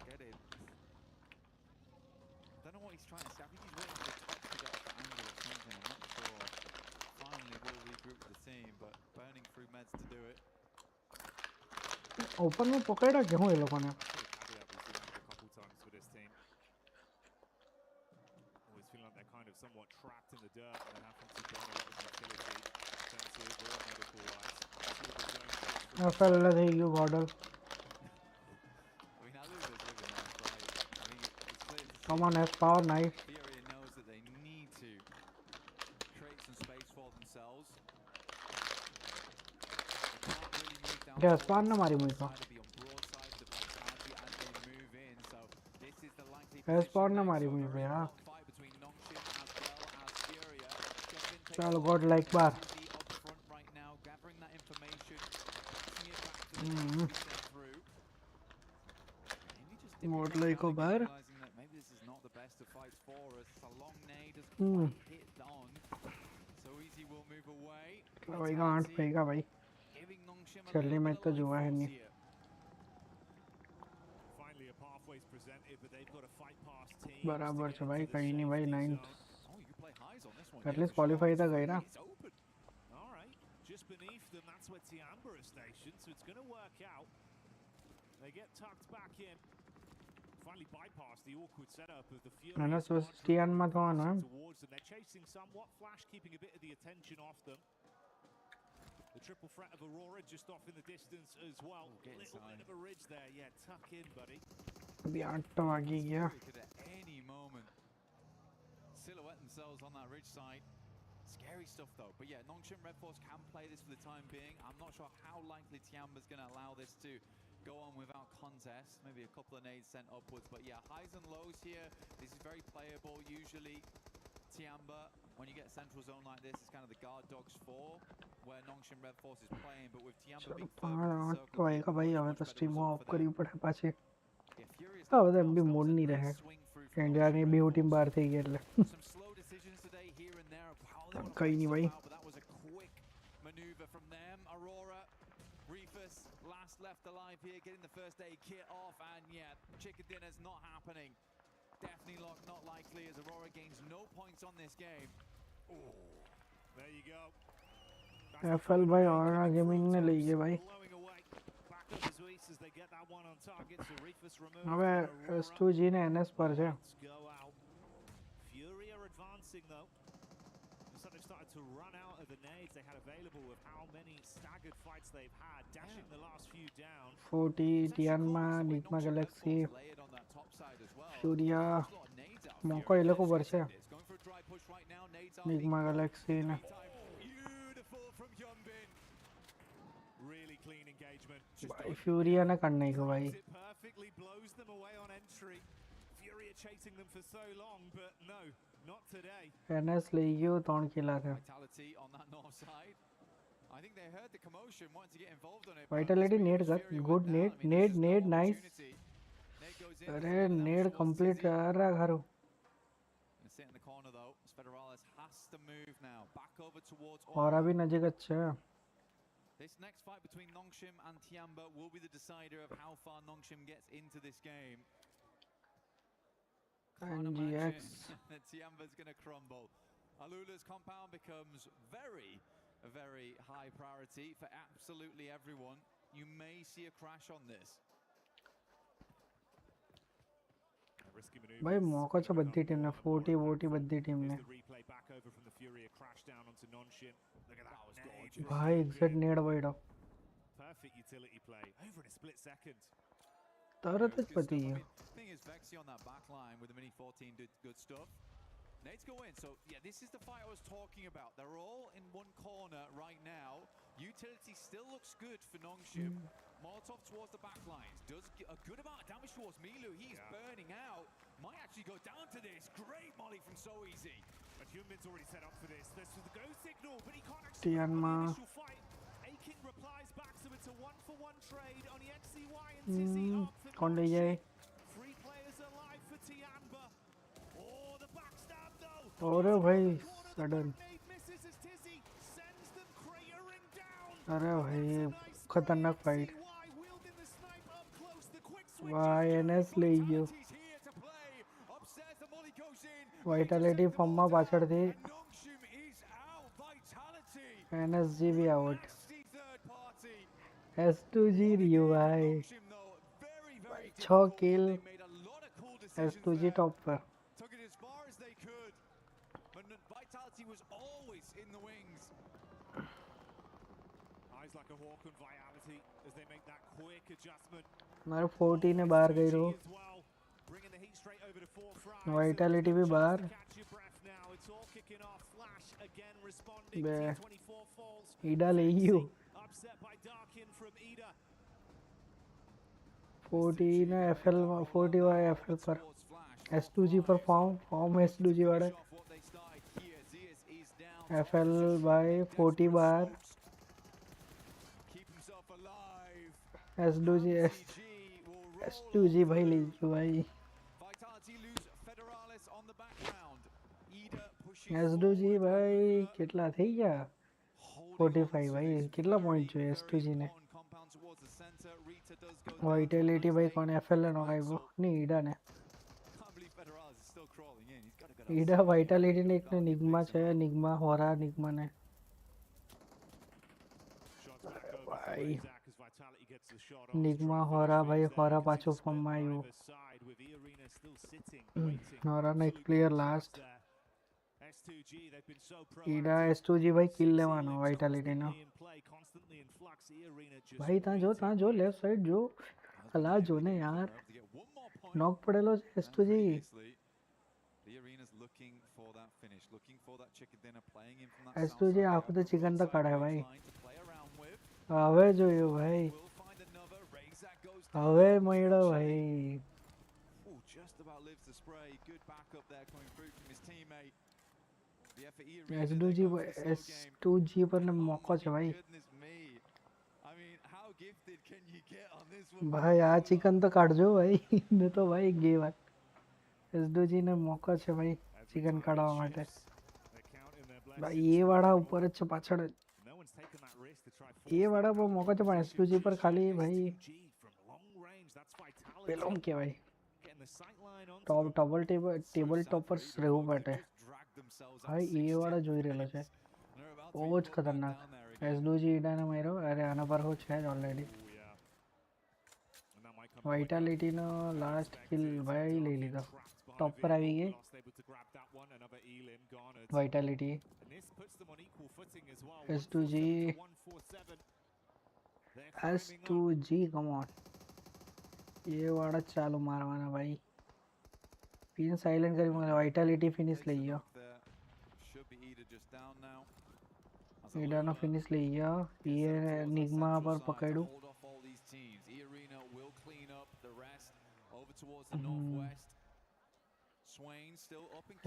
Get in. Don't know what he's trying to say. I think he's waiting for the top to get off the angle or something. I'm not sure. Finally will regroup the team, but burning through meds to do it. Open में पकड़ा क्यों ये लोगों ने? A couple times for this team. Always feeling like they're kind of somewhat trapped in the dirt and they're having to burn a lot of utility. Defensive or medical wise. I fell in love with you, Gordal. Come on, S power, nice. Furia knows that they need to create some space for themselves. They can't really move down. क्या span ना मारी मुझको. Span ना मारी मुझको यार. चलो God like बार. God like को बार. Maybe this is not the best of fights for us. It's a long nade has hit on. So Easy will move away. भाई का 8 फेंका भाई. चलने में तो जुआ है नहीं. बराबर से भाई कहीं नहीं भाई 9th. At least qualify था गए ना. Just beneath them, that's where Tiamba is stationed, so it's going to work out. They get tucked back in. Finally bypass the awkward setup of the Fury. मैंने सोचा Tianma तो आना है. Towards them, they're chasing somewhat. Flash keeping a bit of the attention off them. The triple threat of Aurora just off in the distance as well. Little bit of a ridge there, yeah. Tuck in, buddy. अभी 8 तो आगे गया. Could at any moment silhouette themselves on that ridge side. Scary stuff though. But yeah, Nongshim Red Force can play this for the time being. I'm not sure how likely Tiamba's going to allow this to go on without contest. Maybe a couple of nades sent upwards. But yeah, highs and lows here. This is very playable. Usually Tiamba, when you get central zone like this, it's kind of the guard dogs for where Nongshim Red Force is playing. But with Tiamba being further in the circle, तो आएगा भाई हमें तो stream of करी पड़े पाछे. अब तो भी मोड नहीं रहे. इंडिया की भी टीम बाहर से ही खेल ले. कहीं नहीं भाई. Maneuver from them. Aurora, Reefus, last left alive here, getting the first aid kit off, and yeah, chicken dinner's not happening. Definitely not likely as Aurora gains no points on this game. Oh, there you go. FL भाई और आगे में नहीं ले गए भाई. अबे S2G ने NS पर है. Fury are advancing though. So they've started to run out of the nades they had available with how many staggered fights they've had, dashing the last few down. 40 Tianma, Nigma Galaxy, Furia, मौका ये लोग को बरसे. Nigma Galaxy ने. Really clean engagement. भाई Furia ना करने को भाई. Perfectly blows them away on entry. Fury are chasing them for so long, but no, not today. NS ले गयो 3 किला था. Vitality on that north side. I think they heard the commotion, wanted to get involved on it. Vitality nade कर, good nade nice. अरे nade complete कर रहा घरो. Sit in the corner though. Federalis has to move now back over towards. और अभी नज़दीक अच्छा. This next fight between Nongshim and Tiamba will be the decider of how far Nongshim gets into this game. NGX. Tiamba's going to crumble. Alula's compound becomes very, very high priority for absolutely everyone. You may see a crash on this. भाई मौका तो Baddi team ने 40 Baddi team ने. भाई exact नेड wide off. Perfect utility play over in a split second. तरत पति है. Thing is Vexy on that back line with the mini 14 did good stuff. Nades go in, so yeah, this is the fight I was talking about. They're all in one corner right now. Utility still looks good for Nongshim. Molotov towards the back lines does a good amount of damage towards Milu. He's burning out. Might actually go down to this. Great molly from So Easy. But Human's already set up for this. This is the go signal, but he can't actually win the initial fight. Aiken replies back, so it's a 1-for-1 trade on the XCY and Tizzy up for कौन ले जाए? 3 players alive for Tiamba. Oh, the backstab though. अरे भाई sudden. Misses as Tizzy sends them cratering down. अरे भाई खतरनाक fight. YNS ले गयो. Vitality फॉर्म में पाछड़ थी. NSG भी आउट. S2G रियो भाई. 6 किल. S2G टॉप पर. Vitality was always in the wings. Eyes like a hawk on Vitality as they make that quick adjustment. मेरे 40 ने बाहर गई रो. Bringing the heat straight over to 4 fries. Vitality भी बाहर. Catch your breath now. It's all kicking off. Flash again responding. Bay. T24 falls. ईडा ले गयो. Upset by Darkin from Ida. 40 ने FL 40 वाला FL पर. S2G पर फॉर्म S2G वाला. FL by 40 bar. S2G भाई ले गयो भाई. S2G भाई कितना थी क्या? 45 भाई कितना पॉइंट जो S2G ने. Vitality भाई कौन FL ने नॉक वो नहीं ईडा ने. ईडा Vitality ने एक ने निग्मा चाहिए. निग्मा हो रहा निग्मा ने. भाई निग्मा हो रहा भाई हो रहा पाछो फॉर्म में आयो. हो रहा ना एक प्लेयर लास्ट. ईडा S2G भाई किल लेवानो Vitality ना. भाई ता जो लेफ्ट साइड जो हला जो ने यार नॉक पड़ेलो S2G. S2G आपको तो चिकन तो कड़ा है भाई. आवे जो यो भाई. आवे मयड़ा भाई. S2G पर ने मौका है भाई. भाई आ चिकन तो काट जो भाई. ने तो भाई गे बात. S2G ने मौका है भाई चिकन काटवा माटे. भाई ये वाला ऊपर अच्छा पाछड़. ये वाला वो मौका तो S2G पर खाली भाई पेलोम के भाई. टेबल टॉपर्स रहू बैठे भाई. ये वाला जो ही रहला है बहुत खतरनाक. S2G ईडा ने मारो. अरे आना पर हो छे ऑलरेडी. Vitality ने लास्ट किल भाई ले लीधा. टॉप पर आई गई Vitality. S2G come on. ये वाला चालू मारवाना भाई. पिन साइलेंट करी मगर Vitality फिनिश ले गया. ईडा ना फिनिश ले गया. ये निग्मा पर पकड़ू.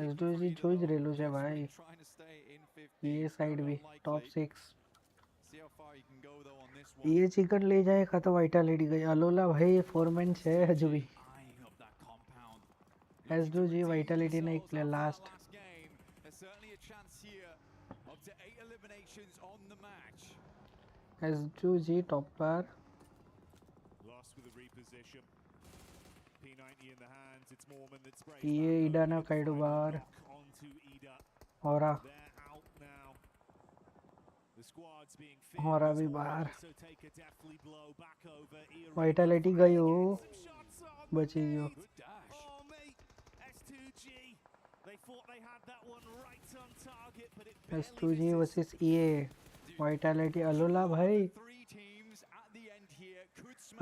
S2G જોઈ જ રહેલું છે ભાઈ ये साइड भी टॉप 6 ये चिकन ले जाए खा तो वाइटालिटी गई अलोला भाई फोरमैन છે હજુ બી S2G वाइटालिटी ने एक प्लेयर लास्ट S2G टॉप पर ये ईडाना काइडो बार और भी बाहर वाइटालिटी गई हो बची गयो S2G वर्सेस EA वाइटालिटी अलोला भाई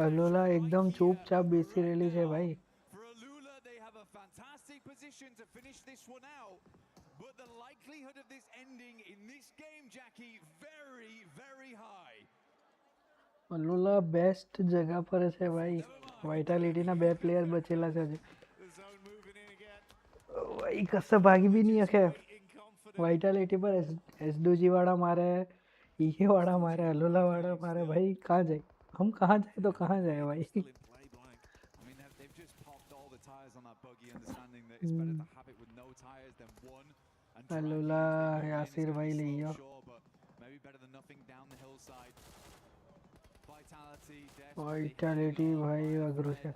अलोला एकदम चुपचाप बेसी રહેલી છે ભાઈ But the likelihood of this ending in this game, Jackie, very, very high. Alula best જગા પર છે ભાઈ વાઇટાલિટી ના બે પ્લેયર બચેલા છે ભાઈ કસે ભાગી भी नहीं હકે વાઇટાલિટી પર S2G वाला मारे EA वाला मारे अलोला वाला मारे भाई कहाँ जाए हम कहाँ जाए तो कहाँ जाए भाई अलोला यासिर भाई लियो वाइटालिटी भाई अघरू છે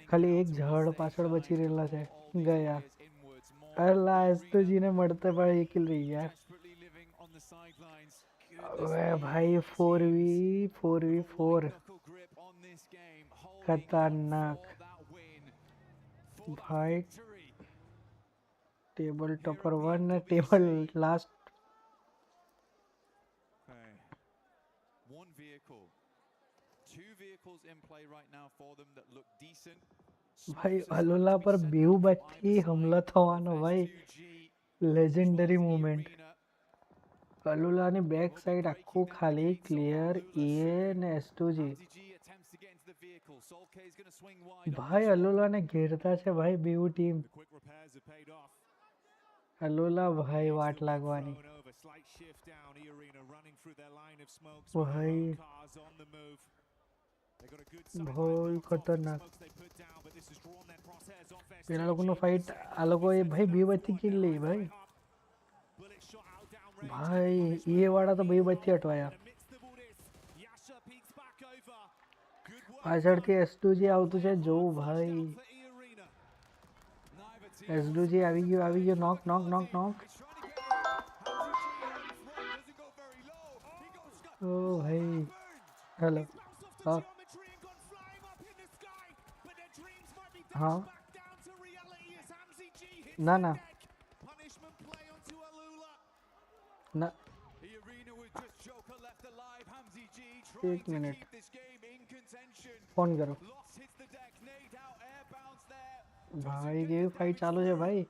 ખાલી એક ઝાડ પાછળ બચી રહેલા છે ગયા અલા S2G ને મળતે ભાઈ કિલ રહી યાર હવે ભાઈ 4v4 खतरनाक भाई table topper 1 table last one vehicle, two vehicles in play right now for them that look decent. भाई अलोला पर बेहू बच्ची हमला થવાનો भाई लेजेंडरी मोमेंट अलोला ने बैक साइड आखो खाली क्लियर EA ने S2G भाई अलोला ने घेरता છે भाई બેહુ ટીમ अलोला भाई वाट लागवानी भाई भाई खतरनाक પેલા લોકોનો ફાઇટ આ લોકોએ ભાઈ બે બચ્ચી કિલ લી ભાઈ ભાઈ એ વાળા તો બે બચ્ચી હટવાયા પાછળથી S2G આવતું છે જો ભાઈ S2G આવી ગયો નોક નોક નોક નોક ओ भाई हेलो हाँ हाँ ना ना ना एक मिनट फोन करो भाई ये फाइट चालू है भाई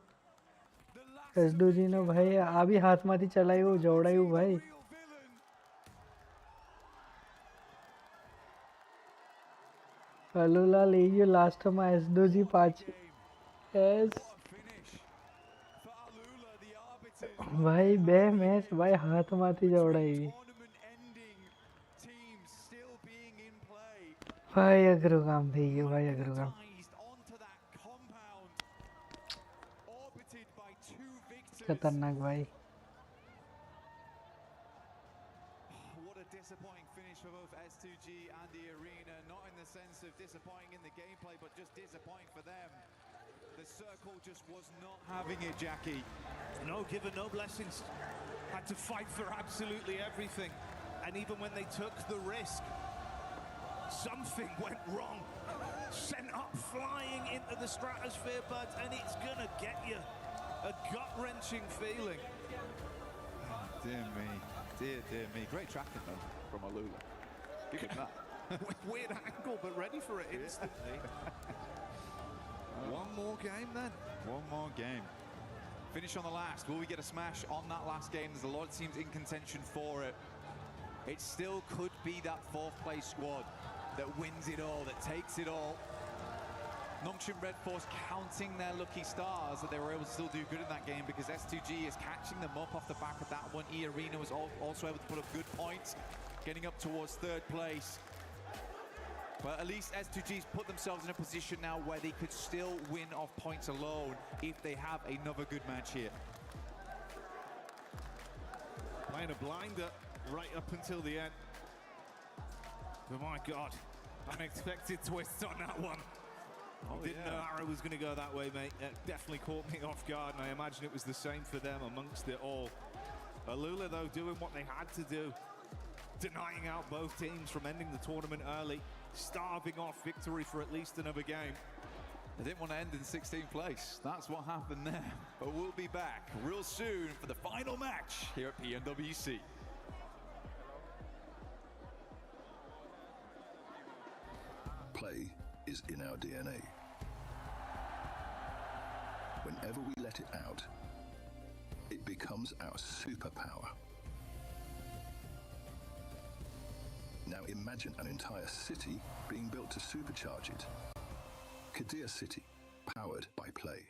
S2G ने भाई आ भी हाथ माथी चलाયું જોડાયું भाई अलोला ले गयो लास्ट में S2G 5 एस भाई बे मैच भाई हाथ माथी जोड़ाई भाई अगरू काम थी गयो भाई अगरू काम खतरनाक भाई S2G and the arena, not in the sense of disappointing in the gameplay, but just disappointing for them. The circle just was not having it, Jackie. No given, no blessings. Had to fight for absolutely everything. And even when they took the risk, something went wrong. Sent up flying into the stratosphere, buds, and it's gonna get you. A gut-wrenching feeling. Oh, dear me. Dear me. Great tracking, though, from Alula. Give him that. Weird angle, but ready for it instantly. One more game then. One more game. Finish on the last. Will we get a smash on that last game? There's a lot of teams in contention for it. It still could be that fourth place squad that wins it all, that takes it all. Nongshim Red Force counting their lucky stars that they were able to still do good in that game, because S2G is catching them up off the back of that one. E-Arena was also able to put up good points, getting up towards third place. But at least S2G's put themselves in a position now where they could still win off points alone if they have another good match here. Playing a blinder right up until the end. But my God, unexpected twist on that one. Didn't know Arrow was going to go that way, mate. It definitely caught me off guard, and I imagine it was the same for them amongst it all. Alula, though, doing what they had to do, denying out both teams from ending the tournament early, starving off victory for at least another game. They didn't want to end in 16th place. That's what happened there. But we'll be back real soon for the final match here at PMWC. Play is in our DNA. Whenever we let it out, it becomes our superpower. Now imagine an entire city being built to supercharge it. Kadir City, powered by Play.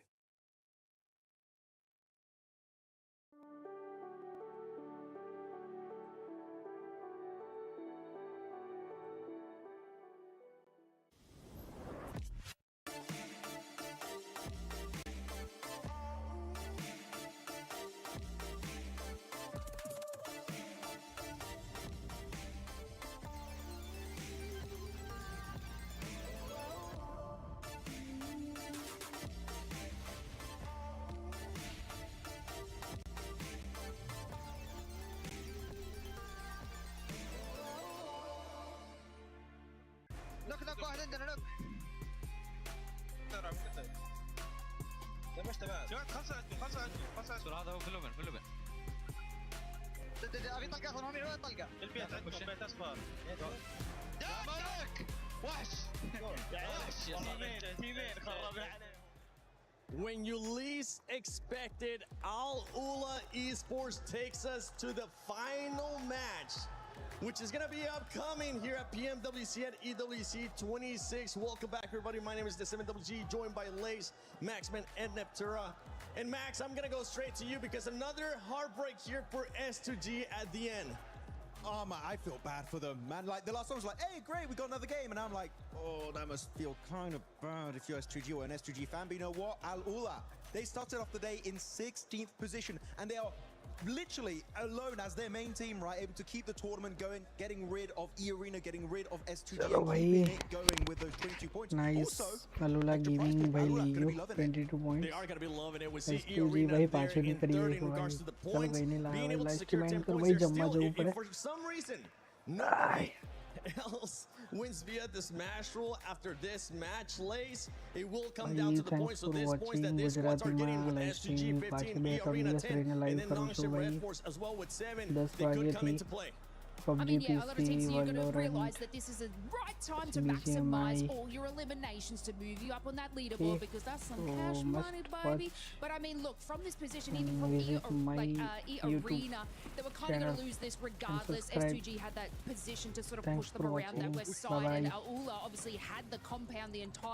نوك واحد عندنا نوك لمشت بعد خمسة عندي هذا هو في اللوبن ابي طلقة اصلا ما ابي طلقة البيت عندكم بيت اصفر يا مالك وحش تيمين خربنا عليه. When you least expected, IQOO Esports takes us to the final match, which is going to be upcoming here at PMWC at EWC 26. Welcome back, everybody. My name is The7WG, joined by Lace, Maxman, and Neptura. And Max, I'm going to go straight to you because another heartbreak here for S2G at the end. Oh man, I feel bad for them, man. Like the last one was like, hey, great, we got another game. And I'm like, oh, that must feel kind of bad if you're S2G or an S2G fan. But you know what? IQOO, they started off the day in 16th position, and they are literally alone as their main team, right? Able to keep the tournament going, getting rid of E-Arena, getting rid of S2G, and keeping it going with those 22 points. Nice. Also, Alula giving by you 22 points. They are going to be loving it. We see SPG E-Arena भाई there पांचवी in करी third है in regards to the चल points. कोई नहीं ला Being able to live secure 10 stream कर points, भाई they're जम्मा still, जो if ऊपर for some reason, nobody else wins via the smash roll after this match, Lace, it will come down to the points. So this points that this squads are getting with S2G 15, E-Arena 10, and then Nongshim Red Force as well with 7. They could come into play. I mean, yeah, a lot of teams, so you're going to realise that this is the right time to maximise all your eliminations to move you up on that leaderboard, because that's some cash money, baby. But I mean, look, from this position, even from E-Arena, they were kind of going to lose this regardless. S2G had that position to sort of push them around that west side, and IQOO obviously had the compound the entire